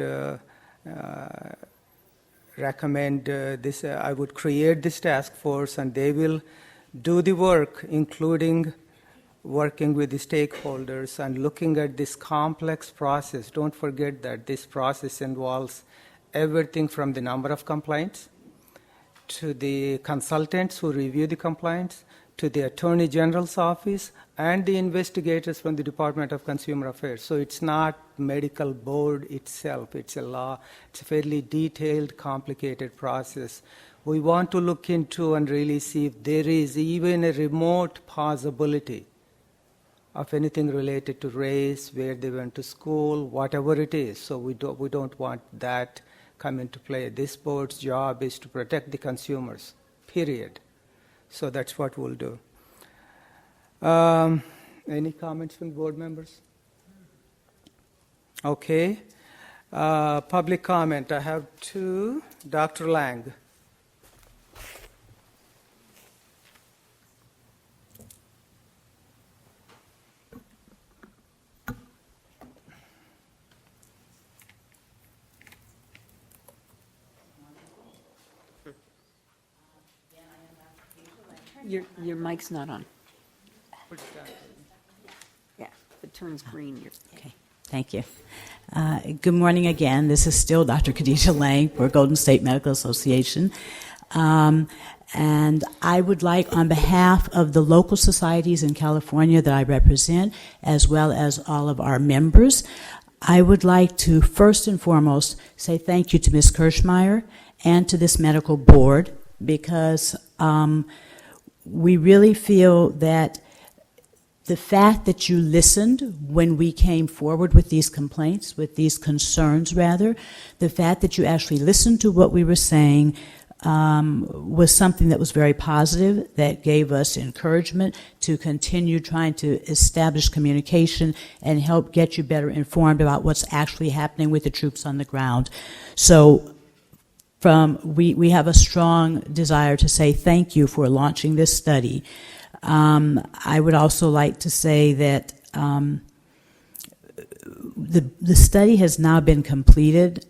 recommend this. I would create this task force, and they will do the work, including working with the stakeholders and looking at this complex process. Don't forget that this process involves everything from the number of complaints to the consultants who review the complaints to the Attorney General's office and the investigators from the Department of Consumer Affairs. So it's not medical board itself. It's a fairly detailed, complicated process. We want to look into and really see if there is even a remote possibility of anything related to race, where they went to school, whatever it is. So we don't want that come into play. This board's job is to protect the consumers, period. So that's what we'll do. Any comments from board members? Okay. Public comment. I have two. Dr. Lang. Your mic's not on. Yeah, if it turns green, okay. Thank you. Good morning again. This is still Dr. Khadijah Lang for Golden State Medical Association. And I would like, on behalf of the local societies in California that I represent, as well as all of our members, I would like to first and foremost say thank you to Ms. Kirschmeyer and to this medical board, because we really feel that the fact that you listened when we came forward with these complaints, with these concerns rather, the fact that you actually listened to what we were saying was something that was very positive, that gave us encouragement to continue trying to establish communication and help get you better informed about what's actually happening with the troops on the ground. So we have a strong desire to say thank you for launching this study. I would also like to say that the study has now been completed.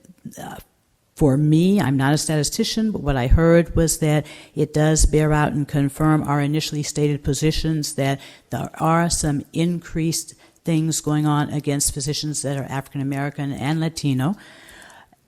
For me, I'm not a statistician, but what I heard was that it does bear out and confirm our initially stated positions, that there are some increased things going on against physicians that are African American and Latino.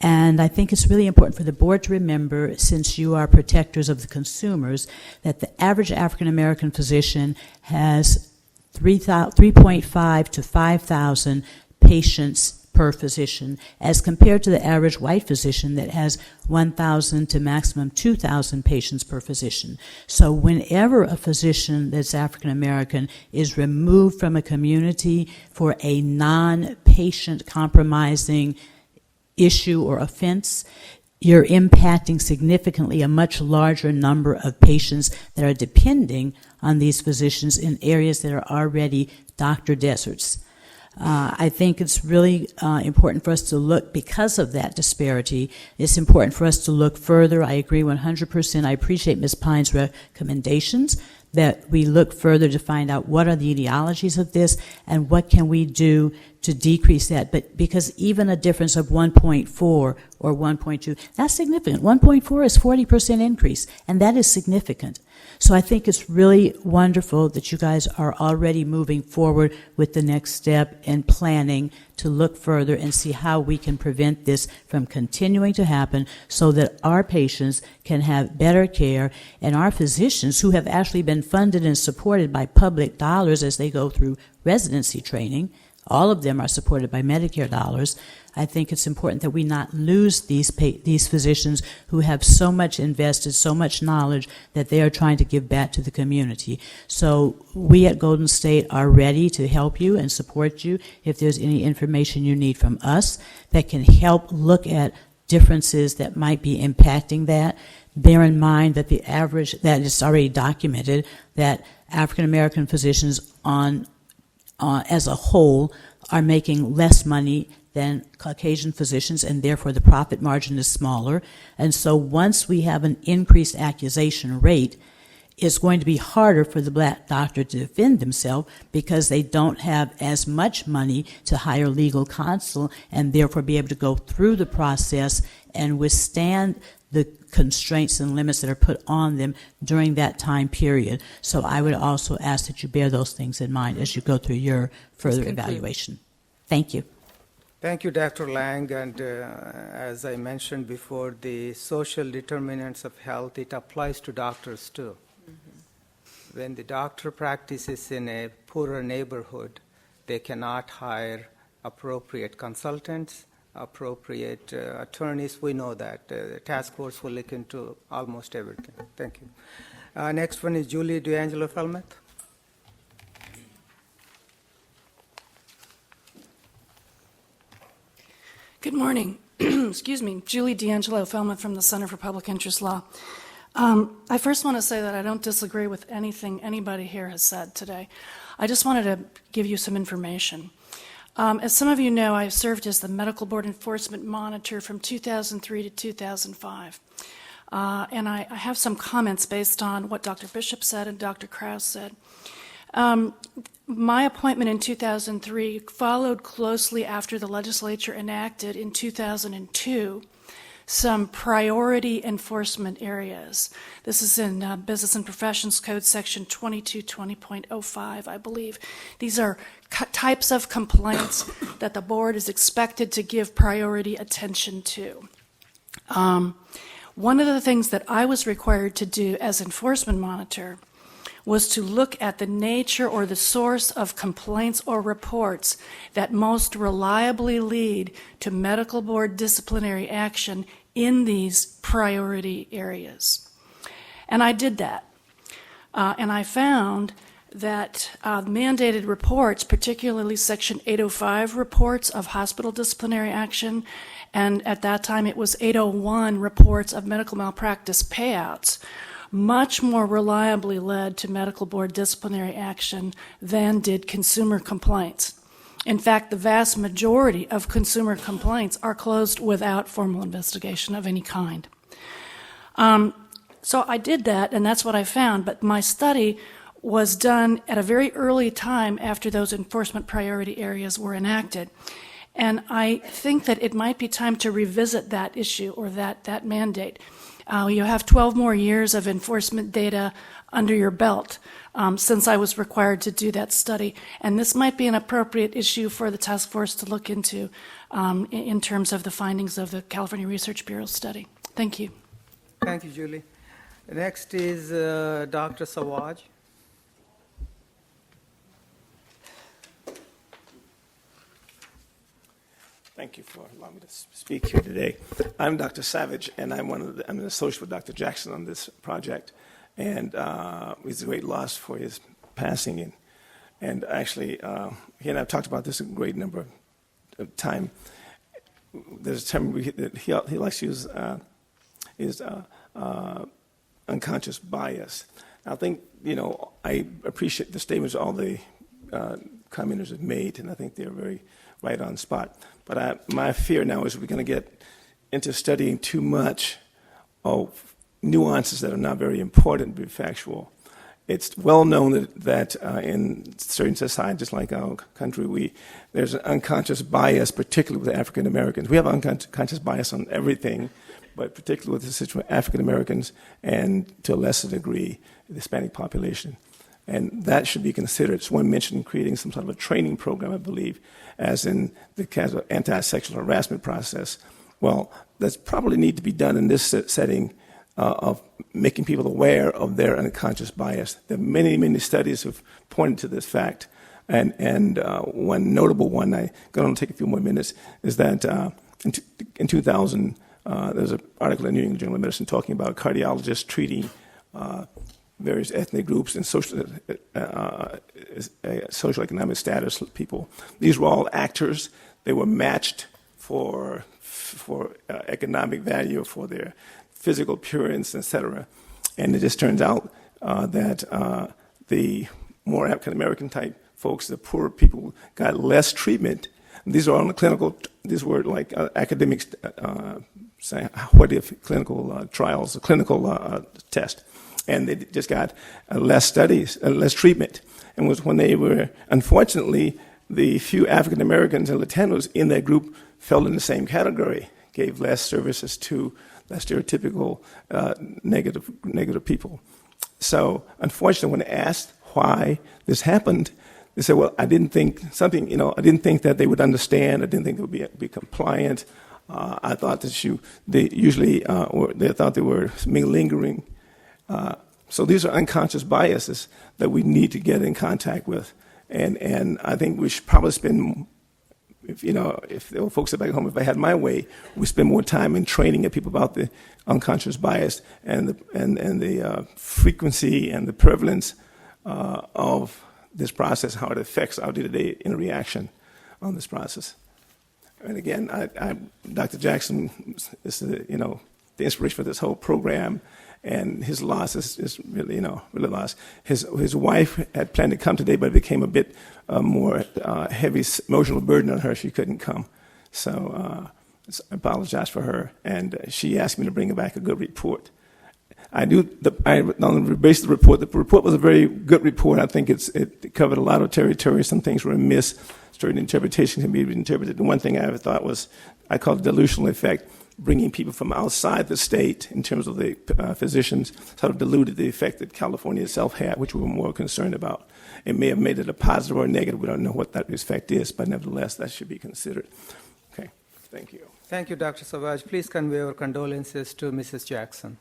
And I think it's really important for the board to remember, since you are protectors of the consumers, that the average African American physician has 3.5 to 5,000 patients per physician, as compared to the average white physician that has 1,000 to maximum 2,000 patients per physician. So whenever a physician that's African American is removed from a community for a non-patient compromising issue or offense, you're impacting significantly a much larger number of patients that are depending on these physicians in areas that are already doctor deserts. I think it's really important for us to look, because of that disparity, it's important for us to look further. I agree 100%. I appreciate Ms. Pine's recommendations that we look further to find out what are the etiologies of this and what can we do to decrease that. But because even a difference of 1.4 or 1.2, that's significant. 1.4 is 40% increase, and that is significant. So I think it's really wonderful that you guys are already moving forward with the next step and planning to look further and see how we can prevent this from continuing to happen, so that our patients can have better care, and our physicians, who have actually been funded and supported by public dollars as they go through residency training, all of them are supported by Medicare dollars. I think it's important that we not lose these physicians who have so much invested, so much knowledge that they are trying to give back to the community. So we at Golden State are ready to help you and support you if there's any information you need from us that can help look at differences that might be impacting that. Bear in mind that the average, that it's already documented, that African American physicians as a whole are making less money than Caucasian physicians, and therefore the profit margin is smaller. And so once we have an increased accusation rate, it's going to be harder for the black doctor to defend themselves, because they don't have as much money to hire legal counsel and therefore be able to go through the process and withstand the constraints and limits that are put on them during that time period. So I would also ask that you bear those things in mind as you go through your further evaluation. Thank you. Thank you, Dr. Lang. And as I mentioned before, the social determinants of health, it applies to doctors too. Mm-hmm. When the doctor practices in a poorer neighborhood, they cannot hire appropriate consultants, appropriate attorneys. We know that. The task force will look into almost everything. Thank you. Next one is Julie D'Angelo-Felmeth. Good morning. Excuse me. Julie D'Angelo-Felmeth from the Center for Public Interest Law. I first want to say that I don't disagree with anything anybody here has said today. I just wanted to give you some information. As some of you know, I served as the Medical Board Enforcement Monitor from 2003 to 2005. And I have some comments based on what Dr. Bishop said and Dr. Krause said. My appointment in 2003 followed closely after the legislature enacted in 2002 some priority enforcement areas. This is in Business and Professions Code section 2220.05, I believe. These are types of complaints that the board is expected to give priority attention to. One of the things that I was required to do as enforcement monitor was to look at the nature or the source of complaints or reports that most reliably lead to medical board disciplinary action in these priority areas. And I did that. And I found that mandated reports, particularly Section 805 reports of hospital disciplinary action, and at that time it was 801 reports of medical malpractice payouts, much more reliably led to medical board disciplinary action than did consumer complaints. In fact, the vast majority of consumer complaints are closed without formal investigation of any kind. So I did that, and that's what I found, but my study was done at a very early time after those enforcement priority areas were enacted. And I think that it might be time to revisit that issue or that mandate. You have 12 more years of enforcement data under your belt since I was required to do that study. And this might be an appropriate issue for the task force to look into in terms of the findings of the California Research Bureau study. Thank you. Thank you, Julie. Next is Dr. Sawaj. Thank you for allowing me to speak here today. I'm Dr. Savage, and I'm an associate with Dr. Jackson on this project, and it's a great loss for his passing. And actually, he and I have talked about this a great number of times. There's a term that he likes to use is unconscious bias. I think, I appreciate the statements all the commenters have made, and I think they're very right on spot. But my fear now is we're going to get into studying too much of nuances that are not very important but factual. It's well known that in certain societies like our country, there's an unconscious bias, particularly with African Americans. We have unconscious bias on everything, but particularly with the situation with African Americans and to a lesser degree the Hispanic population. And that should be considered. Someone mentioned creating some sort of a training program, I believe, as in the case of anti-sexual harassment process. Well, that's probably need to be done in this setting of making people aware of their unconscious bias. There are many, many studies have pointed to this fact. And one notable one, I'm going to take a few more minutes, is that in 2000, there's an article in New England Journal of Medicine talking about cardiologists treating various ethnic groups and socioeconomic status people. These were all actors. They were matched for economic value, for their physical appearance, etc. And it just turns out that the more African American type folks, the poorer people, got less treatment. These are on the clinical. These were like academics saying what if clinical trials, a clinical test. And they just got less studies, less treatment. And was when they were, unfortunately, the few African Americans and Latinos in that group fell in the same category, gave less services to less stereotypical negative people. So, unfortunately, when asked why this happened, they said, "Well, I didn't think I didn't think that they would understand. I didn't think they would be compliant. I thought that they thought they were lingering." So these are unconscious biases that we need to get in contact with, and I think we should probably spend, if there were folks back home, if I had my way, we spend more time in training people about the unconscious bias and the frequency and the prevalence of this process, how it affects our day-to-day interaction on this process. And again, Dr. Jackson is the inspiration for this whole program. And his loss is really, really lost. His wife had planned to come today, but it became a bit more heavy emotional burden on her. She couldn't come. So I apologize for her. And she asked me to bring back a good report. I on the basis of the report was a very good report. I think it covered a lot of territory. Some things were amiss. Certain interpretations can be interpreted. The one thing I ever thought was, I call it delusional effect. Bringing people from outside the state in terms of the physicians sort of diluted the effect that California itself had, which we were more concerned about. It may have made it a positive or a negative. We don't know what that effect is, but nevertheless, that should be considered. Okay, thank you. Thank you, Dr. Savage. Please convey our condolences to Mrs. Jackson.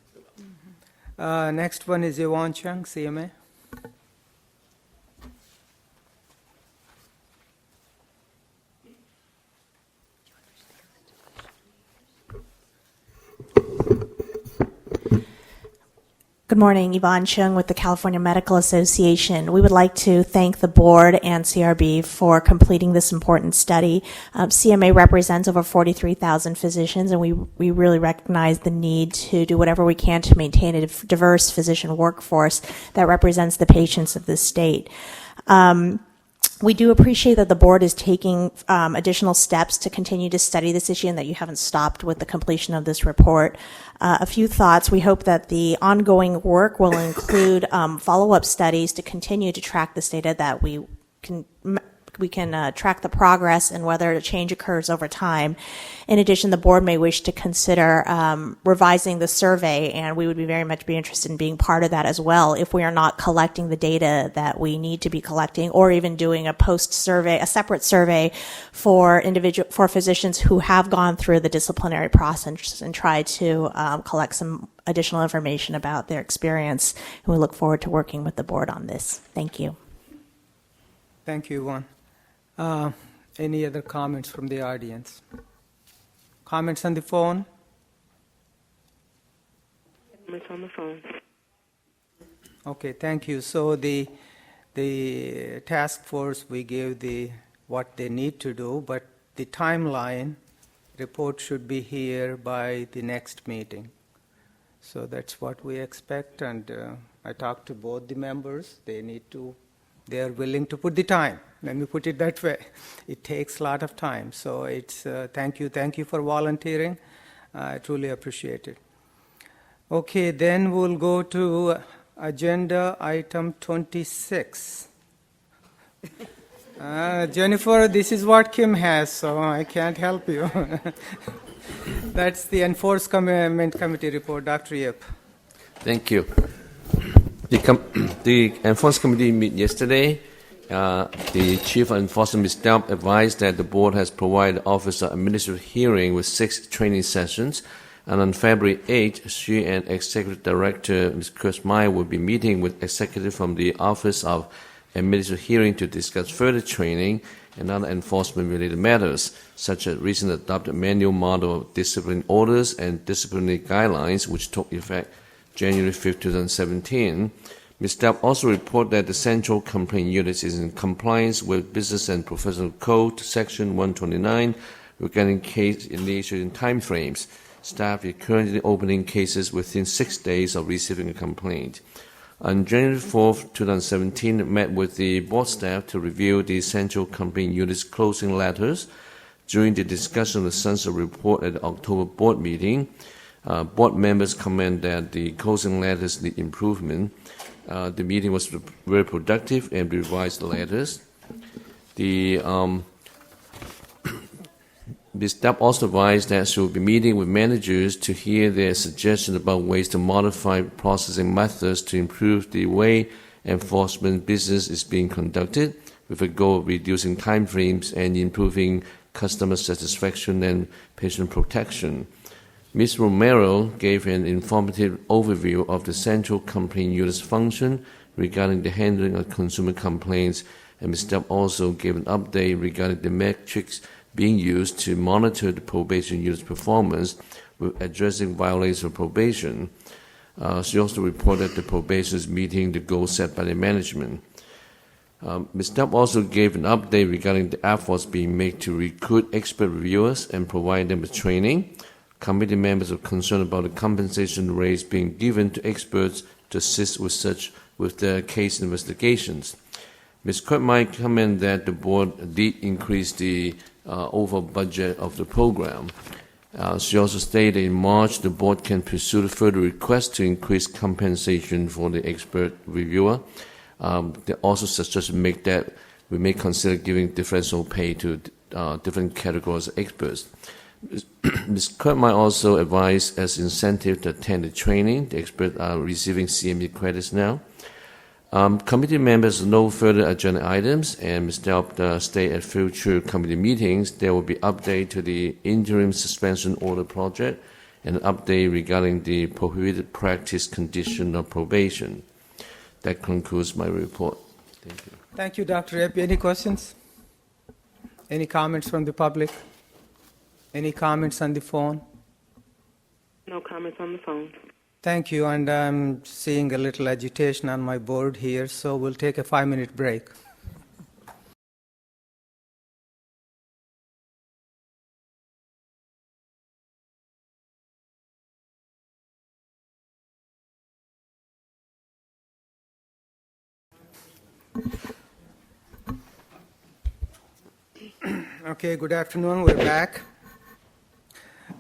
Next one is Yvonne Chung, CMA. Good morning, Yvonne Chung with the California Medical Association. We would like to thank the board and CRB for completing this important study. CMA represents over 43,000 physicians, and we really recognize the need to do whatever we can to maintain a diverse physician workforce that represents the patients of this state. We do appreciate that the board is taking additional steps to continue to study this issue and that you haven't stopped with the completion of this report. A few thoughts. We hope that the ongoing work will include follow-up studies to continue to track this data, that we can track the progress and whether a change occurs over time. In addition, the board may wish to consider revising the survey, and we would very much be interested in being part of that as well if we are not collecting the data that we need to be collecting, or even doing a post-survey, a separate survey for physicians who have gone through the disciplinary process and try to collect some additional information about their experience. And we look forward to working with the board on this. Thank you. Thank you, Yvonne. Any other comments from the audience? Comments on the phone? Comments on the phone. Okay, thank you. So the task force, we gave what they need to do, but the timeline report should be here by the next meeting. So that's what we expect, and I talked to both the members. They are willing to put the time. Let me put it that way. It takes a lot of time. So it's thank you for volunteering. I truly appreciate it. Okay, then we'll go to agenda item 26. Jennifer, this is what Kim has, so I can't help you. That's the Enforcement Committee report. Dr. Yip. Thank you. The Enforcement Committee met yesterday. The Chief of Enforcement, Ms. Delp, advised that the board has provided the Office of Administrative Hearing with 6 training sessions, and on February 8th, she and Executive Director, Ms. Chris Meyer, will be meeting with executives from the Office of Administrative Hearing to discuss further training and other enforcement-related matters, such as recently adopted manual model of disciplinary orders and disciplinary guidelines, which took effect January 5, 2017. Ms. Delp also reported that the Central Complaint Unit is in compliance with Business and Professional Code Section 129 regarding case initiation timeframes. Staff is currently opening cases within 6 days of receiving a complaint. On January 4, 2017, met with the board staff to review the Central Complaint Unit's closing letters. During the discussion of the sunset report at the October board meeting, board members comment that the closing letters need improvement. The meeting was very productive and revised the letters. Ms. Delp also advised that she will be meeting with managers to hear their suggestions about ways to modify processing methods to improve the way enforcement business is being conducted, with a goal of reducing timeframes and improving customer satisfaction and patient protection. Ms. Romero gave an informative overview of the Central Complaint Unit's function regarding the handling of consumer complaints, and Ms. Delp also gave an update regarding the metrics being used to monitor the probation unit's performance with addressing violations of probation. She also reported that the probation is meeting the goals set by the management. Ms. Delp also gave an update regarding the efforts being made to recruit expert reviewers and provide them with training. Committee members are concerned about the compensation rates being given to experts to assist with the case investigations. Ms. Kurtmeyer commented that the board did increase the overall budget of the program. She also stated in March the board can pursue further requests to increase compensation for the expert reviewer. They also suggested we may consider giving differential pay to different categories of experts. Ms. Kurtmeyer also advised as incentive to attend the training. The experts are receiving CME credits now. Committee members, no further agenda items, and Ms. Delp state at future committee meetings there will be update to the interim suspension order project and an update regarding the prohibited practice condition of probation. That concludes my report. Thank you. Thank you, Dr. Epi. Any questions? Any comments from the public? Any comments on the phone? No comments on the phone. Thank you, and I'm seeing a little agitation on my board here, so we'll take a 5-minute break. Okay, good afternoon. We're back.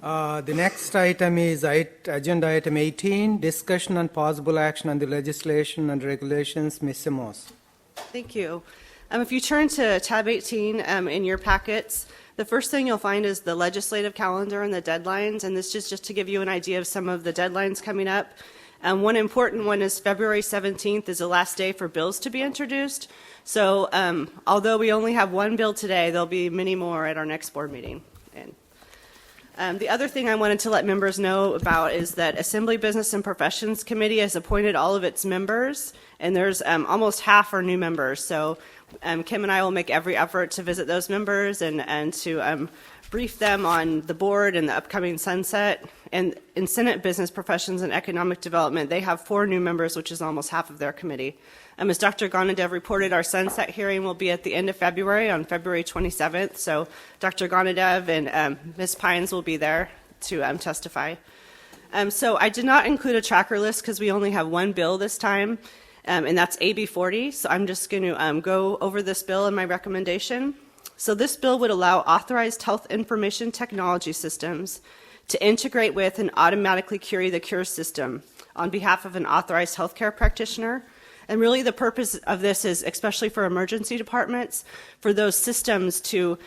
The next item is agenda item 18, discussion and possible action on the legislation and regulations. Ms. Simos. Thank you. If you turn to tab 18 in your packets, the first thing you'll find is the legislative calendar and the deadlines, and this is just to give you an idea of some of the deadlines coming up. One important one is February 17th is the last day for bills to be introduced. So although we only have one bill today, there'll be many more at our next board meeting. And the other thing I wanted to let members know about is that Assembly Business and Professions Committee has appointed all of its members, and there's almost half are new members. So Kim and I will make every effort to visit those members and to brief them on the board and the upcoming sunset. And in Senate Business Professions and Economic Development, they have 4 new members, which is almost half of their committee. As Dr. Ganadev reported, our sunset hearing will be at the end of February, on February 27th. So Dr. Ganadev and Ms. Pines will be there to testify. So I did not include a tracker list because we only have one bill this time, and that's AB 40. So I'm just going to go over this bill and my recommendation. So this bill would allow authorized health information technology systems to integrate with and automatically query the CURE system on behalf of an authorized healthcare practitioner. And really the purpose of this is, especially for emergency departments, for those systems to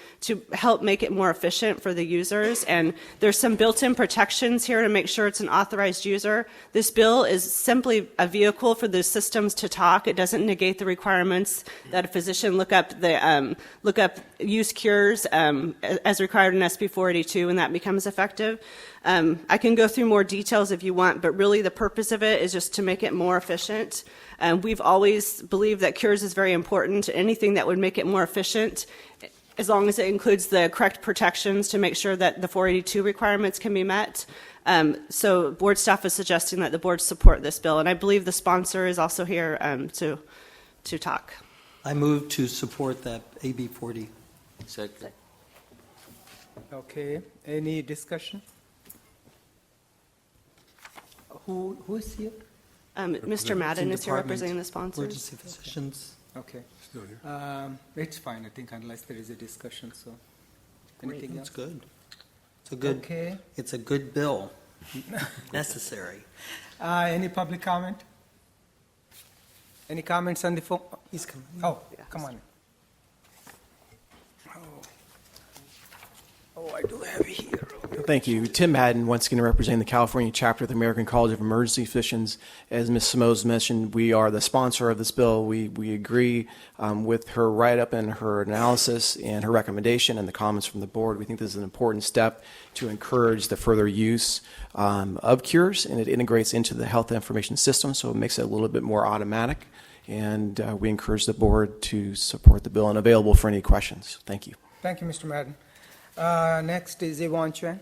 help make it more efficient for the users. And there's some built-in protections here to make sure it's an authorized user. This bill is simply a vehicle for the systems to talk. It doesn't negate the requirements that a physician look up use cures as required in SB 482 when that becomes effective. I can go through more details if you want, but really the purpose of it is just to make it more efficient. We've always believed that cures is very important. Anything that would make it more efficient, as long as it includes the correct protections to make sure that the 482 requirements can be met. So board staff is suggesting that the board support this bill, and I believe the sponsor is also here to talk. I move to support that AB 40. Second. Okay, any discussion? Who is here? Mr. Madden is here representing the sponsors. Emergency physicians. Okay. Still here. It's fine, I think, unless there is a discussion. So, anything else? It's good. It's a good. Okay. It's a good bill. Necessary. Any public comment? Any comments on the phone? He's coming. Oh, come on. Oh, I do have it here. Thank you. Tim Madden, once again representing the California chapter of the American College of Emergency Physicians. As Ms. Simos mentioned, we are the sponsor of this bill. We agree with her write-up and her analysis and her recommendation and the comments from the board. We think this is an important step to encourage the further use of cures, and it integrates into the health information system, so it makes it a little bit more automatic. And we encourage the board to support the bill and available for any questions. Thank you. Thank you, Mr. Madden. Next is Yvonne Chen.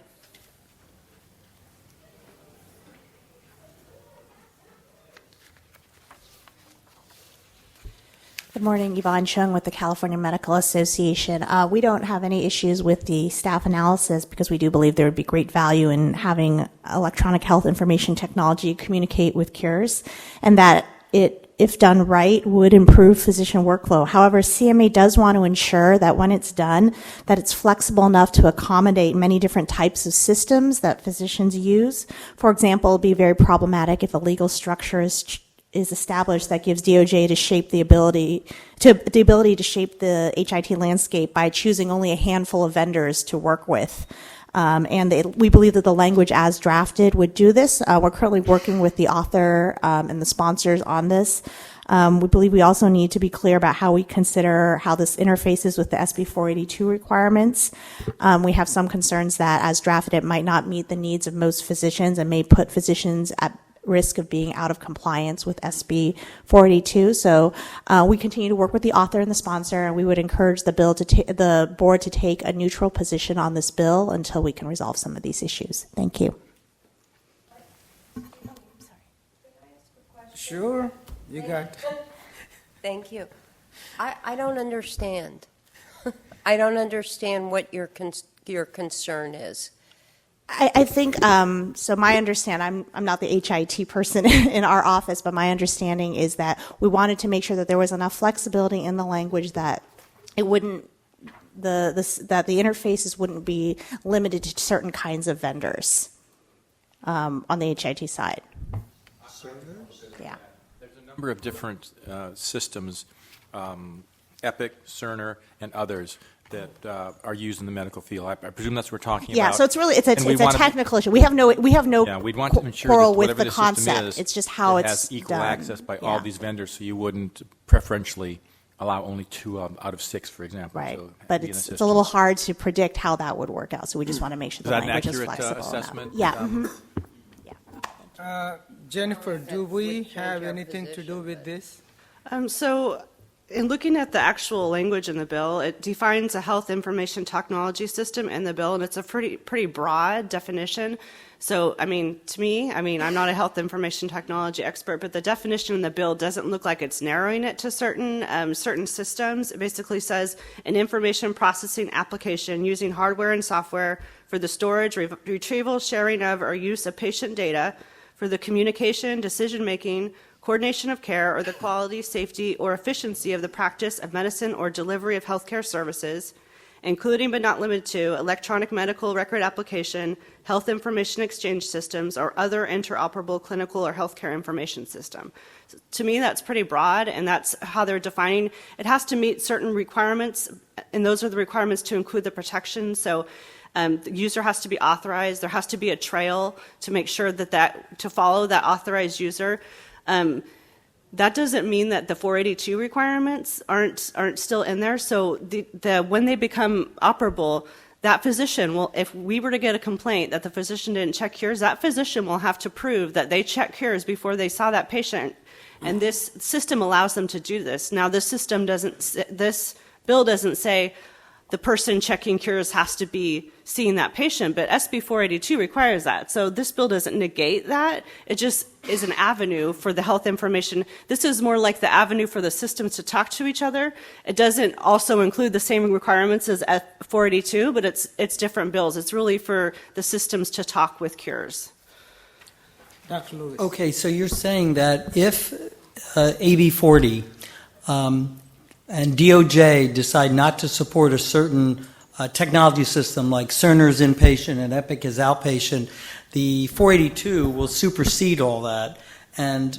Good morning, Yvonne Chung with the California Medical Association. We don't have any issues with the staff analysis because we do believe there would be great value in having electronic health information technology communicate with cures, and that it, if done right, would improve physician workflow. However, CMA does want to ensure that when it's done, that it's flexible enough to accommodate many different types of systems that physicians use. For example, it would be very problematic if a legal structure is established that gives DOJ to shape the ability to shape the HIT landscape by choosing only a handful of vendors to work with. We believe that the language as drafted would do this. We're currently working with the author and the sponsors on this. We believe we also need to be clear about how we consider how this interfaces with the SB 482 requirements. We have some concerns that as drafted, it might not meet the needs of most physicians and may put physicians at risk of being out of compliance with SB 482. So we continue to work with the author and the sponsor, and we would encourage the board to take a neutral position on this bill until we can resolve some of these issues. Thank you. Sure, you got. Thank you. I don't understand. I don't understand what your concern is. I think, so my understanding, I'm not the HIT person in our office, but my understanding is that we wanted to make sure that there was enough flexibility in the language that it wouldn't, that the interfaces wouldn't be limited to certain kinds of vendors on the HIT side. Yeah. There's a number of different systems, Epic, Cerner, and others that are used in the medical field. I presume that's what we're talking about. Yeah, so it's a technical issue. We have no yeah, we'd want to ensure quarrel that with whatever the system concept. is, It's just how it it's has equal done. access by all these vendors, so you wouldn't preferentially allow only 2 out of 6, for example. Right, So but be an it's a assistance. little hard to predict how that would work out. So we just want to make sure Is the that an language is accurate flexible assessment? enough. Yeah. Jennifer, do we have anything to do with this? So in looking at the actual language in the bill, it defines a health information technology system in the bill, and it's a pretty broad definition. So, I mean, to me, I'm not a health information technology expert, but the definition in the bill doesn't look like it's narrowing it to certain systems. It basically says an information processing application using hardware and software for the storage, retrieval, sharing of, or use of patient data for the communication, decision-making, coordination of care, or the quality, safety, or efficiency of the practice of medicine or delivery of healthcare services, including but not limited to electronic medical record application, health information exchange systems, or other interoperable clinical or healthcare information system. So to me, that's pretty broad, and that's how they're defining. It has to meet certain requirements, and those are the requirements to include the protection. So the user has to be authorized. There has to be a trail to make sure that to follow that authorized user. That doesn't mean that the 482 requirements aren't still in there. So when they become operable, that physician will, if we were to get a complaint that the physician didn't check cures, that physician will have to prove that they checked cures before they saw that patient. And this system allows them to do this. Now, this bill doesn't say the person checking cures has to be seeing that patient, but SB 482 requires that. So this bill doesn't negate that. It just is an avenue for the health information. This is more like the avenue for the systems to talk to each other. It doesn't also include the same requirements as 482, but it's different bills. It's really for the systems to talk with cures. Dr. Lewis. Okay, so you're saying that if AB 40 and DOJ decide not to support a certain technology system like Cerner's inpatient and Epic is outpatient, the 482 will supersede all that, and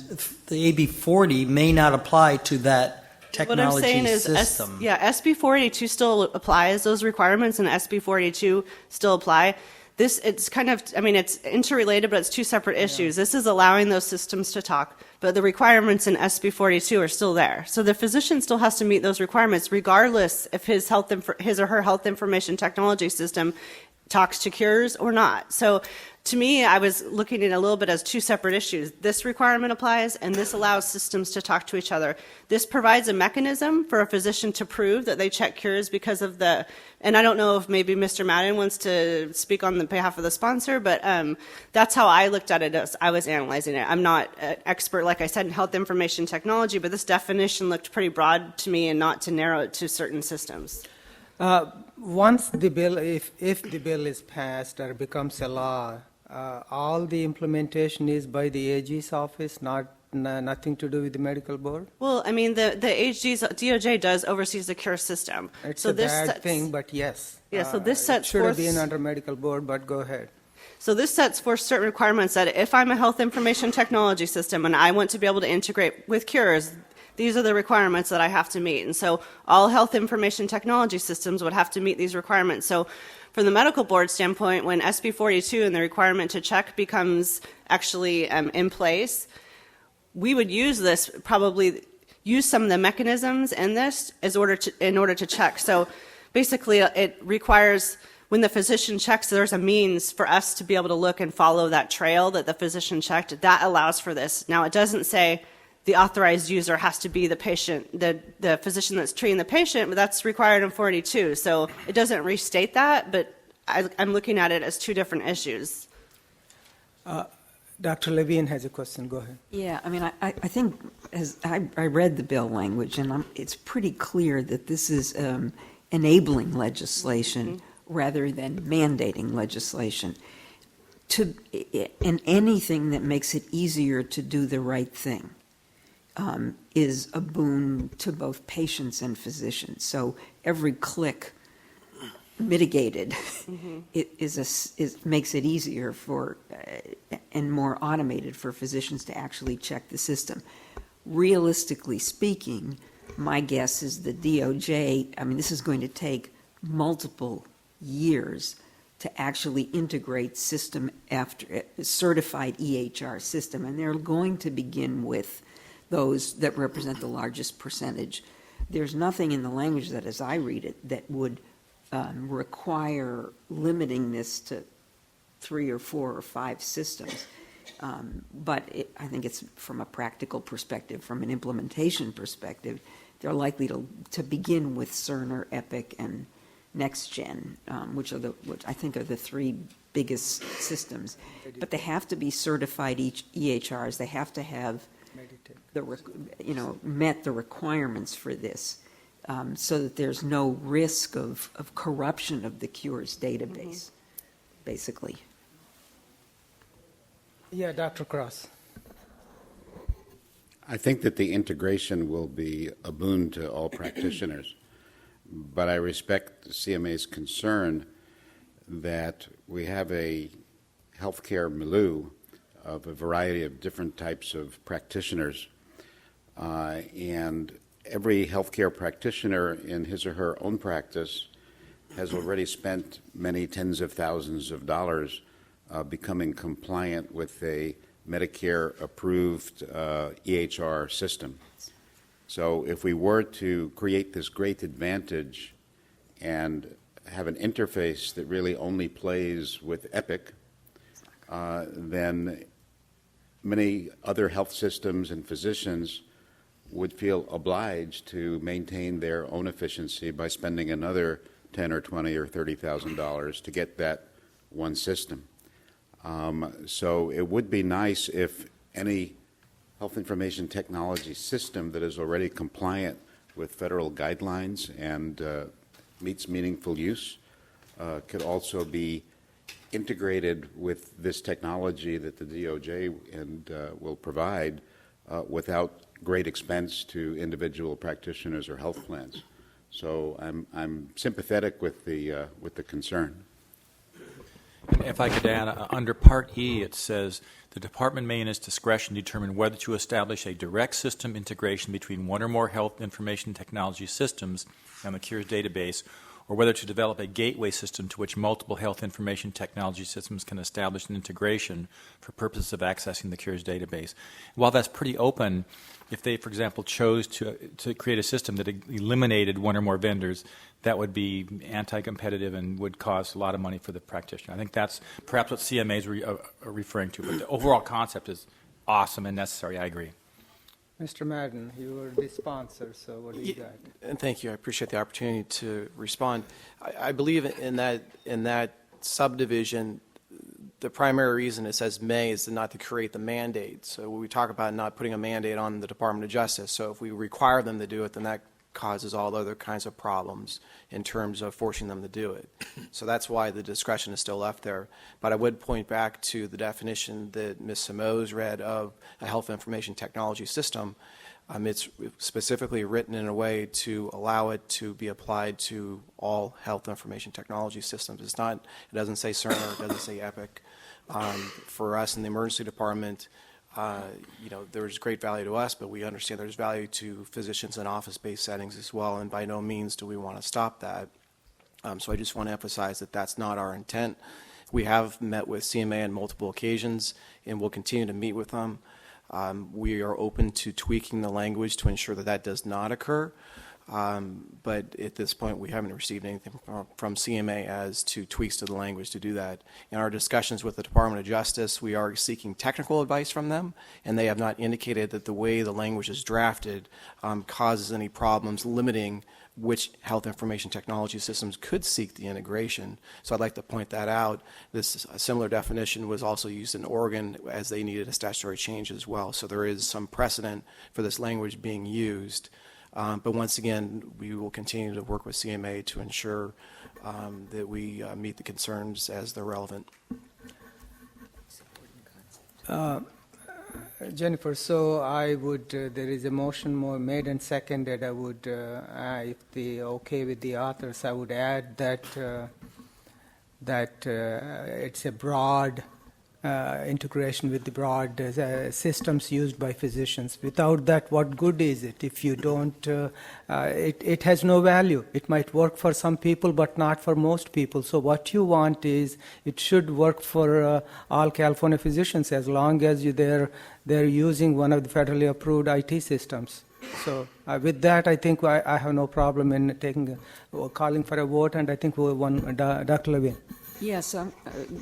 the AB 40 may not apply to that technology What I'm saying is, system. SB 482 still applies. Those requirements in SB 482 still apply. It's kind of, it's interrelated, but it's two separate issues. This is allowing those systems to talk, but the requirements in SB 42 are still there. So the physician still has to meet those requirements, regardless if his or her health information technology system talks to cures or not. So to me, I was looking at it a little bit as two separate issues. This requirement applies, and this allows systems to talk to each other. This provides a mechanism for a physician to prove that they check cures because of and I don't know if maybe Mr. Madden wants to speak on behalf of the sponsor, but that's how I looked at it as I was analyzing it. I'm not an expert, like I said, in health information technology, but this definition looked pretty broad to me and not to narrow it to certain systems. Once the bill, if the bill is passed or becomes a law, all the implementation is by the AG's office, nothing to do with the medical board? Well, the AG's DOJ does oversees the cure system. It's a bad thing, but yes. Yeah, so this sets it should have forth been under medical board, but go ahead. So this sets forth certain requirements that if I'm a health information technology system and I want to be able to integrate with cures, these are the requirements that I have to meet. And so all health information technology systems would have to meet these requirements. So from the medical board standpoint, when SB 42 and the requirement to check becomes actually in place, we would use this, probably use some of the mechanisms in this in order to check. So basically it requires, when the physician checks, there's a means for us to be able to look and follow that trail that the physician checked. That allows for this. Now, it doesn't say the authorized user has to be the patient, the physician that's treating the patient, but that's required in 42. So it doesn't restate that, but I'm looking at it as two different issues. Dr. Levine has a question. Go ahead. Yeah, I mean, I think as I read the bill language, and it's pretty clear that this is enabling legislation rather than mandating legislation. And anything that makes it easier to do the right thing is a boon to both patients and physicians. So every click mitigated makes it easier for and more automated for physicians to actually check the system. Realistically speaking, my guess is the DOJ, I mean, this is going to take multiple years to actually integrate system after certified EHR system, and they're going to begin with those that represent the largest percentage. There's nothing in the language that, as I read it, that would require limiting this to 3 or 4 or 5 systems. But I think it's from a practical perspective, from an implementation perspective, they're likely to begin with Cerner, Epic, and NextGen, which I think are the 3 biggest systems. But they have to be certified EHRs. They have to have met the requirements for this, so that there's no risk of corruption of the Cures database, basically. Yeah, Dr. Cross. I think that the integration will be a boon to all practitioners, but I respect CMA's concern that we have a healthcare milieu of a variety of different types of practitioners, and every healthcare practitioner in his or her own practice has already spent many tens of thousands of dollars becoming compliant with a Medicare-approved EHR system. So if we were to create this great advantage and have an interface that really only plays with Epic, then many other health systems and physicians would feel obliged to maintain their own efficiency by spending another $10 or $20 or $30,000 to get that one system. So it would be nice if any health information technology system that is already compliant with federal guidelines and meets meaningful use could also be integrated with this technology that the DOJ will provide without great expense to individual practitioners or health plans. So I'm sympathetic with the concern. If I could add, under Part E, it says the department may, in its discretion, determine whether to establish a direct system integration between one or more health information technology systems and the Cures database, or whether to develop a gateway system to which multiple health information technology systems can establish an integration for purposes of accessing the Cures database. While that's pretty open, if they, for example, chose to create a system that eliminated one or more vendors, that would be anti-competitive and would cost a lot of money for the practitioner. I think that's perhaps what CMA is referring to, but the overall concept is awesome and necessary. I agree. Mr. Madden, you were the sponsor, so what do you got? And thank you. I appreciate the opportunity to respond. I believe in that subdivision, the primary reason it says may is not to create the mandate. So when we talk about not putting a mandate on the Department of Justice, so if we require them to do it, then that causes all other kinds of problems in terms of forcing them to do it. So that's why the discretion is still left there. But I would point back to the definition that Ms. Simoes read of a health information technology system. It's specifically written in a way to allow it to be applied to all health information technology systems. It doesn't say Cerner, it doesn't say Epic. For us in the emergency department, there's great value to us, but we understand there's value to physicians in office-based settings as well, and by no means do we want to stop that. So I just want to emphasize that that's not our intent. We have met with CMA on multiple occasions, and we'll continue to meet with them. We are open to tweaking the language to ensure that that does not occur. But at this point, we haven't received anything from CMA as to tweaks to the language to do that. In our discussions with the Department of Justice, we are seeking technical advice from them, and they have not indicated that the way the language is drafted causes any problems limiting which health information technology systems could seek the integration. So I'd like to point that out. This similar definition was also used in Oregon as they needed a statutory change as well. So there is some precedent for this language being used. But once again, we will continue to work with CMA to ensure that we meet the concerns as they're relevant. Jennifer, so I would, there is a motion made and seconded. I would, if the okay with the authors, I would add that it's a broad integration with the broad systems used by physicians. Without that, what good is it? If you don't, it has no value. It might work for some people, but not for most people. So what you want is it should work for all California physicians as long as they're using one of the federally approved IT systems. So with that, I think I have no problem in calling for a vote, and I think we won. Dr. Levine. Yes, I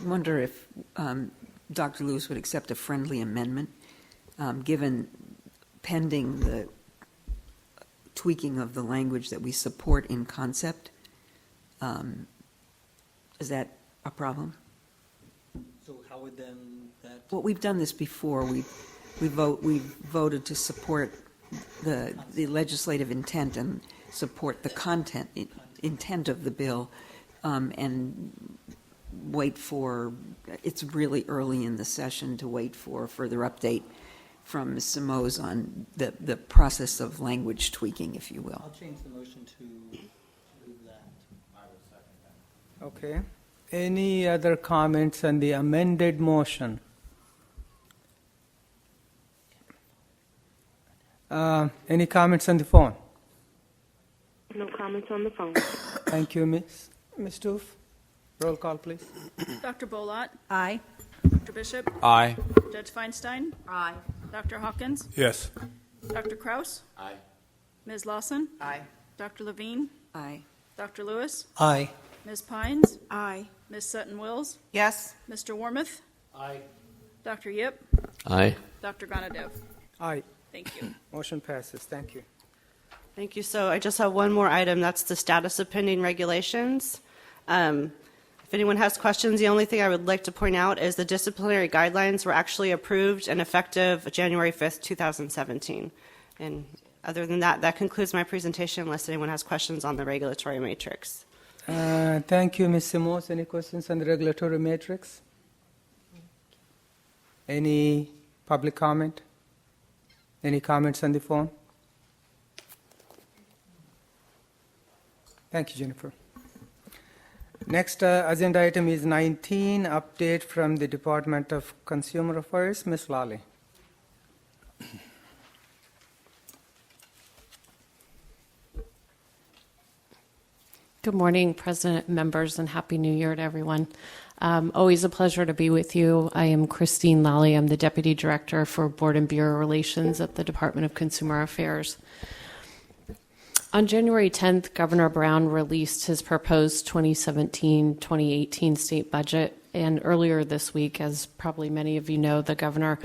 wonder if Dr. Lewis would accept a friendly amendment, given pending the tweaking of the language that we support in concept. Is that a problem? So how would then that? Well, we've done this before. We voted to support the legislative intent and support the intent of the bill, and wait for, it's really early in the session to wait for further update from Ms. Simoes on the process of language tweaking, if you will. I'll change the motion to move that. I will second that. Okay. Any other comments on the amended motion? Any comments on the phone? No comments on the phone. Thank you, Ms. Stoof. Roll call, please. Dr. Bolot? Aye. Dr. Bishop? Aye. Judge Feinstein? Aye. Dr. Hawkins? Yes. Dr. Kraus? Aye. Ms. Lawson? Aye. Dr. Levine? Aye. Dr. Lewis? Aye. Ms. Pines? Aye. Ms. Sutton-Wills? Yes. Mr. Wormuth? Aye. Dr. Yip? Aye. Dr. Ganadev? Aye. Thank you. Motion passes. Thank you. Thank you. So I just have one more item. That's the status of pending regulations. If anyone has questions, the only thing I would like to point out is the disciplinary guidelines were actually approved and effective January 5th, 2017. And other than that, that concludes my presentation unless anyone has questions on the regulatory matrix. Thank you, Ms. Simoes. Any questions on the regulatory matrix? Any public comment? Any comments on the phone? Thank you, Jennifer. Next agenda item is 19, update from the Department of Consumer Affairs. Ms. Lally. Good morning, President, members, and Happy New Year to everyone. Always a pleasure to be with you. I am Christine Lally. I'm the Deputy Director for Board and Bureau Relations at the Department of Consumer Affairs. On January 10th, Governor Brown released his proposed 2017-2018 state budget, and earlier this week, as probably many of you know, the governor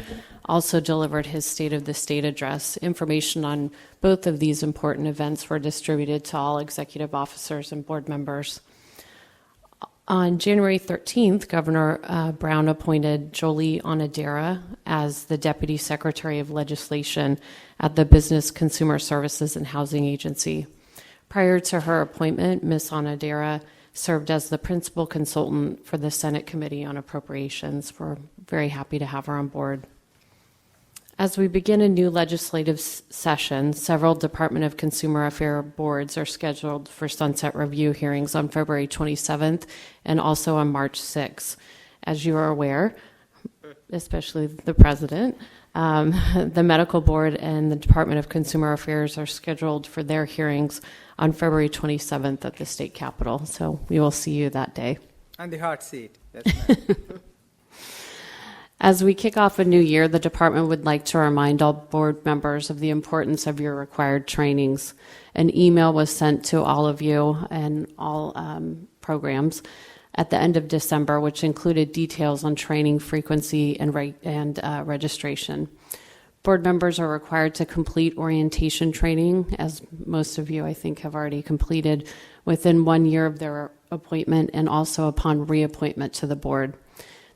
also delivered his State of the State address. Information on both of these important events were distributed to all executive officers and board members. On January 13th, Governor Brown appointed Jolie Onodera as the Deputy Secretary of Legislation at the Business Consumer Services and Housing Agency. Prior to her appointment, Ms. Onodera served as the principal consultant for the Senate Committee on Appropriations. We're very happy to have her on board. As we begin a new legislative session, several Department of Consumer Affairs boards are scheduled for sunset review hearings on February 27th and also on March 6th. As you are aware, especially the President, The Medical Board and the Department of Consumer Affairs are scheduled for their hearings on February 27th at the state capitol. So we will see you that day. And the hot seat. That's nice. As we kick off a new year, the department would like to remind all board members of the importance of your required trainings. An email was sent to all of you and all programs at the end of December, which included details on training frequency and registration. Board members are required to complete orientation training, as most of you, I think, have already completed, within 1 year of their appointment and also upon reappointment to the board.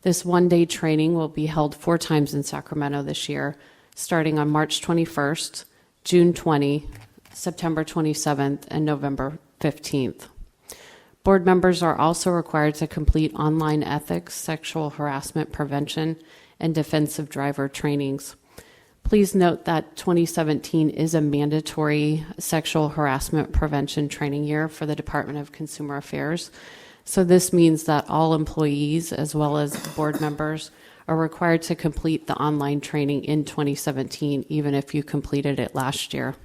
This one-day training will be held 4 times in Sacramento this year, starting on March 21st, June 20, September 27th, and November 15th. Board members are also required to complete online ethics, sexual harassment prevention, and defensive driver trainings. Please note that 2017 is a mandatory sexual harassment prevention training year for the Department of Consumer Affairs. So this means that all employees, as well as board members, are required to complete the online training in 2017, even if you completed it last year.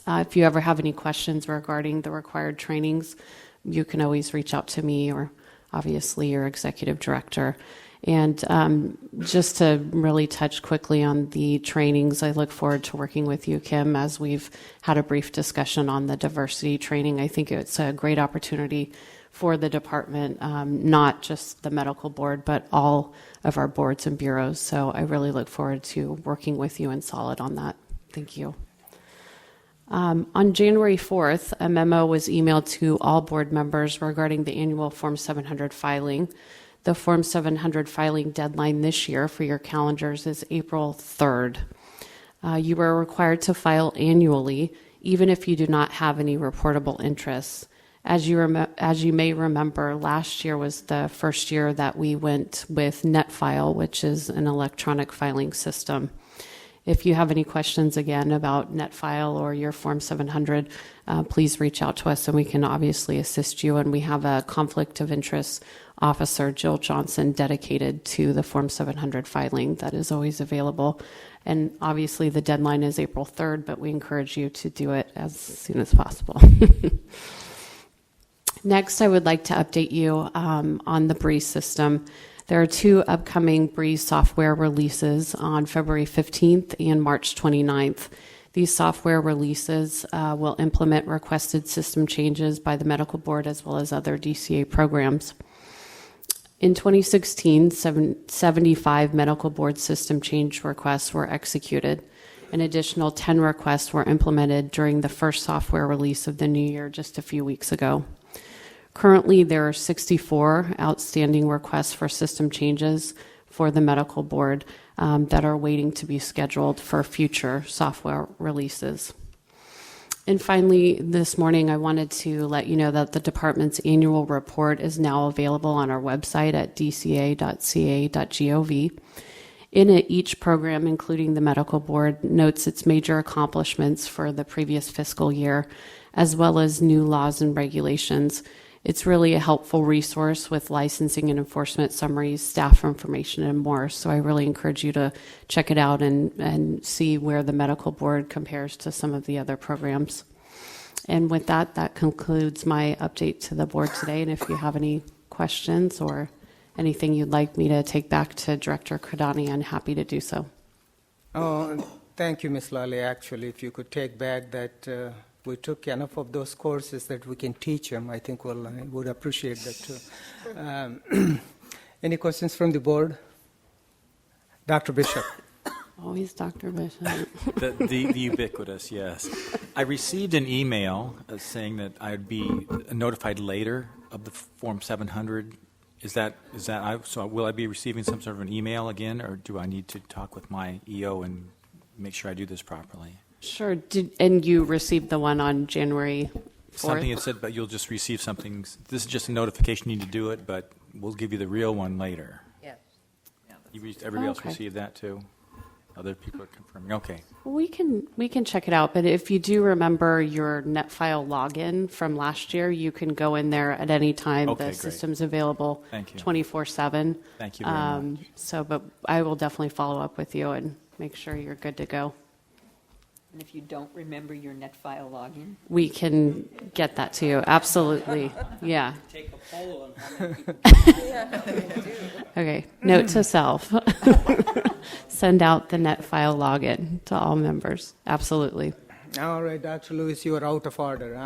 If you ever have any questions regarding the required trainings, you can always reach out to me or obviously your executive director. And just to really touch quickly on the trainings, I look forward to working with you, Kim, as we've had a brief discussion on the diversity training. I think it's a great opportunity for the department, not just the medical board, but all of our boards and bureaus. So I really look forward to working with you and Solid on that. Thank you. On January 4th, a memo was emailed to all board members regarding the annual Form 700 filing. The Form 700 filing deadline this year for your calendars is April 3rd. You are required to file annually, even if you do not have any reportable interests. As you may remember, last year was the first year that we went with NetFile, which is an electronic filing system. If you have any questions again about NetFile or your Form 700, please reach out to us and we can obviously assist you. And we have a conflict of interest officer, Jill Johnson, dedicated to the Form 700 filing that is always available. And obviously the deadline is April 3rd, but we encourage you to do it as soon as possible. Next, I would like to update you on the Breeze system. There are 2 upcoming Breeze software releases on February 15th and March 29th. These software releases will implement requested system changes by the medical board as well as other DCA programs. In 2016, 75 medical board system change requests were executed. An additional 10 requests were implemented during the first software release of the new year just a few weeks ago. Currently, there are 64 outstanding requests for system changes for the medical board that are waiting to be scheduled for future software releases. And finally, this morning, I wanted to let you know that the department's annual report is now available on our website at dca.ca.gov. In it, each program, including the medical board, notes its major accomplishments for the previous fiscal year, as well as new laws and regulations. It's really a helpful resource with licensing and enforcement summaries, staff information, and more. So I really encourage you to check it out and see where the medical board compares to some of the other programs. And with that, that concludes my update to the board today. And if you have any questions or anything you'd like me to take back to Director Kradani, I'm happy to do so. Oh, thank you, Ms. Lally. Actually, if you could take back that we took enough of those courses that we can teach them, I think I would appreciate that too. Any questions from the board? Dr. Bishop. Always Dr. Bishop. The ubiquitous, yes. I received an email saying that I'd be notified later of the Form 700. So will I be receiving some sort of an email again, or do I need to talk with my EO and make sure I do this properly? Sure. And you received the one on January 4th? Something had said, but you'll just receive something. This is just a notification you need to do it, but we'll give you the real one later. Yes. Everybody else received that too? Other people are confirming. Okay. We can check it out, but if you do remember your NetFile login from last year, you can go in there at any time. Okay, The great. system's available Thank you. 24/7. Thank you very much. So, but I will definitely follow up with you and make sure you're good to go. And if you don't remember your NetFile login? We can get that to you. Absolutely. Yeah. Take a poll on how many people. Okay. Note to self. Send out the NetFile login to all members. Absolutely. All right, Dr. Lewis, you are out of order.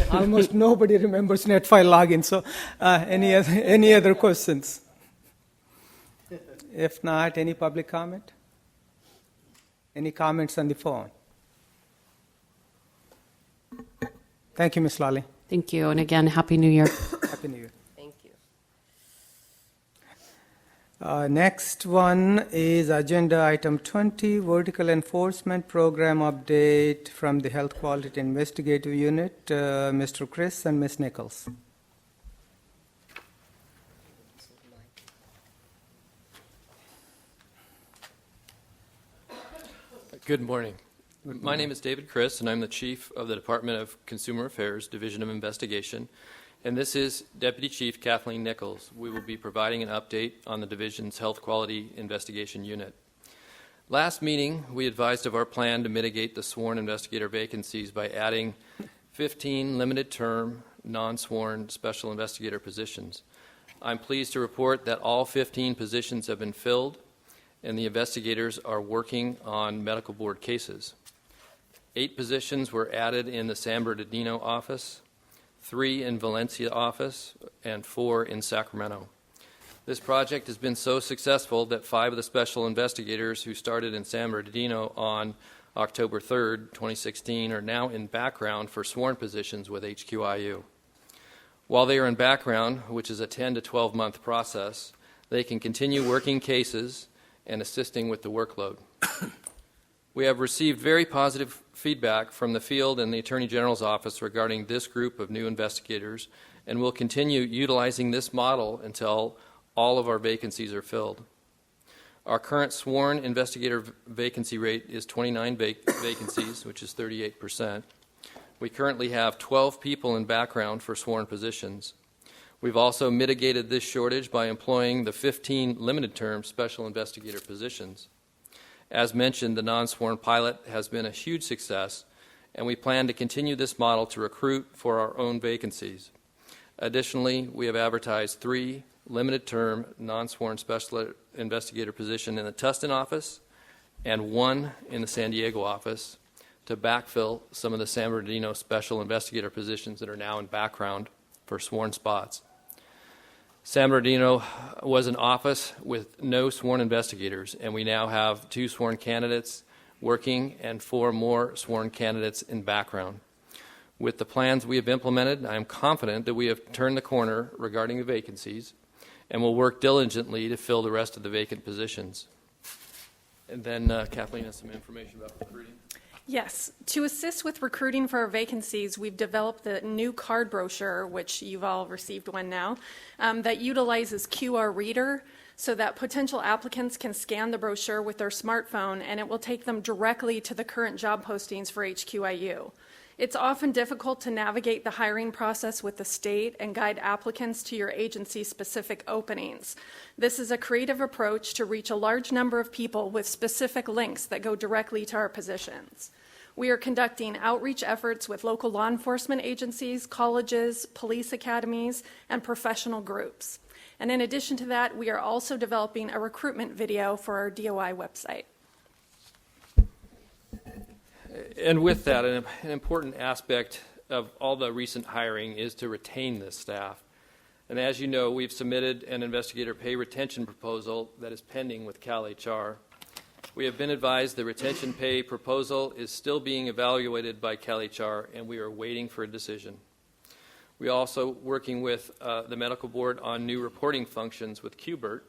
Almost nobody remembers NetFile login. So, any other questions? If not, any public comment? Any comments on the phone? Thank you, Ms. Lally. Thank you. And again, Happy New Year. Happy New Year. Thank you. Next one is agenda item 20, vertical enforcement program update from the Health Quality Investigative Unit, Mr. Chris and Ms. Nichols. Good morning. My name is David Chris, and I'm the Chief of the Department of Consumer Affairs, Division of Investigation. And this is Deputy Chief Kathleen Nichols. We will be providing an update on the Division's Health Quality Investigation Unit. Last meeting, we advised of our plan to mitigate the sworn investigator vacancies by adding 15 limited-term, non-sworn special investigator positions. I'm pleased to report that all 15 positions have been filled, and the investigators are working on medical board cases. 8 positions were added in the San Bernardino office, 3 in Valencia office, and 4 in Sacramento. This project has been so successful that 5 of the special investigators who started in San Bernardino on October 3rd, 2016, are now in background for sworn positions with HQIU. While they are in background, which is a 10 to 12-month process, they can continue working cases and assisting with the workload. We have received very positive feedback from the field and the Attorney General's office regarding this group of new investigators, and will continue utilizing this model until all of our vacancies are filled. Our current sworn investigator vacancy rate is 29 vacancies, which is 38%. We currently have 12 people in background for sworn positions. We've also mitigated this shortage by employing the 15 limited-term special investigator positions. As mentioned, the non-sworn pilot has been a huge success, and we plan to continue this model to recruit for our own vacancies. Additionally, we have advertised 3 limited-term non-sworn special investigator positions in the Tustin office and 1 in the San Diego office to backfill some of the San Bernardino special investigator positions that are now in background for sworn spots. San Bernardino was an office with no sworn investigators, and we now have 2 sworn candidates working and 4 more sworn candidates in background. With the plans we have implemented, I am confident that we have turned the corner regarding the vacancies and will work diligently to fill the rest of the vacant positions. And then Kathleen has some information about recruiting. Yes. To assist with recruiting for our vacancies, we've developed the new card brochure, which you've all received one now, that utilizes QR reader so that potential applicants can scan the brochure with their smartphone, and it will take them directly to the current job postings for HQIU. It's often difficult to navigate the hiring process with the state and guide applicants to your agency's specific openings. This is a creative approach to reach a large number of people with specific links that go directly to our positions. We are conducting outreach efforts with local law enforcement agencies, colleges, police academies, and professional groups. And in addition to that, we are also developing a recruitment video for our DOI website. And with that, an important aspect of all the recent hiring is to retain this staff. And as you know, we've submitted an investigator pay retention proposal that is pending with CalHR. We have been advised the retention pay proposal is still being evaluated by CalHR, and we are waiting for a decision. We are also working with the medical board on new reporting functions with QBERT,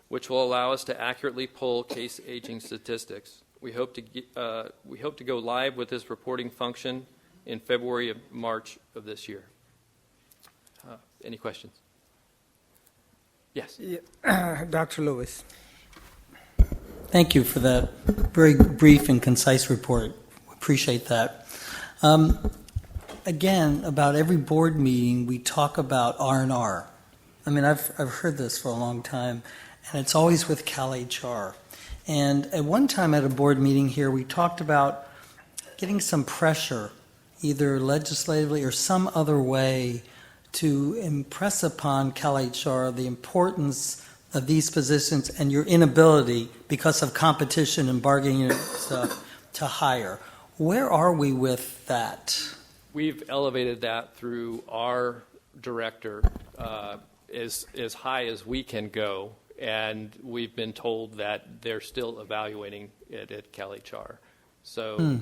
which will allow us to accurately pull case aging statistics. We hope to go live with this reporting function in February of March of this year. Any questions? Yes. Yeah. Dr. Lewis. Thank you for that very brief and concise report. Appreciate that. Again, about every board meeting, we talk about R&R. I mean, I've heard this for a long time, and it's always with CalHR. And at one time at a board meeting here, we talked about getting some pressure, either legislatively or some other way, to impress upon CalHR the importance of these positions and your inability, because of competition and bargaining and stuff, to hire. Where are we with that? We've elevated that through our director as high as we can go, and we've been told that they're still evaluating it at CalHR. So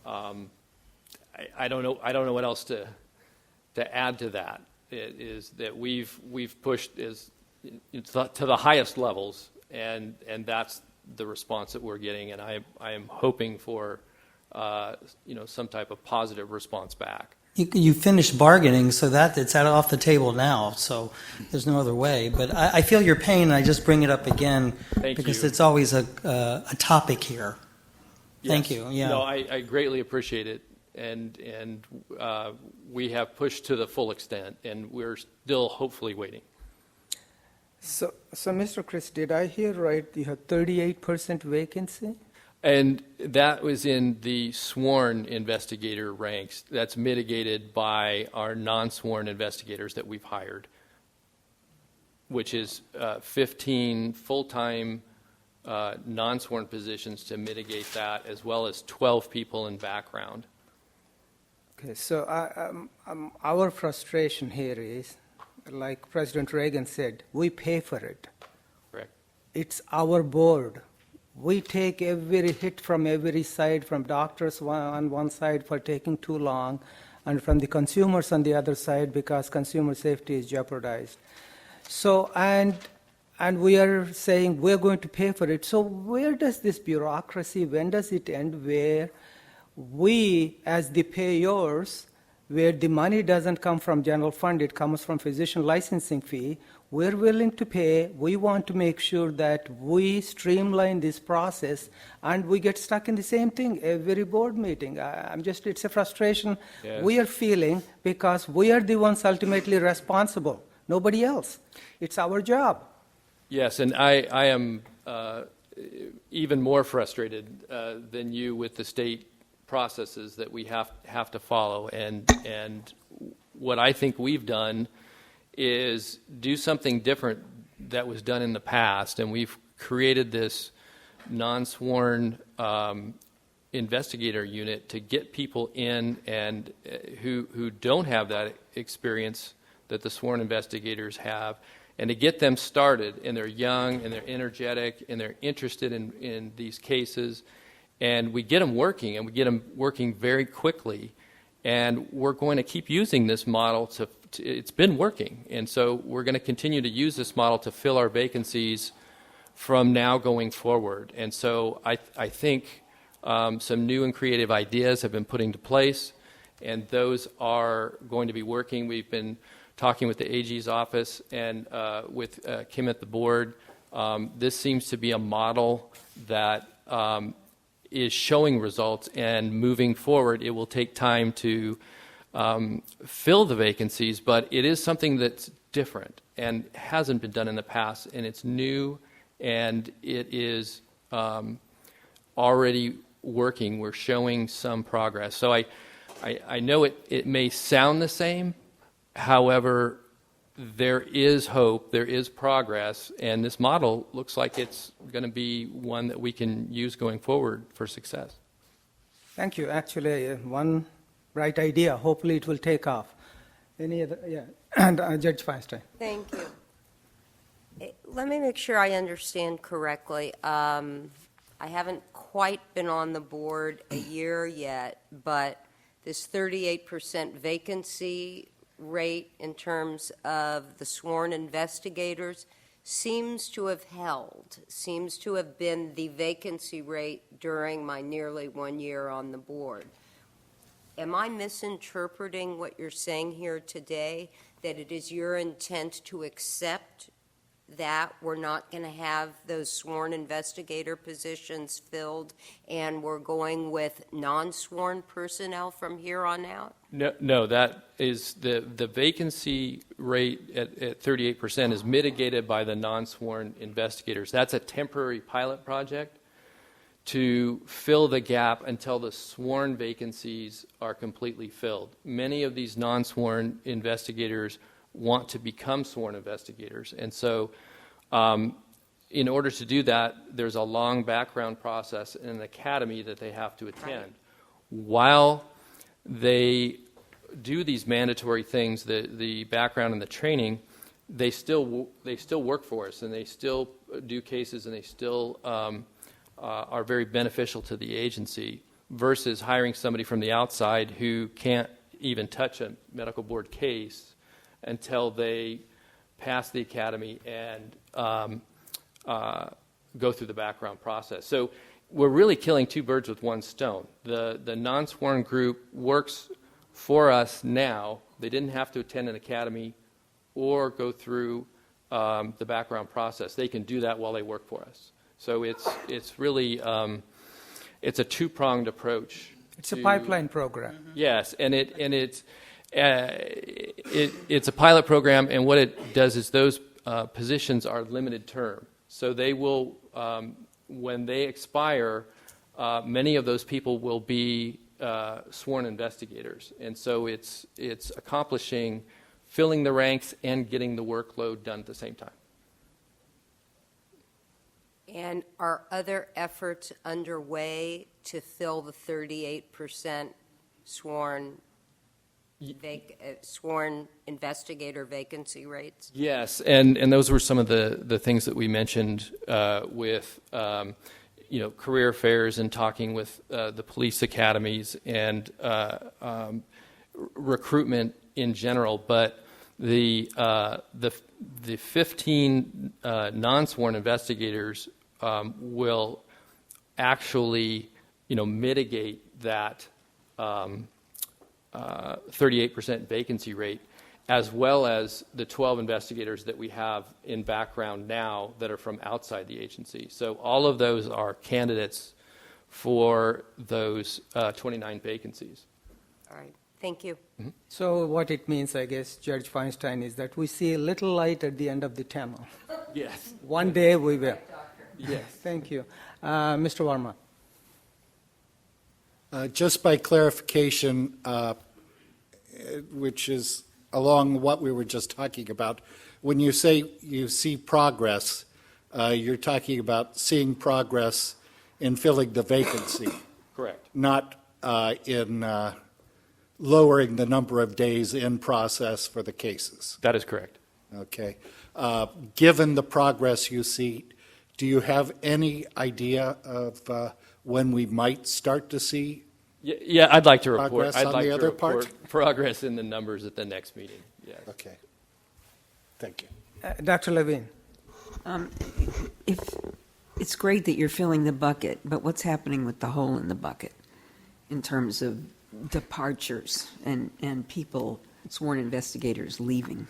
I don't know what else to add to that. It is that we've pushed to the highest levels, and that's the response that we're getting, and I am hoping for some type of positive response back. You finished bargaining, so that it's out off the table now, so there's no other way. But I feel your pain, and I just bring it up again because it's always a topic here. Yes. Thank you. Yeah. No, I greatly appreciate it, and we have pushed to the full extent, and we're still hopefully waiting. So Mr. Chris, did I hear right? You have 38% vacancy? And that was in the sworn investigator ranks. That's mitigated by our non-sworn investigators that we've hired, which is 15 full-time non-sworn positions to mitigate that, as well as 12 people in background. Okay, so our frustration here is, like President Reagan said, we pay for it. Correct. It's our board. We take every hit from every side, from doctors on one side for taking too long, and from the consumers on the other side because consumer safety is jeopardized. So, and we are saying we're going to pay for it. So where does this bureaucracy, when does it end, where we, as the payors, where the money doesn't come from general fund, it comes from physician licensing fee, we're willing to pay. We want to make sure that we streamline this process, and we get stuck in the same thing every board meeting. It's a frustration we are feeling because we are the ones ultimately responsible, nobody else. It's our job. Yes, and I am even more frustrated than you with the state processes that we have to follow, and what I think we've done is do something different that was done in the past, and we've created this non-sworn investigator unit to get people in and who don't have that experience that the sworn investigators have, and to get them started, and they're young and they're energetic and they're interested in these cases, and we get them working, and we get them working very quickly, and we're going to keep using this model it's been working, and so we're going to continue to use this model to fill our vacancies from now going forward. And so I think some new and creative ideas have been put into place, and those are going to be working. We've been talking with the AG's office and with Kim at the board. This seems to be a model that is showing results, and moving forward, it will take time to fill the vacancies, but it is something that's different and hasn't been done in the past, and it's new, and it is already working. We're showing some progress. So I know it may sound the same, however, there is hope, there is progress, and this model looks like it's going to be one that we can use going forward for success. Thank you. Actually, one bright idea. Hopefully it will take off. Any other? Yeah. And Judge Feinstein. Thank you. Let me make sure I understand correctly. I haven't quite been on the board a year yet, but this 38% vacancy rate in terms of the sworn investigators seems to have been the vacancy rate during my nearly 1 year on the board. Am I misinterpreting what you're saying here today, that it is your intent to accept that we're not going to have those sworn investigator positions filled, and we're going with non-sworn personnel from here on out? No, that is the vacancy rate at 38% is mitigated by the non-sworn investigators. That's a temporary pilot project to fill the gap until the sworn vacancies are completely filled. Many of these non-sworn investigators want to become sworn investigators, and so in order to do that, there's a long background process in an academy that they have to attend. Right. While they do these mandatory things, the background and the training, they still work for us, and they still do cases, and they still are very beneficial to the agency, versus hiring somebody from the outside who can't even touch a medical board case until they pass the academy and go through the background process. So we're really killing two birds with one stone. The non-sworn group works for us now. They didn't have to attend an academy or go through the background process. They can do that while they work for us. So it's really it's a two-pronged approach. It's a pipeline program. Yes, and it's a pilot program, and what it does is those positions are limited term. So they will, when they expire, many of those people will be sworn investigators, and so it's accomplishing filling the ranks and getting the workload done at the same time. And are other efforts underway to fill the 38% sworn investigator vacancy rates? Yes, and those were some of the things that we mentioned with career fairs and talking with the police academies and recruitment in general. But the 15 non-sworn investigators will actually mitigate that 38% vacancy rate, as well as the 12 investigators that we have in background now that are from outside the agency. So all of those are candidates for those 29 vacancies. All right. Thank you. Mm-hmm. So what it means, I guess, Judge Feinstein, is that we see a little light at the end of the tunnel. Yes. One day we will. Yes. Thank you. Mr. Varma. Just by clarification, which is along what we were just talking about, when you say you see progress, you're talking about seeing progress in filling the vacancy. Correct. Not in lowering the number of days in process for the cases. That is correct. Okay. Given the progress you see, do you have any idea of when we might start to see? Yeah, I'd like to report. Progress I'd on like the to other report part? progress in the numbers at the next meeting. Yes. Okay. Thank you. Dr. Levine. If it's great that you're filling the bucket, but what's happening with the hole in the bucket in terms of departures and people, sworn investigators, leaving?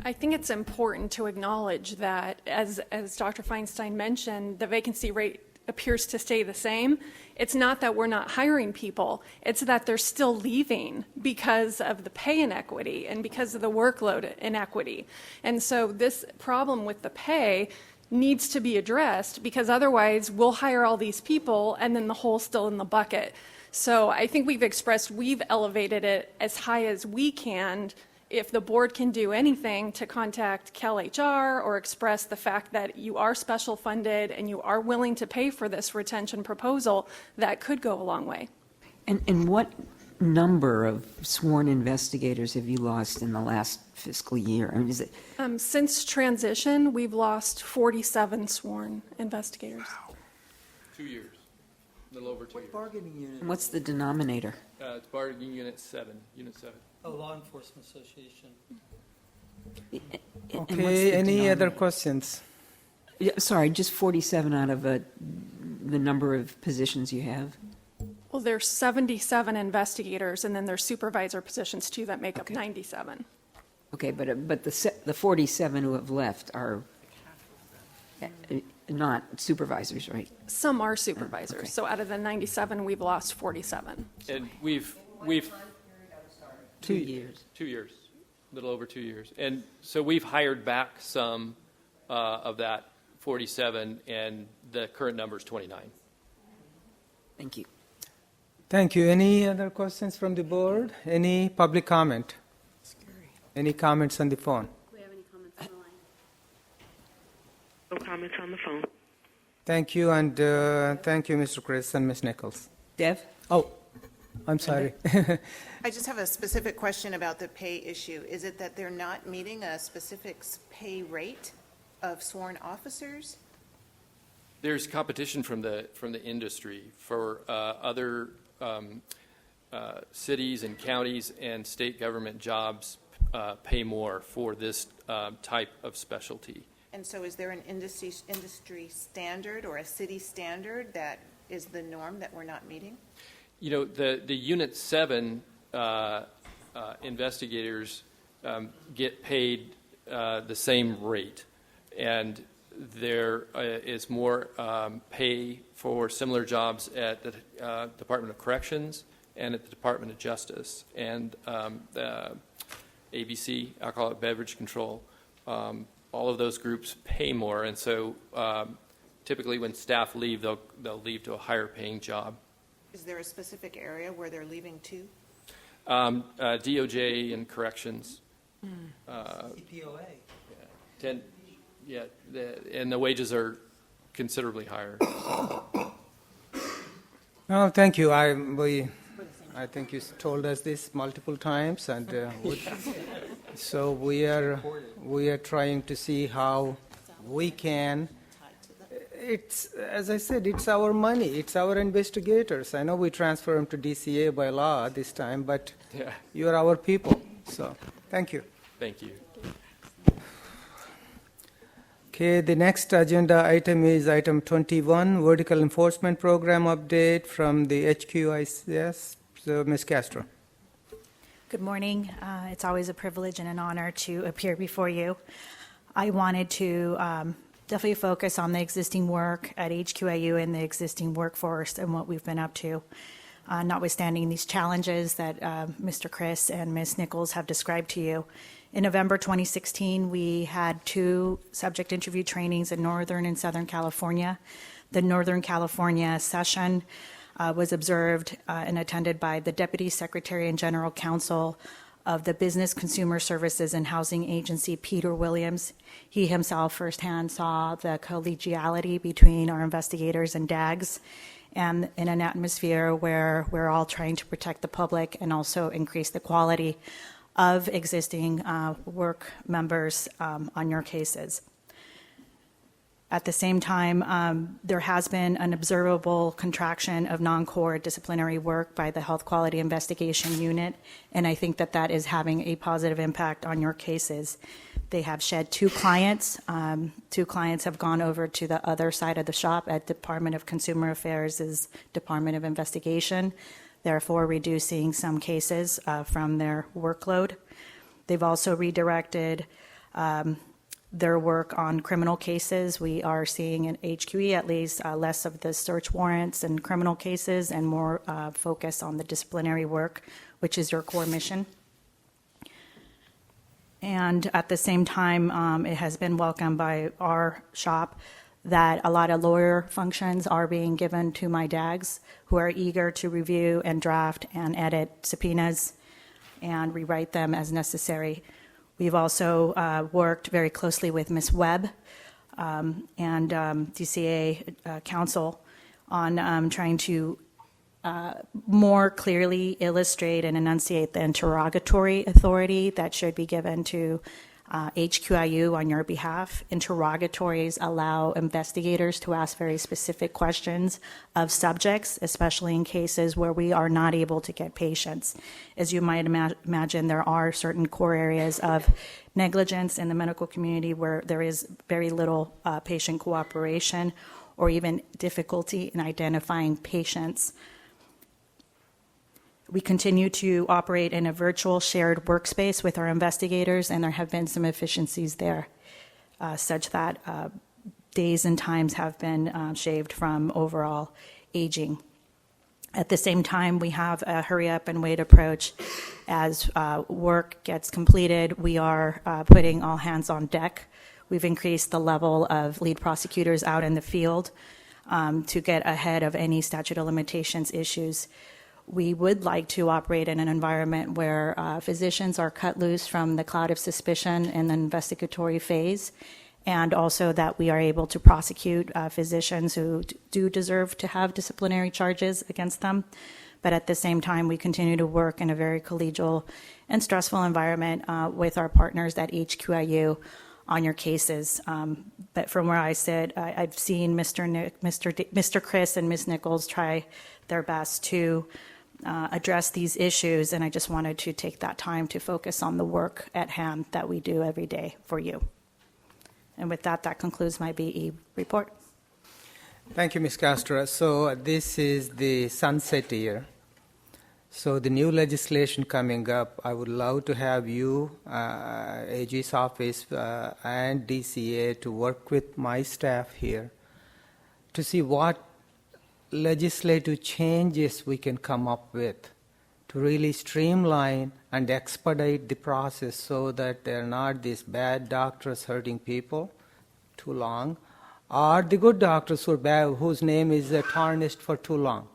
I think it's important to acknowledge that, as Dr. Feinstein mentioned, the vacancy rate appears to stay the same. It's not that we're not hiring people, it's that they're still leaving because of the pay inequity and because of the workload inequity. And so this problem with the pay needs to be addressed, because otherwise we'll hire all these people and then the hole's still in the bucket. So I think we've elevated it as high as we can. If the board can do anything to contact CalHR or express the fact that you are special funded and you are willing to pay for this retention proposal, that could go a long way. And what number of sworn investigators have you lost in the last fiscal year? I mean, is it since transition, we've lost 47 sworn investigators. Wow. 2 years. A little over 2 years. Bargaining unit? What's the denominator? It's bargaining unit 7. Unit 7. Law Enforcement Association. Okay, any other questions? Yeah, sorry, just 47 out of the number of positions you have? Well, there's 77 investigators, and then there's supervisor positions too that make up 97. Okay, but the 47 who have left are Not supervisors, right? Some are supervisors. Okay. So out of the 97, we've lost 47. And we've 2 years. 2 years, a little over 2 years. And so we've hired back some of that 47, and the current number is 29. Thank you. Thank you. Any other questions from the board? Any public comment? Any comments on the phone? Do we have any comments on the line? No comments on the phone. Thank you, and thank you, Mr. Chris and Ms. Nichols. Dev? Oh, I'm sorry. I just have a specific question about the pay issue. Is it that they're not meeting a specific pay rate of sworn officers? There's competition from the industry for other cities and counties and state government jobs pay more for this type of specialty. And so is there an industry standard or a city standard that is the norm that we're not meeting? You know, the Unit 7 investigators get paid the same rate, and there is more pay for similar jobs at the Department of Corrections and at the Department of Justice and the ABC, Alcoholic Beverage Control. All of those groups pay more, and so typically when staff leave, they'll leave to a higher paying job. Is there a specific area where they're leaving to? DOJ and corrections. CPOA. And the wages are considerably higher. No, thank you. I think you told us this multiple times, and so we are trying to see how we can. It's, as I said, it's our money. It's our investigators. I know we transfer them to DCA by law this time, but you are our people. So, thank you. Thank you. Okay, the next agenda item is item 21, Vertical Enforcement Program update from the HQICS. So, Ms. Castro. Good morning. It's always a privilege and an honor to appear before you. I wanted to definitely focus on the existing work at HQIU and the existing workforce and what we've been up to, notwithstanding these challenges that Mr. Chris and Ms. Nichols have described to you. In November 2016, we had 2 subject interview trainings in Northern and Southern California. The Northern California session was observed and attended by the Deputy Secretary and General Counsel of the Business Consumer Services and Housing Agency, Peter Williams. He himself firsthand saw the collegiality between our investigators and DAGs, and in an atmosphere where we're all trying to protect the public and also increase the quality of existing work members on your cases. At the same time, there has been an observable contraction of non-core disciplinary work by the Health Quality Investigation Unit, and I think that that is having a positive impact on your cases. They have shed 2 clients. 2 clients have gone over to the other side of the shop at Department of Consumer Affairs' Department of Investigation, therefore reducing some cases from their workload. They've also redirected their work on criminal cases. We are seeing in HQE at least less of the search warrants and criminal cases and more focus on the disciplinary work, which is your core mission. And at the same time, it has been welcomed by our shop that a lot of lawyer functions are being given to my DAGs who are eager to review and draft and edit subpoenas and rewrite them as necessary. We've also worked very closely with Ms. Webb and DCA counsel on trying to more clearly illustrate and enunciate the interrogatory authority that should be given to HQIU on your behalf. Interrogatories allow investigators to ask very specific questions of subjects, especially in cases where we are not able to get patients. As you might imagine, there are certain core areas of negligence in the medical community where there is very little patient cooperation or even difficulty in identifying patients. We continue to operate in a virtual shared workspace with our investigators, and there have been some efficiencies there, such that days and times have been shaved from overall aging. At the same time, we have a hurry up and wait approach. As work gets completed, we are putting all hands on deck. We've increased the level of lead prosecutors out in the field to get ahead of any statute of limitations issues. We would like to operate in an environment where physicians are cut loose from the cloud of suspicion in the investigatory phase, and also that we are able to prosecute physicians who do deserve to have disciplinary charges against them. But at the same time, we continue to work in a very collegial and stressful environment with our partners at HQIU on your cases. But from where I sit, I've seen Mr. Chris and Ms. Nichols try their best to address these issues, and I just wanted to take that time to focus on the work at hand that we do every day for you. And with that, that concludes my BE report. Thank you, Ms. Castro. So this is the sunset year. So the new legislation coming up, I would love to have you, AG's office, and DCA to work with my staff here to see what legislative changes we can come up with to really streamline and expedite the process so that there are not these bad doctors hurting people too long, or the good doctors who are bad, whose name is tarnished for too long.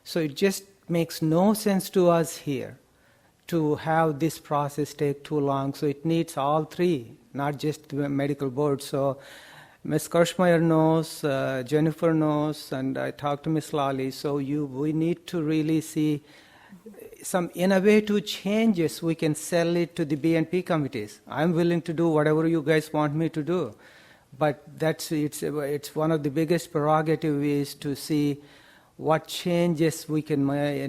So it just makes no sense to us here to have this process take too long. So it needs all three, not just the medical board. So Ms. Kirschmeyer knows, Jennifer knows, and I talked to Ms. Lally. So we need to really see some innovative changes. We can sell it to the B&P committees. I'm willing to do whatever you guys want me to do. But it's one of the biggest prerogatives is to see what changes we can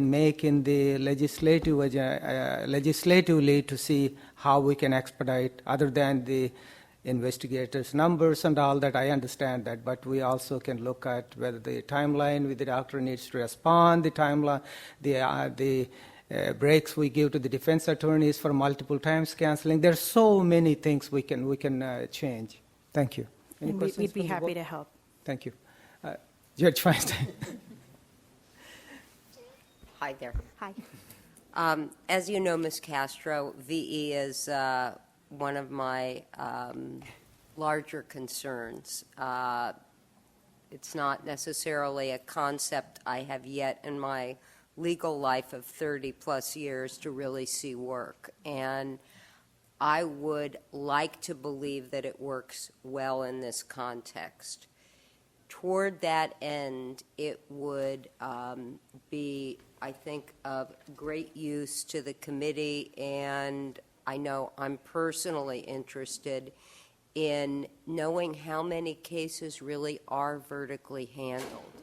make in the legislatively to see how we can expedite, other than the investigators' numbers and all that. I understand that, but we also can look at whether the timeline with the doctor needs to respond, the timeline, the breaks we give to the defense attorneys for multiple times canceling. There's so many things we can change. Thank you. Any And questions we'd be from the happy board? to help. Thank you. Judge Feinstein. Hi there. Hi. As you know, Ms. Castro, VE is one of my larger concerns. It's not necessarily a concept I have yet in my legal life of 30-plus years to really see work. And I would like to believe that it works well in this context. Toward that end, it would be, I think, of great use to the committee, and I know I'm personally interested in knowing how many cases really are vertically handled.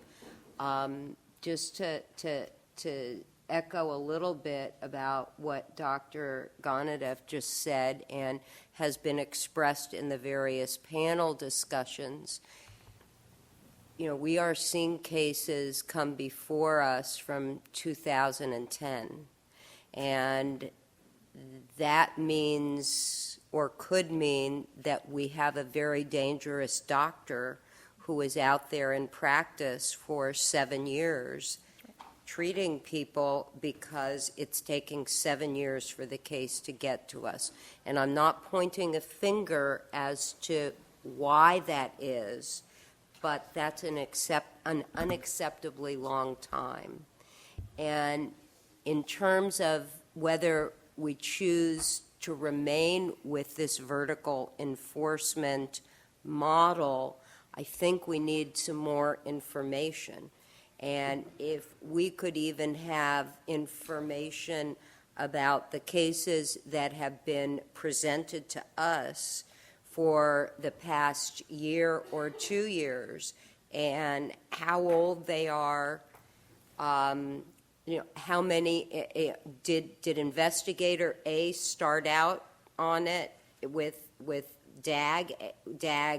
Just to echo a little bit about what Dr. Gonadev just said and has been expressed in the various panel discussions, we are seeing cases come before us from 2010, and that means, or could mean, that we have a very dangerous doctor who is out there in practice for 7 years treating people because it's taking 7 years for the case to get to us. And I'm not pointing a finger as to why that is, but that's an unacceptably long time. And in terms of whether we choose to remain with this vertical enforcement model, I think we need some more information. And if we could even have information about the cases that have been presented to us for the past year or 2 years, and how old they are, how many did investigator A start out on it with DAG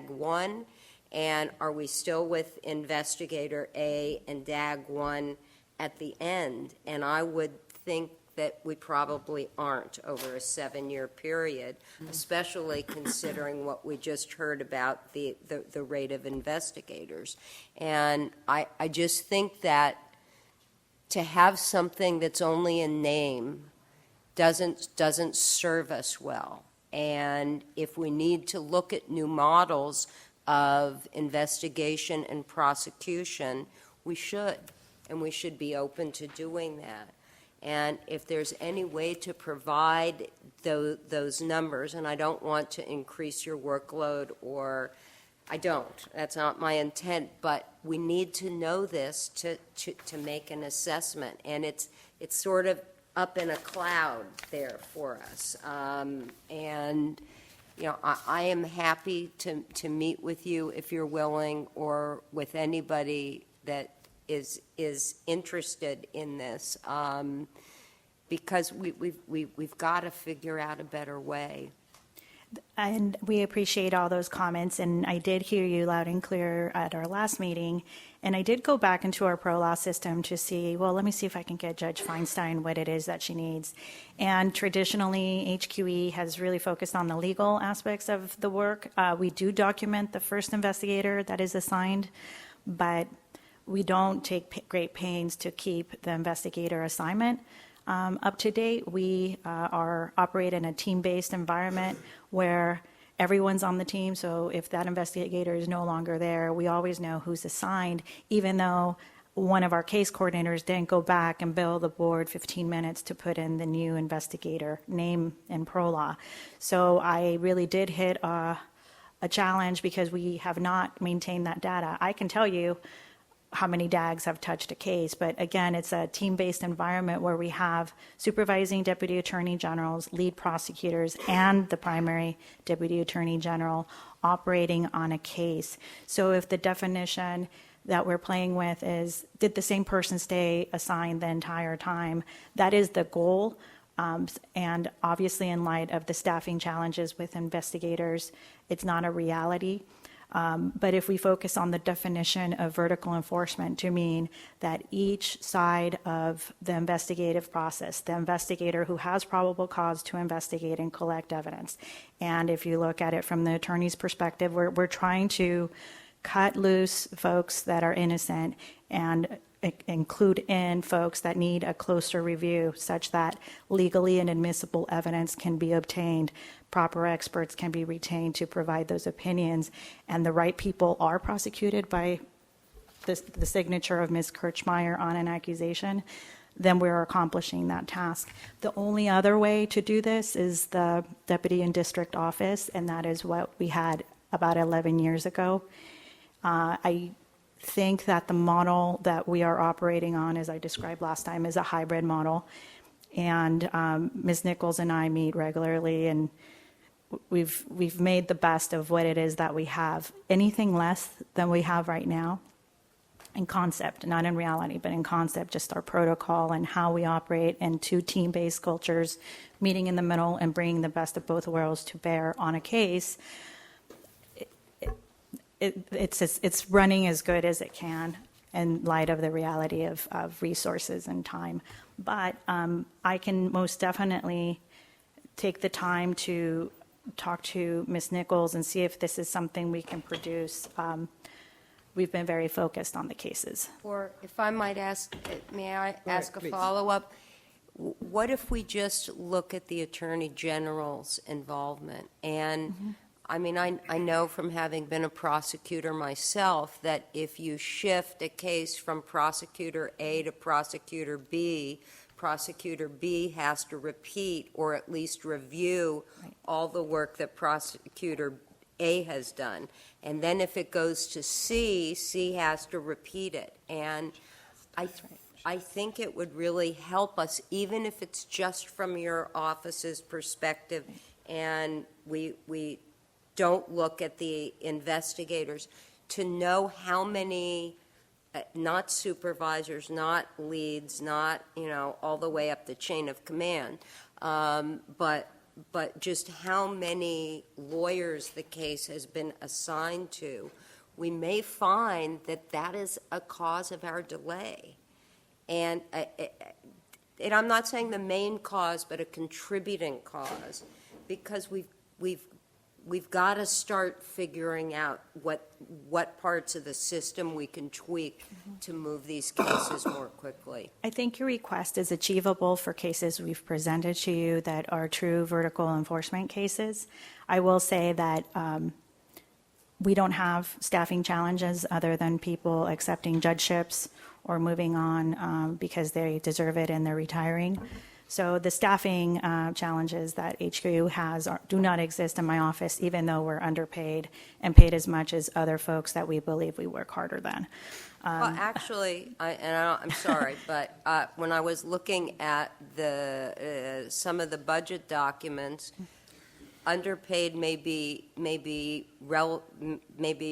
1, and are we still with investigator A and DAG 1 at the end? And I would think that we probably aren't over a 7-year period, especially considering what we just heard about the rate of investigators. And I just think that to have something that's only a name doesn't serve us well. And if we need to look at new models of investigation and prosecution, we should, and we should be open to doing that. And if there's any way to provide those numbers, and I don't want to increase your workload, or I don't, that's not my intent, but we need to know this to make an assessment. And it's sort of up in a cloud there for us. And you know, I am happy to meet with you if you're willing, or with anybody that is interested in this, because we've got to figure out a better way. And we appreciate all those comments, and I did hear you loud and clear at our last meeting, and I did go back into our pro-law system to see, well, let me see if I can get Judge Feinstein what it is that she needs. And traditionally, HQE has really focused on the legal aspects of the work. We do document the first investigator that is assigned, but we don't take great pains to keep the investigator assignment up to date. We operate in a team-based environment where everyone's on the team, so if that investigator is no longer there, we always know who's assigned, even though one of our case coordinators didn't go back and bill the board 15 minutes to put in the new investigator name in pro-law. So I really did hit a challenge because we have not maintained that data. I can tell you how many DAGs have touched a case, but again, it's a team-based environment where we have supervising deputy attorney generals, lead prosecutors, and the primary deputy attorney general operating on a case. So if the definition that we're playing with is, did the same person stay assigned the entire time, that is the goal. And obviously, in light of the staffing challenges with investigators, it's not a reality. But if we focus on the definition of vertical enforcement to mean that each side of the investigative process, the investigator who has probable cause to investigate and collect evidence, and if you look at it from the attorney's perspective, we're trying to cut loose folks that are innocent and include in folks that need a closer review such that legally and admissible evidence can be obtained, proper experts can be retained to provide those opinions, and the right people are prosecuted by the signature of Ms. Kirchmeier on an accusation, then we're accomplishing that task. The only other way to do this is the deputy and district office, and that is what we had about 11 years ago. I think that the model that we are operating on, as I described last time, is a hybrid model. And Ms. Nichols and I meet regularly, and we've made the best of what it is that we have. Anything less than we have right now, in concept, not in reality, but in concept, just our protocol and how we operate, and two team-based cultures meeting in the middle and bringing the best of both worlds to bear on a case, it's running as good as it can in light of the reality of resources and time. But I can most definitely take the time to talk to Ms. Nichols and see if this is something we can produce. We've been very focused on the cases. Or if I might ask, may I ask a please. follow-up? What if we just look at the Attorney General's involvement? And I mean, I know from having been a prosecutor myself that if you shift a case from prosecutor A to prosecutor B has to repeat or at least review all the work that prosecutor A has done. And then if it goes to C has to repeat it. And I think it would really help us, even if it's just from your office's perspective, and we don't look at the investigators, to know how many, not supervisors, not leads, not, all the way up the chain of command, but just how many lawyers the case has been assigned to. We may find that that is a cause of our delay. And and I'm not saying the main cause, but a contributing cause, because we've got to start figuring out what parts of the system we can tweak to move these cases more quickly. I think your request is achievable for cases we've presented to you that are true vertical enforcement cases. I will say that we don't have staffing challenges other than people accepting judgeships or moving on because they deserve it and they're retiring. So the staffing challenges that HQ has do not exist in my office, even though we're underpaid and paid as much as other folks that we believe we work harder than. Well, actually, I'm sorry, but when I was looking at some of the budget documents, underpaid may be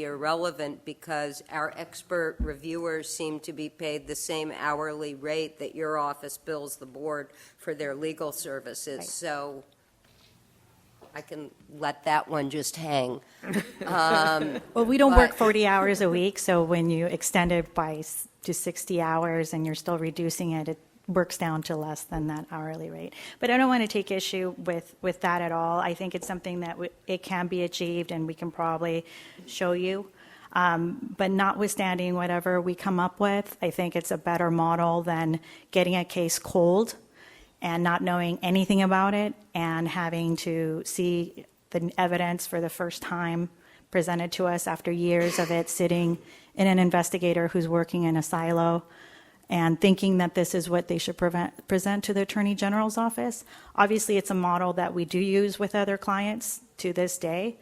irrelevant because our expert reviewers seem to be paid the same hourly rate that your office bills the board for their legal services. Right. So I can let that one just hang. Well, we don't work 40 hours a week, so when you extend it to 60 hours and you're still reducing it, it works down to less than that hourly rate. But I don't want to take issue with that at all. I think it's something that it can be achieved, and we can probably show you. But notwithstanding whatever we come up with, I think it's a better model than getting a case cold and not knowing anything about it and having to see the evidence for the first time presented to us after years of it sitting in an investigator who's working in a silo and thinking that this is what they should present to the Attorney General's office. Obviously, it's a model that we do use with other clients to this day.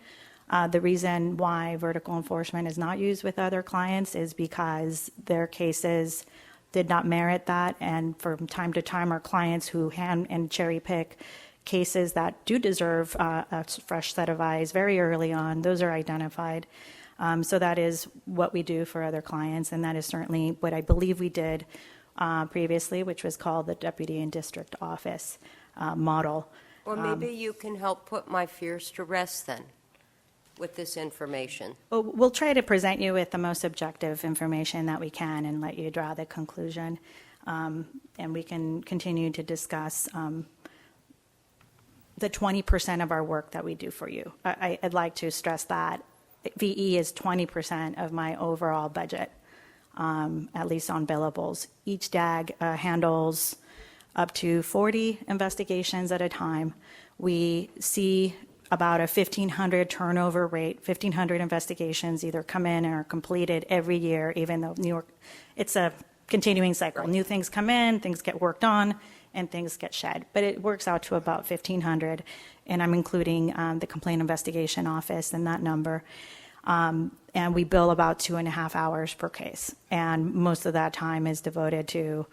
The reason why vertical enforcement is not used with other clients is because their cases did not merit that, and from time to time, our clients who hand and cherry pick cases that do deserve a fresh set of eyes very early on, those are identified. So that is what we do for other clients, and that is certainly what I believe we did previously, which was called the Deputy and District Office model. Or maybe you can help put my fears to rest then with this information. Well, we'll try to present you with the most objective information that we can and let you draw the conclusion. And we can continue to discuss the 20% of our work that we do for you. I'd like to stress that. VE is 20% of my overall budget, at least on billables. Each DAG handles up to 40 investigations at a time. We see about a 1,500 turnover rate, 1,500 investigations either come in or are completed every year, even though New York, it's a continuing cycle. Right. New things come in, things get worked on, and things get shed. But it works out to about 1,500, and I'm including the Complaint Investigation Office in that number. And we bill about 2.5 hours per case. And most of that time is devoted to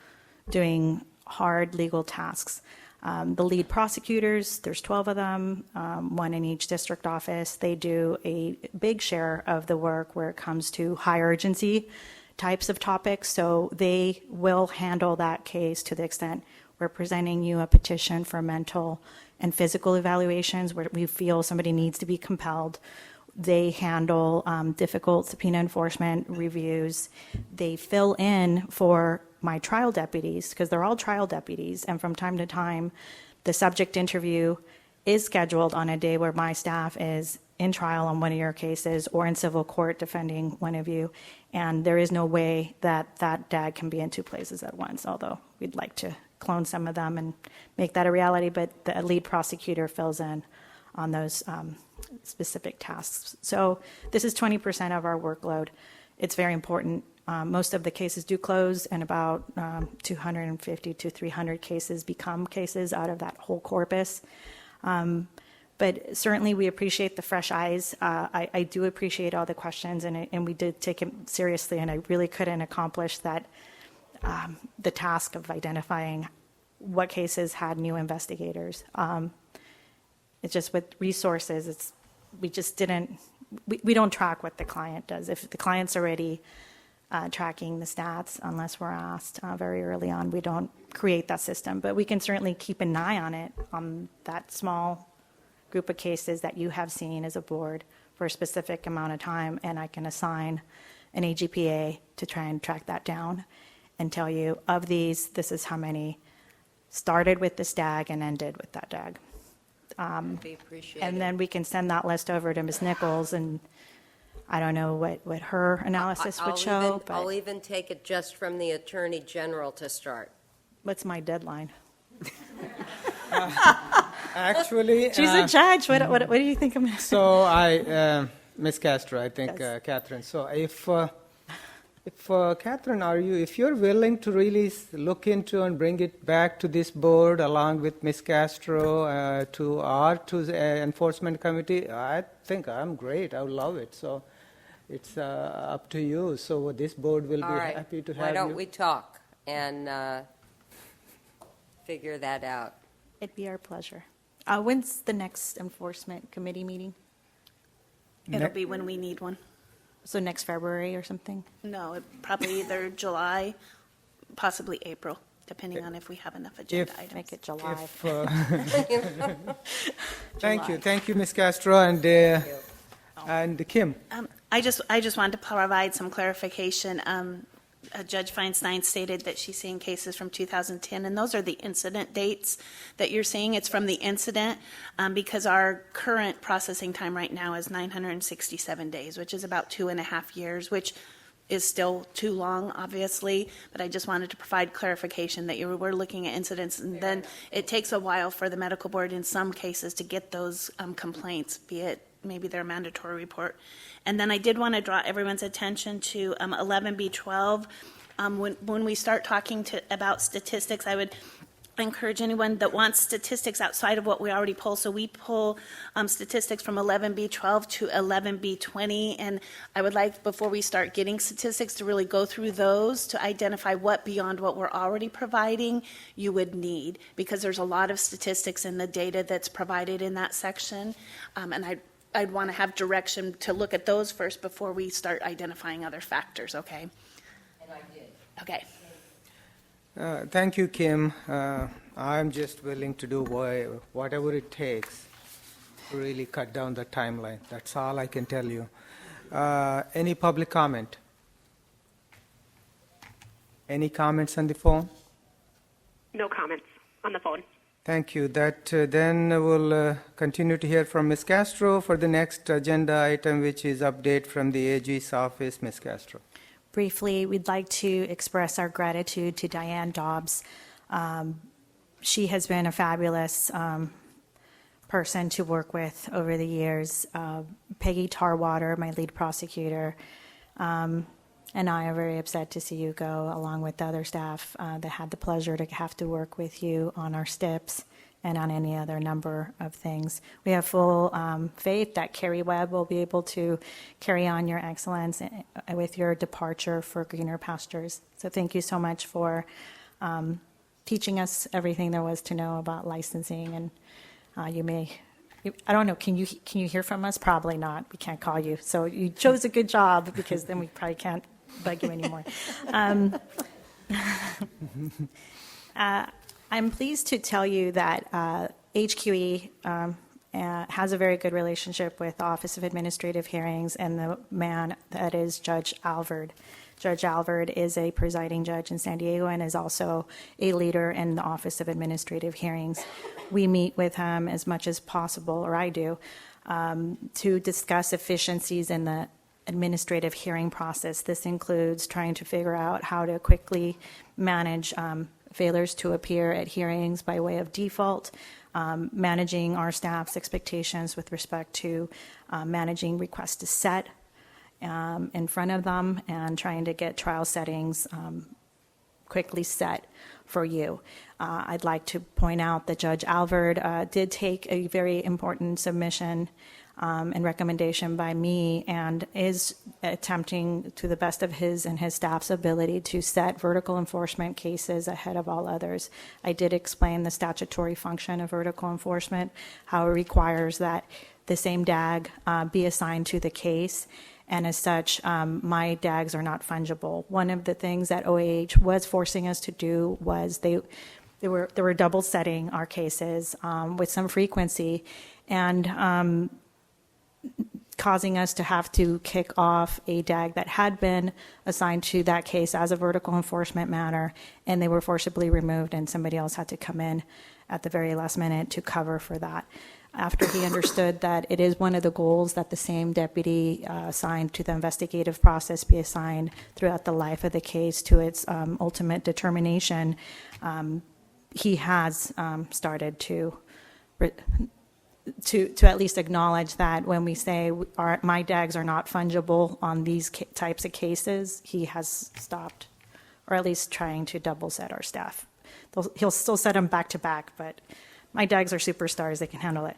doing hard legal tasks. The lead prosecutors, there's 12 of them, one in each district office. They do a big share of the work where it comes to high urgency types of topics. So they will handle that case to the extent we're presenting you a petition for mental and physical evaluations where we feel somebody needs to be compelled. They handle difficult subpoena enforcement reviews. They fill in for my trial deputies because they're all trial deputies. And from time to time, the subject interview is scheduled on a day where my staff is in trial on one of your cases or in civil court defending one of you. And there is no way that that DAG can be in two places at once, although we'd like to clone some of them and make that a reality. But the lead prosecutor fills in on those specific tasks. So this is 20% of our workload. It's very important. Most of the cases do close, and about 250 to 300 cases become cases out of that whole corpus. But certainly we appreciate the fresh eyes. I do appreciate all the questions, and we did take it seriously, and I really couldn't accomplish that, the task of identifying what cases had new investigators. It's just with resources, we just didn't, we don't track what the client does. If the client's already tracking the stats, unless we're asked very early on, we don't create that system. But we can certainly keep an eye on it, on that small group of cases that you have seen as a board for a specific amount of time, and I can assign an AGPA to try and track that down and tell you, of these, this is how many started with this DAG and ended with that DAG. We appreciate And it. then we can send that list over to Ms. Nichols, and I don't know what her analysis would show, but I'll even take it just from the Attorney General to start. what's my deadline? Actually, She's a judge. What do you think I'm going to so Ms. Castro, I think, Catherine. So if Catherine, if you're willing to really look into and bring it back to this board along with Ms. Castro to the enforcement committee, I think I'm great. I would love it. So it's up to you. So this board will All be right. happy to have Why don't you. we talk and figure that out? It'd be our pleasure. When's the next enforcement committee meeting? It'll be when we need one. So next February or something? No, probably either July, possibly April, depending on if we have enough agenda items. Make it July. Thank you, Ms. Castro, and Kim. I just wanted to provide some clarification. Judge Feinstein stated that she's seeing cases from 2010, and those are the incident dates that you're seeing. It's from the incident because our current processing time right now is 967 days, which is about 2.5 years, which is still too long, obviously, but I just wanted to provide clarification that we're looking at incidents, and then it takes a while for the medical board in some cases to get those complaints, be it maybe their mandatory report. And then I did want to draw everyone's attention to 11B12. When we start talking about statistics, I would encourage anyone that wants statistics outside of what we already pull. So we pull statistics from 11B12 to 11B20, and I would like, before we start getting statistics, to really go through those to identify what beyond what we're already providing you would need, because there's a lot of statistics in the data that's provided in that section, and I'd want to have direction to look at those first before we start identifying other factors, okay? And I did. Okay. Thank you, Kim. I'm just willing to do whatever it takes to really cut down the timeline. That's all I can tell you. Any public comment? Any comments on the phone? No comments on the phone. Thank you. That then we'll continue to hear from Ms. Castro for the next agenda item, which is update from the AG's office. Ms. Castro. Briefly, we'd like to express our gratitude to Diane Dobbs. She has been a fabulous person to work with over the years. Peggy Tarwater, my lead prosecutor, and I are very upset to see you go, along with the other staff that had the pleasure to have to work with you on our STIPs and on any other number of things. We have full faith that Carrie Webb will be able to carry on your excellence with your departure for greener pastures. So thank you so much for teaching us everything there was to know about licensing. And I don't know, can you hear from us? Probably not. We can't call you. So you chose a good job, because then we probably can't bug you anymore. I'm pleased to tell you that HQE has a very good relationship with the Office of Administrative Hearings and the man that is Judge Alvord. Judge Alvord is a presiding judge in San Diego and is also a leader in the Office of Administrative Hearings. We meet with him as much as possible, or I do, to discuss efficiencies in the administrative hearing process. This includes trying to figure out how to quickly manage failures to appear at hearings by way of default, managing our staff's expectations with respect to managing requests to set in front of them, and trying to get trial settings quickly set for you. I'd like to point out that Judge Alvord did take a very important submission and recommendation by me, and is attempting to the best of his and his staff's ability to set vertical enforcement cases ahead of all others. I did explain the statutory function of vertical enforcement, how it requires that the same DAG be assigned to the case, and as such, my DAGs are not fungible. One of the things that OAH was forcing us to do was they were double setting our cases with some frequency, and causing us to have to kick off a DAG that had been assigned to that case as a vertical enforcement matter, and they were forcibly removed, and somebody else had to come in at the very last minute to cover for that. After he understood that it is one of the goals that the same deputy assigned to the investigative process be assigned throughout the life of the case to its ultimate determination, he has started to at least acknowledge that when we say my DAGs are not fungible on these types of cases, he has stopped, or at least trying to double set our staff. He'll still set them back to back, but my DAGs are superstars, they can handle it.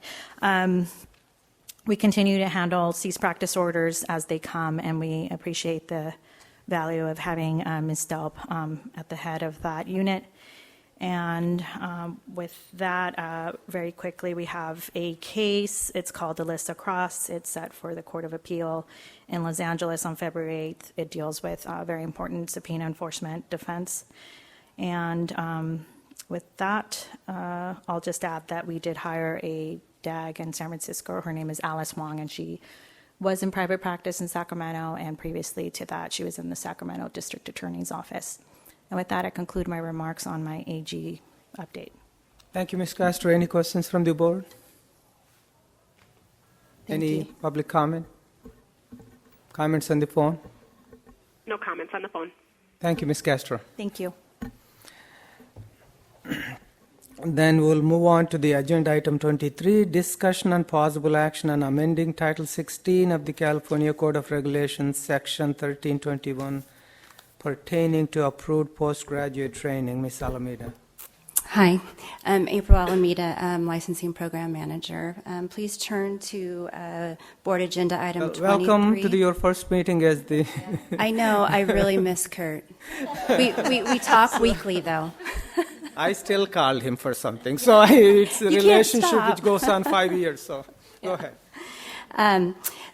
We continue to handle cease practice orders as they come, and we appreciate the value of having Ms. Delp at the head of that unit. And with that, very quickly, we have a case. It's called Alyssa Cross. It's set for the Court of Appeal in Los Angeles on February 8th. It deals with very important subpoena enforcement defense. And with that, I'll just add that we did hire a DAG in San Francisco. Her name is Alice Wong, and she was in private practice in Sacramento, and previously to that, she was in the Sacramento District Attorney's Office. And with that, I conclude my remarks on my AG update. Thank you, Ms. Castro. Any questions from the board? Any public comment? Comments on the phone? No comments on the phone. Thank you, Ms. Castro. Thank you. Then we'll move on to the agenda item 23, discussion and possible action on amending Title 16 of the California Code of Regulations, Section 1321, pertaining to approved postgraduate training. Ms. Alameda. Hi, I'm April Alameda, licensing program manager. Please turn to board agenda item 23. Welcome to your first meeting as the... I know, I really miss Kurt. We talk weekly, though. I still called him for something, so it's a You can't relationship stop. which goes on 5 years, so go ahead.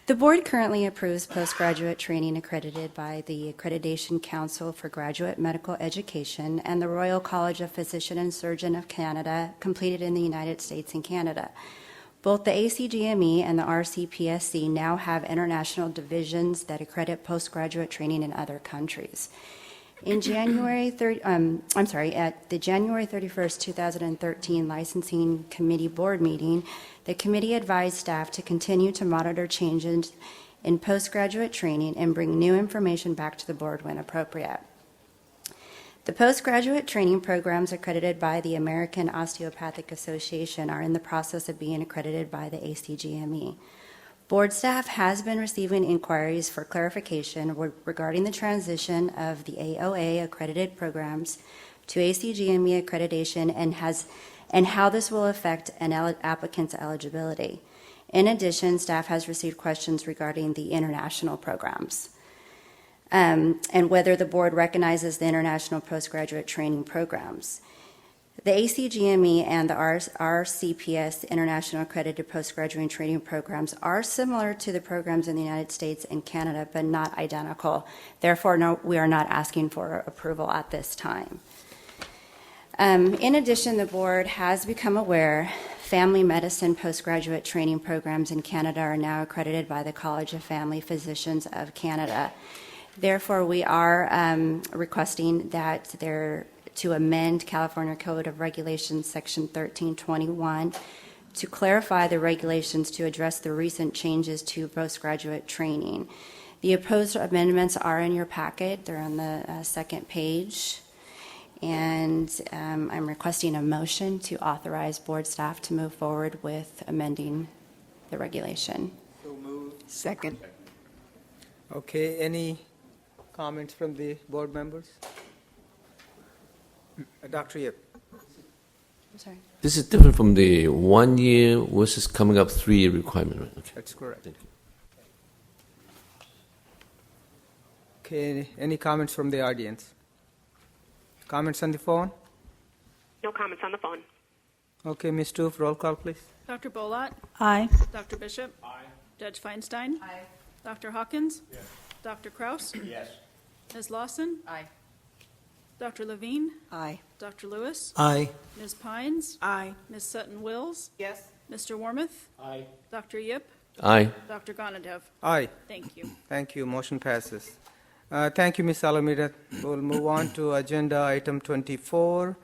The board currently approves postgraduate training accredited by the Accreditation Council for Graduate Medical Education and the Royal College of Physician and Surgeon of Canada, completed in the United States and Canada. Both the ACGME and the RCPSC now have international divisions that accredit postgraduate training in other countries. At the January 31st, 2013 Licensing Committee Board meeting, the committee advised staff to continue to monitor changes in postgraduate training and bring new information back to the board when appropriate. The postgraduate training programs accredited by the American Osteopathic Association are in the process of being accredited by the ACGME. Board staff has been receiving inquiries for clarification regarding the transition of the AOA accredited programs to ACGME accreditation and how this will affect an applicant's eligibility. In addition, staff has received questions regarding the international programs and whether the board recognizes the international postgraduate training programs. The ACGME and the RCPS International Accredited Postgraduate Training Programs are similar to the programs in the United States and Canada, but not identical. Therefore, no, we are not asking for approval at this time. In addition, the board has become aware family medicine postgraduate training programs in Canada are now accredited by the College of Family Physicians of Canada. Therefore, we are requesting that to amend California Code of Regulations Section 1321 to clarify the regulations to address the recent changes to postgraduate training. The opposed amendments are in your packet. They're on the second page. And I'm requesting a motion to authorize board staff to move forward with amending the regulation. So moved. Second. Okay, any comments from the board members? Dr. Yip. I'm sorry. This is different from the 1 year versus coming up 3 year requirement, right? Okay. That's correct. Thank you. Okay, any comments from the audience? Comments on the phone? No comments on the phone. Okay, Ms. Stoof, roll call, please. Dr. Bolat? Aye. Dr. Bishop? Aye. Judge Feinstein? Aye. Dr. Hawkins? Yes. Dr. Kraus? Yes. Ms. Lawson? Aye. Dr. Levine? Aye. Dr. Lewis? Aye. Ms. Pines? Aye. Ms. Sutton-Wills? Yes. Mr. Wormuth? Aye. Dr. Yip? Aye. Dr. Gonadev. Aye. Thank you. Thank you. Motion passes. Thank you, Ms. Alameda. We'll move on to agenda item 24,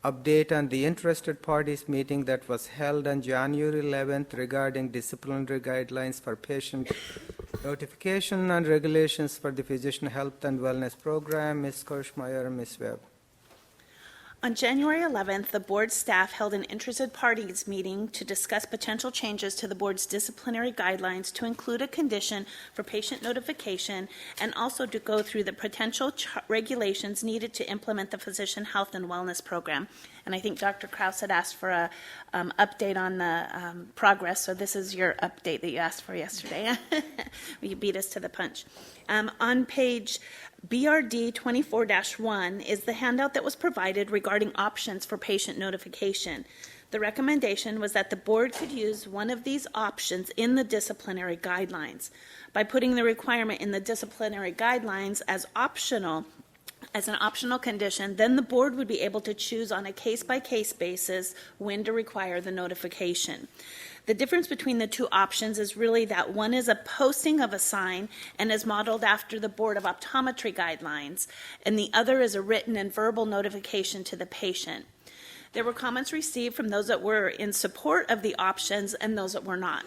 update on the interested parties meeting that was held on January 11th regarding disciplinary guidelines for patient notification and regulations for the Physician Health and Wellness Program. Ms. Kirschmeyer and Ms. Webb. On January 11th, the board staff held an interested parties meeting to discuss potential changes to the board's disciplinary guidelines to include a condition for patient notification and also to go through the potential regulations needed to implement the Physician Health and Wellness Program. And I think Dr. Krause had asked for a update on the progress, so this is your update that you asked for yesterday. You beat us to the punch. On page BRD 24-1 is the handout that was provided regarding options for patient notification. The recommendation was that the board could use one of these options in the disciplinary guidelines. By putting the requirement in the disciplinary guidelines as an optional condition, then the board would be able to choose on a case-by-case basis when to require the notification. The difference between the two options is really that one is a posting of a sign and is modeled after the Board of Optometry guidelines, and the other is a written and verbal notification to the patient. There were comments received from those that were in support of the options and those that were not.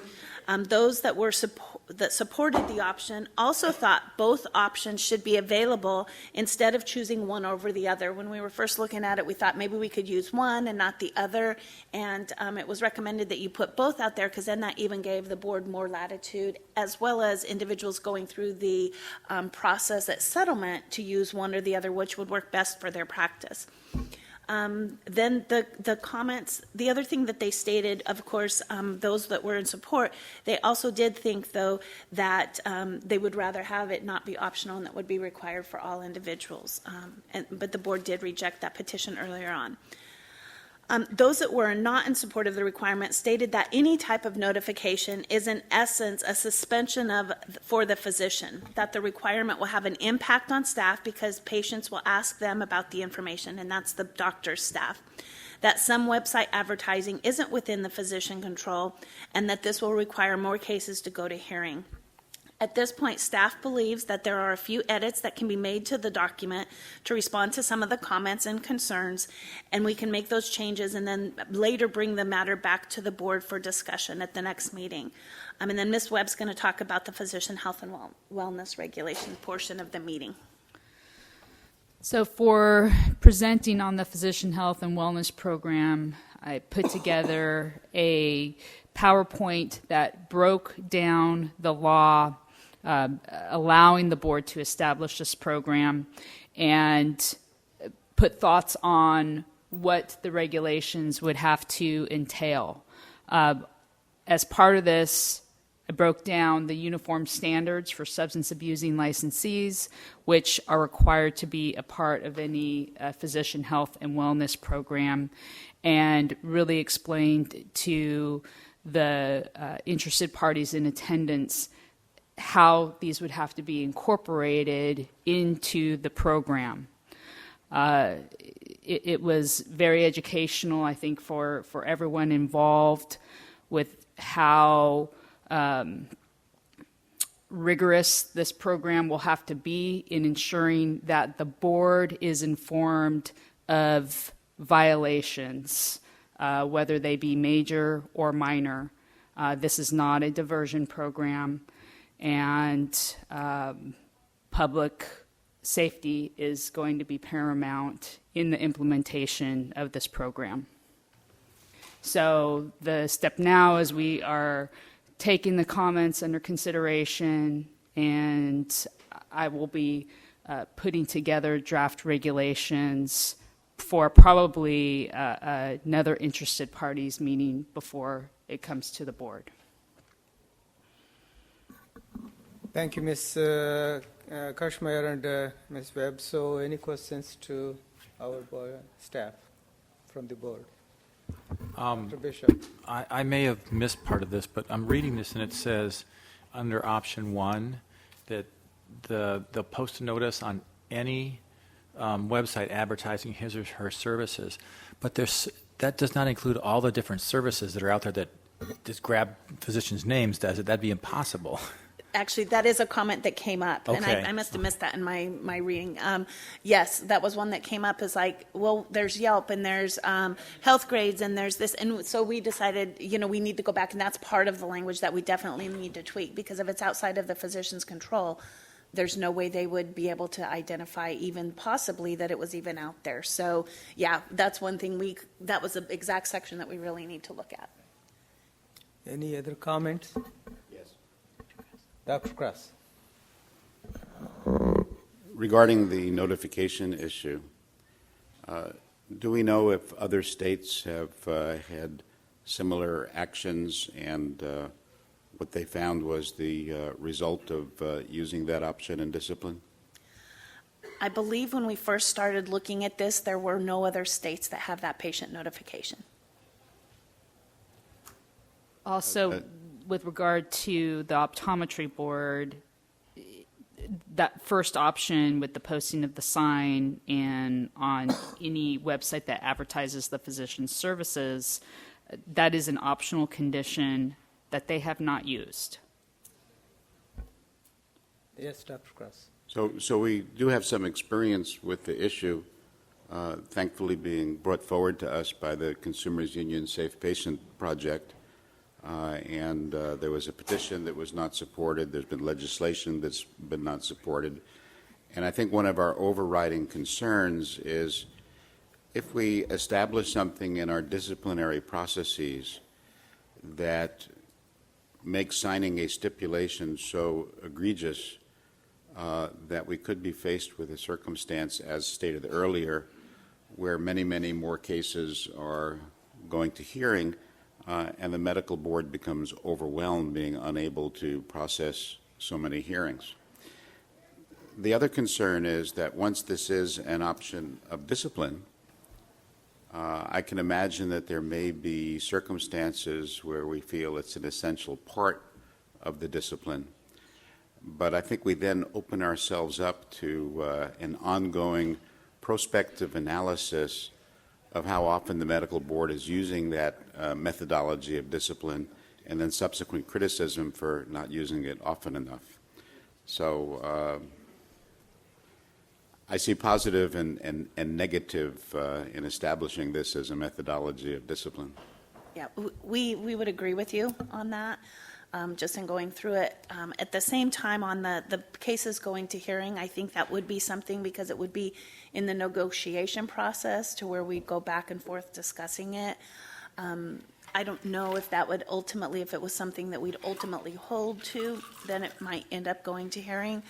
Those that supported the option also thought both options should be available instead of choosing one over the other. When we were first looking at it, we thought maybe we could use one and not the other, and it was recommended that you put both out there because then that even gave the board more latitude, as well as individuals going through the process at settlement to use one or the other, which would work best for their practice. Then the comments, the other thing that they stated, of course, those that were in support, they also did think, though, that they would rather have it not be optional and that would be required for all individuals. But the board did reject that petition earlier on. Those that were not in support of the requirement stated that any type of notification is in essence a suspension for the physician, that the requirement will have an impact on staff because patients will ask them about the information, and that's the doctor's staff, that some website advertising isn't within the physician control, and that this will require more cases to go to hearing. At this point, staff believes that there are a few edits that can be made to the document to respond to some of the comments and concerns, and we can make those changes and then later bring the matter back to the board for discussion at the next meeting. And then Ms. Webb's going to talk about the Physician Health and Wellness Regulation portion of the meeting. So for presenting on the Physician Health and Wellness Program, I put together a PowerPoint that broke down the law allowing the board to establish this program and put thoughts on what the regulations would have to entail. As part of this, I broke down the uniform standards for substance abusing licensees, which are required to be a part of any physician health and wellness program, and really explained to the interested parties in attendance how these would have to be incorporated into the program. It was very educational, I think, for everyone involved with how rigorous this program will have to be in ensuring that the board is informed of violations, whether they be major or minor. This is not a diversion program, and public safety is going to be paramount in the implementation of this program. So the step now is we are taking the comments under consideration, and I will be putting together draft regulations for probably another interested parties meeting before it comes to the board. Thank you, Ms. Kirschmeyer and Ms. Webb. So any questions to our staff from the board? Dr. Bishop. I may have missed part of this, but I'm reading this and it says under option 1 that they'll post a notice on any website advertising his or her services, but that does not include all the different services that are out there that just grab physicians' names, does it? That'd be impossible. Actually, that is a comment that came up, and Okay. I must have missed that in my reading. Yes, that was one that came up as like, well, there's Yelp and there's health grades and there's this, and so we decided, we need to go back, and that's part of the language that we definitely need to tweak, because if it's outside of the physician's control, there's no way they would be able to identify even possibly that it was even out there. So, yeah, that's one thing that was the exact section that we really need to look at. Any other comments? Dr. Krause. Regarding the notification issue, do we know if other states have had similar actions, and what they found was the result of using that option in discipline? I believe when we first started looking at this, there were no other states that have that patient notification. Also, with regard to the optometry board, that first option with the posting of the sign and on any website that advertises the physician's services, that is an optional condition that they have not used. Yes, Dr. Krause. So we do have some experience with the issue, thankfully being brought forward to us by the Consumers Union Safe Patient Project. And there was a petition that was not supported. There's been legislation that's been not supported. And I think one of our overriding concerns is if we establish something in our disciplinary processes that makes signing a stipulation so egregious that we could be faced with a circumstance, as stated earlier, where many, many more cases are going to hearing, and the medical board becomes overwhelmed, being unable to process so many hearings. The other concern is that once this is an option of discipline, I can imagine that there may be circumstances where we feel it's an essential part of the discipline. But I think we then open ourselves up to an ongoing prospective analysis of how often the medical board is using that methodology of discipline, and then subsequent criticism for not using it often enough. So I see positive and negative in establishing this as a methodology of discipline. Yeah, we would agree with you on that, just in going through it. At the same time, on the cases going to hearing, I think that would be something, because it would be in the negotiation process to where we go back and forth discussing it. I don't know if that would ultimately, if it was something that we'd ultimately hold to, then it might end up going to hearing.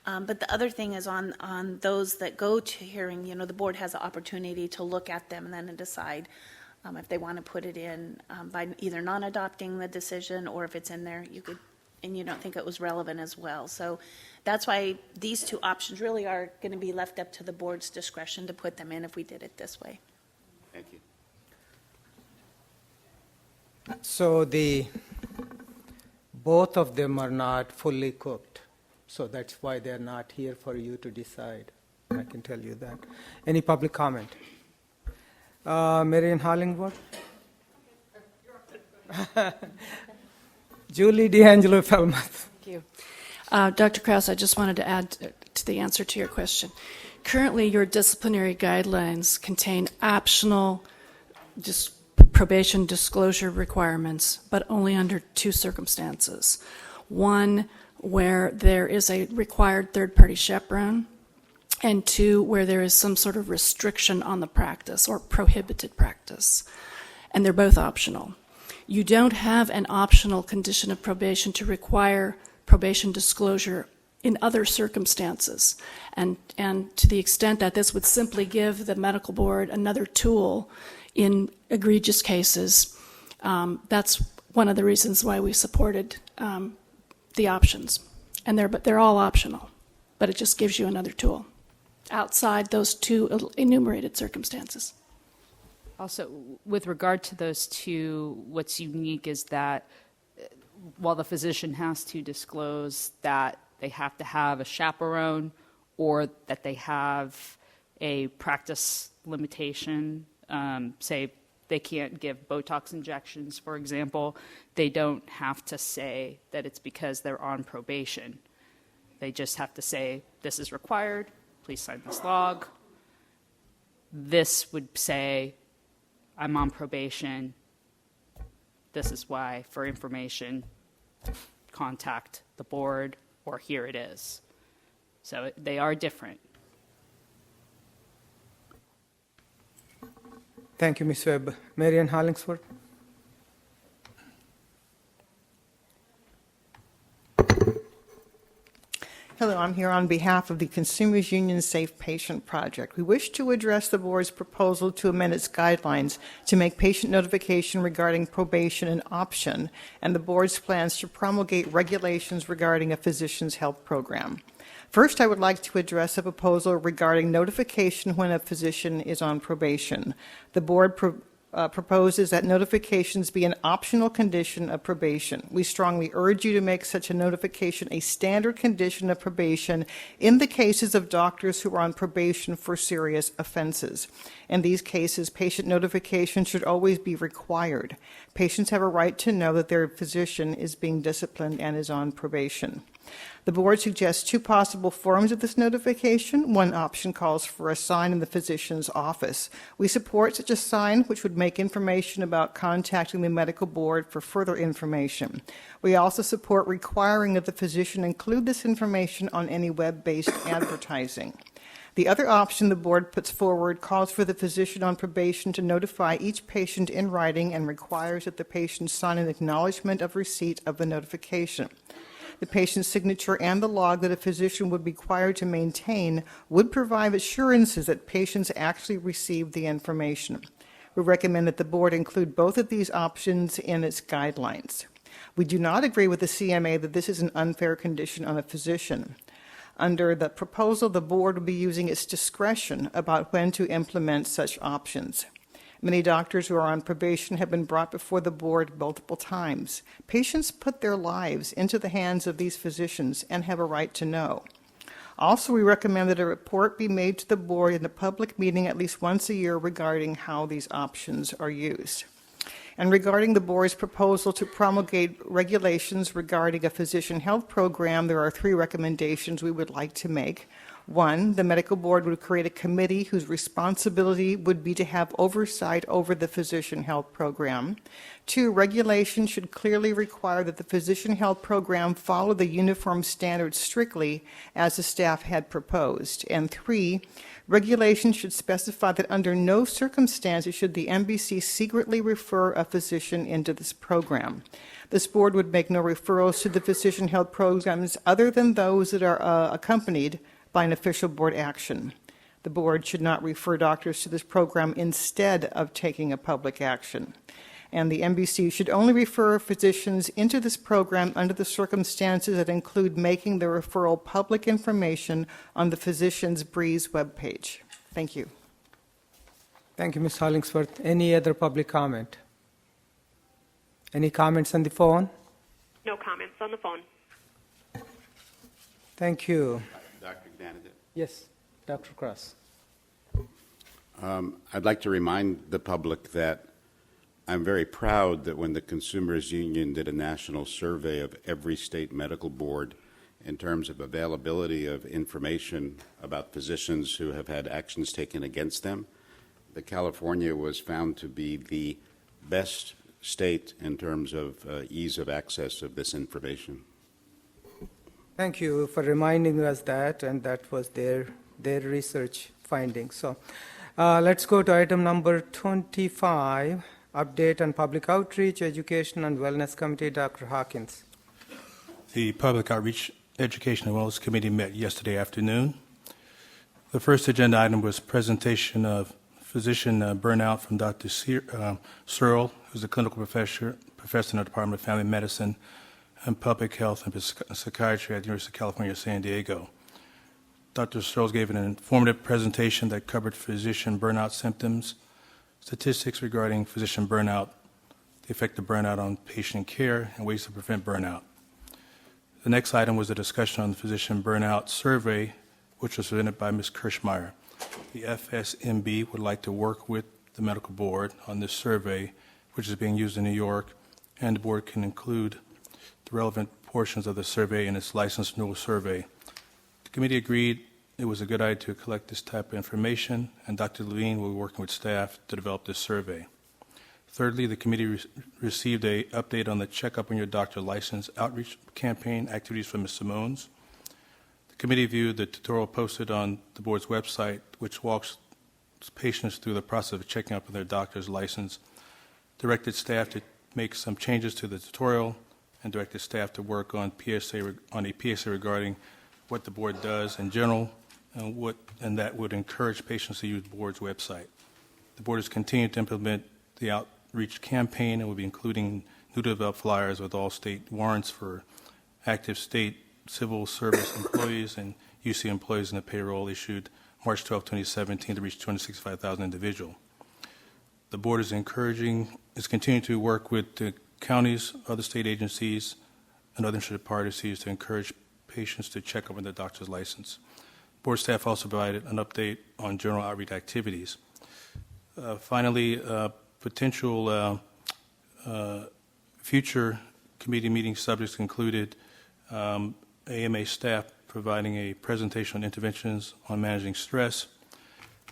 But the other thing is on those that go to hearing, the board has the opportunity to look at them and then decide if they want to put it in by either non-adopting the decision, or if it's in there, you could, and you don't think it was relevant as well. So that's why these two options really are going to be left up to the board's discretion to put them in if we did it this way. Thank you. So both of them are not fully cooked. So that's why they're not here for you to decide. I can tell you that. Any public comment? Marian Hollingworth? Julie D'Angelo Felmuth. Thank you. Dr. Krause, I just wanted to add to the answer to your question. Currently, your disciplinary guidelines contain optional probation disclosure requirements, but only under two circumstances. One, where there is a required third-party chaperone, and two, where there is some sort of restriction on the practice or prohibited practice. And they're both optional. You don't have an optional condition of probation to require probation disclosure in other circumstances. And to the extent that this would simply give the medical board another tool in egregious cases, that's one of the reasons why we supported the options. And they're all optional, but it just gives you another tool outside those two enumerated circumstances. Also, with regard to those two, what's unique is that while the physician has to disclose that they have to have a chaperone or that they have a practice limitation, say They can't give Botox injections, for example. They don't have to say that it's because they're on probation. They just have to say, this is required, please sign this log. This would say, I'm on probation. This is why, for information, contact the board, or here it is. So they are different. Thank you, Ms. Webb. Marian Hollingsworth. Hello, I'm here on behalf of the Consumers Union Safe Patient Project. We wish to address the board's proposal to amend its guidelines to make patient notification regarding probation an option, and the board's plans to promulgate regulations regarding a physician's health program. First, I would like to address a proposal regarding notification when a physician is on probation. The board proposes that notifications be an optional condition of probation. We strongly urge you to make such a notification a standard condition of probation in the cases of doctors who are on probation for serious offenses. In these cases, patient notification should always be required. Patients have a right to know that their physician is being disciplined and is on probation. The board suggests two possible forms of this notification. One option calls for a sign in the physician's office. We support such a sign, which would make information about contacting the medical board for further information. We also support requiring that the physician include this information on any web-based advertising. The other option the board puts forward calls for the physician on probation to notify each patient in writing and requires that the patient sign an acknowledgement of receipt of the notification. The patient's signature and the log that a physician would be required to maintain would provide assurances that patients actually received the information. We recommend that the board include both of these options in its guidelines. We do not agree with the CMA that this is an unfair condition on a physician. Under the proposal, the board will be using its discretion about when to implement such options. Many doctors who are on probation have been brought before the board multiple times. Patients put their lives into the hands of these physicians and have a right to know. Also, we recommend that a report be made to the board in a public meeting at least once a year regarding how these options are used. And regarding the board's proposal to promulgate regulations regarding a physician health program, there are three recommendations we would like to make. One, the medical board would create a committee whose responsibility would be to have oversight over the physician health program. Two, regulation should clearly require that the physician health program follow the uniform standards strictly as the staff had proposed. And three, regulation should specify that under no circumstances should the MBC secretly refer a physician into this program. This board would make no referrals to the physician health programs other than those that are accompanied by an official board action. The board should not refer doctors to this program instead of taking a public action. And the MBC should only refer physicians into this program under the circumstances that include making the referral public information on the Physicians Breeze webpage. Thank you. Thank you, Ms. Hollingsworth. Any other public comment? Any comments on the phone? No comments on the phone. Thank you. Dr. Gnanet? Yes, Dr. Cross. I'd like to remind the public that I'm very proud that when the Consumers Union did a national survey of every state medical board in terms of availability of information about physicians who have had actions taken against them, that California was found to be the best state in terms of ease of access of this information. Thank you for reminding us that, and that was their research findings. So let's go to item number 25, update on public outreach, education, and wellness committee. Dr. Hawkins. The Public Outreach, Education, and Wellness Committee met yesterday afternoon. The first agenda item was presentation of physician burnout from Dr. Searle, who's a clinical professor in the Department of Family Medicine and Public Health and Psychiatry at the University of California, San Diego. Dr. Searles gave an informative presentation that covered physician burnout symptoms, statistics regarding physician burnout, the effect of burnout on patient care, and ways to prevent burnout. The next item was a discussion on the physician burnout survey, which was presented by Ms. Kirschmeyer. The FSMB would like to work with the medical board on this survey, which is being used in New York, and the board can include the relevant portions of the survey in its license renewal survey. The committee agreed it was a good idea to collect this type of information, and Dr. Levine will be working with staff to develop this survey. Thirdly, the committee received an update on the Check Up on Your Doctor License outreach campaign activities from Ms. Simones. The committee viewed the tutorial posted on the board's website, which walks patients through the process of checking up on their doctor's license, directed staff to make some changes to the tutorial, and directed staff to work on a PSA regarding what the board does in general, and that would encourage patients to use the board's website. The board has continued to implement the outreach campaign and will be including new developed flyers with all state warrants for active state civil service employees and UC employees in the payroll issued March 12, 2017 to reach 265,000 individuals. The board is continuing to work with the counties, other state agencies, and other interested parties to encourage patients to check up on their doctor's license. Board staff also provided an update on general outreach activities. Finally, potential future committee meeting subjects included AMA staff providing a presentation on interventions on managing stress,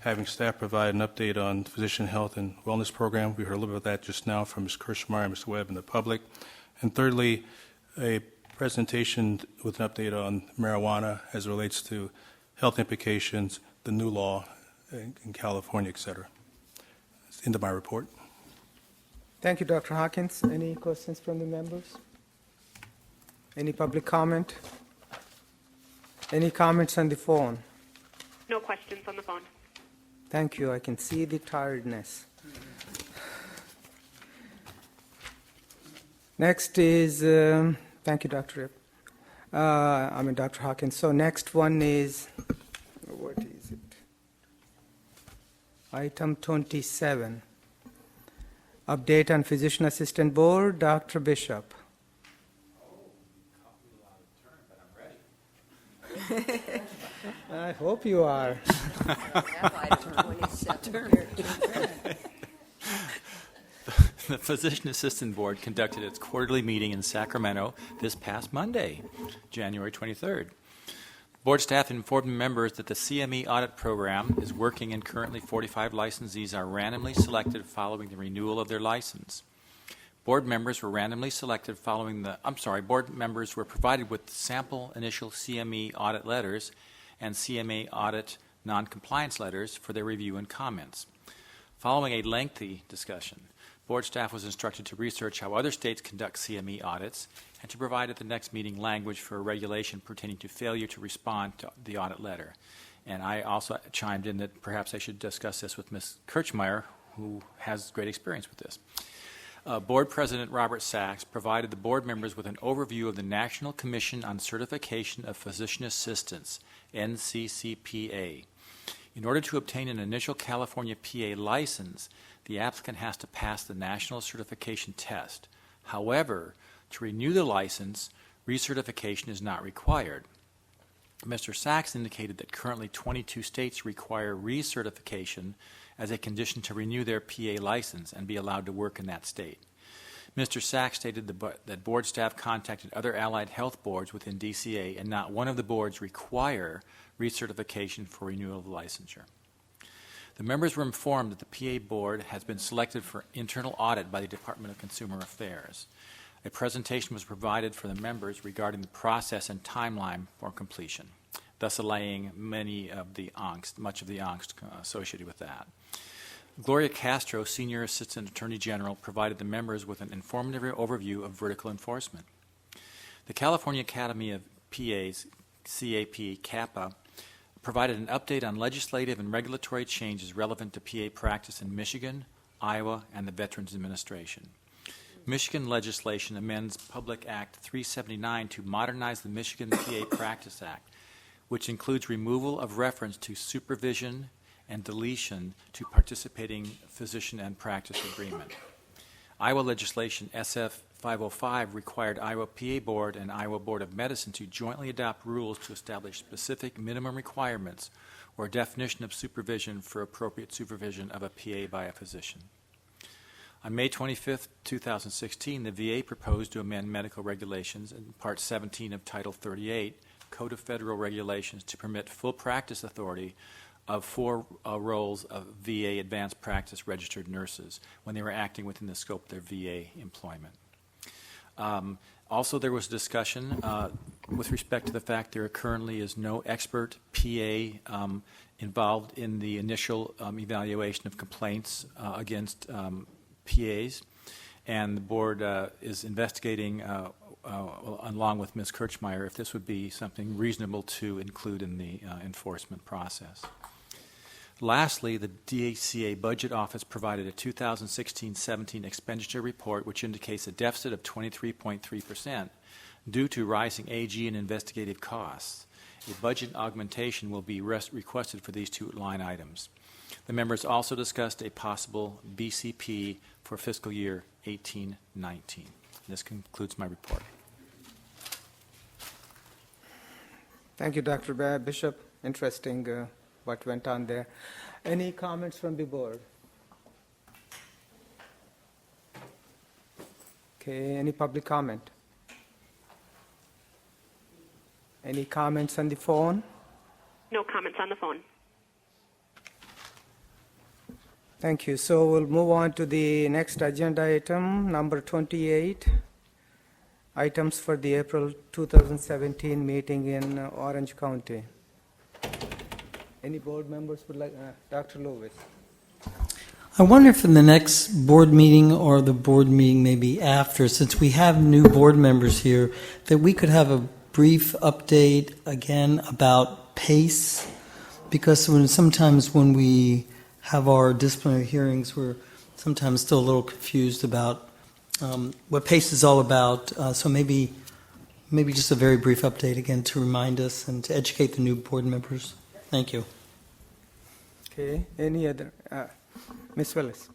having staff provide an update on physician health and wellness program. We heard a little bit about that just now from Ms. Kirschmeyer, Mr. Webb, and the public. And thirdly, a presentation with an update on marijuana as it relates to health implications, the new law in California, et cetera. That's the end of my report. Thank you, Dr. Hawkins. Any questions from the members? Any public comment? Any comments on the phone? No questions on the phone. Thank you. I can see the tiredness. Next is, thank you, Dr. Dr. Hawkins. So next one is, what is it? Item 27. Update on Physician Assistant Board, Dr. Bishop. I hope you are. The Physician Assistant Board conducted its quarterly meeting in Sacramento this past Monday, January 23rd. Board staff informed members that the CME audit program is working and currently 45 licensees are randomly selected following the renewal of their license. Board members were randomly selected board members were provided with sample initial CME audit letters and CME audit non-compliance letters for their review and comments. Following a lengthy discussion, board staff was instructed to research how other states conduct CME audits and to provide at the next meeting language for a regulation pertaining to failure to respond to the audit letter. And I also chimed in that perhaps I should discuss this with Ms. Kirchmeier, who has great experience with this. Board President Robert Sachs provided the board members with an overview of the National Commission on Certification of Physician Assistants, NCCPA. In order to obtain an initial California PA license, the applicant has to pass the National Certification Test. However, to renew the license, recertification is not required. Mr. Sachs indicated that currently 22 states require recertification as a condition to renew their PA license and be allowed to work in that state. Mr. Sachs stated that board staff contacted other allied health boards within DCA and not one of the boards require recertification for renewal of licensure. The members were informed that the PA board has been selected for internal audit by the Department of Consumer Affairs. A presentation was provided for the members regarding the process and timeline for completion, thus allaying much of the angst associated with that. Gloria Castro, Senior Assistant Attorney General, provided the members with an informative overview of vertical enforcement. The California Academy of PAs, CAP, CAPA, provided an update on legislative and regulatory changes relevant to PA practice in Michigan, Iowa, and the Veterans Administration. Michigan legislation amends Public Act 379 to modernize the Michigan PA Practice Act, which includes removal of reference to supervision and deletion to participating physician and practice agreement. Iowa legislation SF 505 required Iowa PA Board and Iowa Board of Medicine to jointly adopt rules to establish specific minimum requirements or definition of supervision for appropriate supervision of a PA by a physician. On May 25, 2016, the VA proposed to amend medical regulations in Part 17 of Title 38, Code of Federal Regulations, to permit full practice authority of 4 roles of VA advanced practice registered nurses when they were acting within the scope of their VA employment. Also, there was discussion with respect to the fact there currently is no expert PA involved in the initial evaluation of complaints against PAs, and the board is investigating, along with Ms. Kirchmeier, if this would be something reasonable to include in the enforcement process. Lastly, the DHCA Budget Office provided a 2016-17 expenditure report which indicates a deficit of 23.3% due to rising AG and investigative costs. A budget augmentation will be requested for these 2 line items. The members also discussed a possible BCP for fiscal year 18-19. This concludes my report. Thank you, Dr. Bishop. Interesting what went on there. Any comments from the board? Okay, any public comment? Any comments on the phone? No comments on the phone. Thank you. So we'll move on to the next agenda item, number 28, items for the April 2017 meeting in Orange County. Any board members would like, Dr. Lewis? I wonder if in the next board meeting or the board meeting maybe after, since we have new board members here, that we could have a brief update again about PACE, because sometimes when we have our disciplinary hearings, we're sometimes still a little confused about what PACE is all about. So maybe just a very brief update again to remind us and to educate the new board members. Thank you. Okay, any other? Ms. Willis.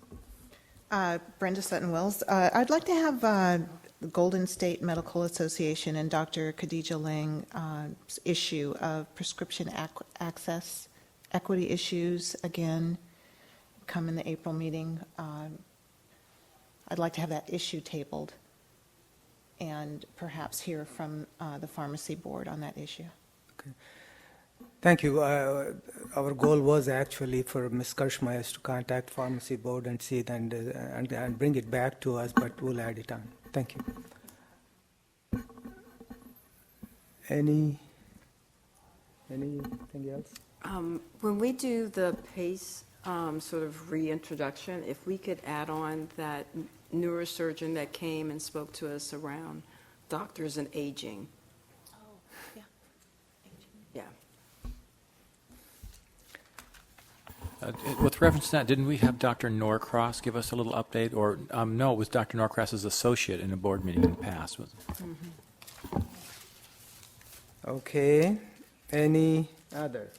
Brenda Sutton-Wells. I'd like to have the Golden State Medical Association and Dr. Khadija Lang's issue of prescription access equity issues again come in the April meeting. I'd like to have that issue tabled and perhaps hear from the pharmacy board on that issue. Okay. Thank you. Our goal was actually for Ms. Kirschmeier to contact pharmacy board and see it and bring it back to us, but we'll add it on. Thank you. Anything else? When we do the PACE sort of reintroduction, if we could add on that neurosurgeon that came and spoke to us around doctors and aging. Oh, yeah. Yeah. With reference to that, didn't we have Dr. Norcross give us a little update? Or no, it was Dr. Norcross's associate in a board meeting in the past. Mm-hmm. Okay. Any other?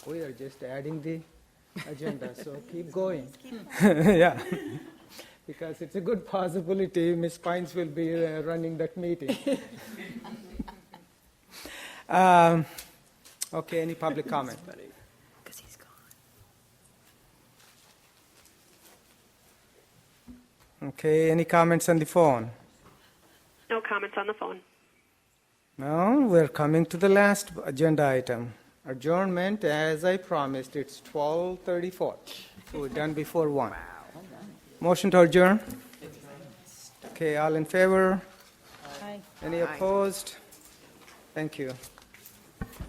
We are just adding the agenda, so keep going. Yeah, because it's a good possibility Ms. Pines will be running that meeting. Okay, any public comment? Because he's gone. Okay, any comments on the phone? No comments on the phone. No, we're coming to the last agenda item. Adjournment, as I promised, it's 12:34. So we're done before 1. Wow. Motion to adjourn? Okay, all in favor? Aye. Any opposed? Thank you.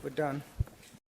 We're done.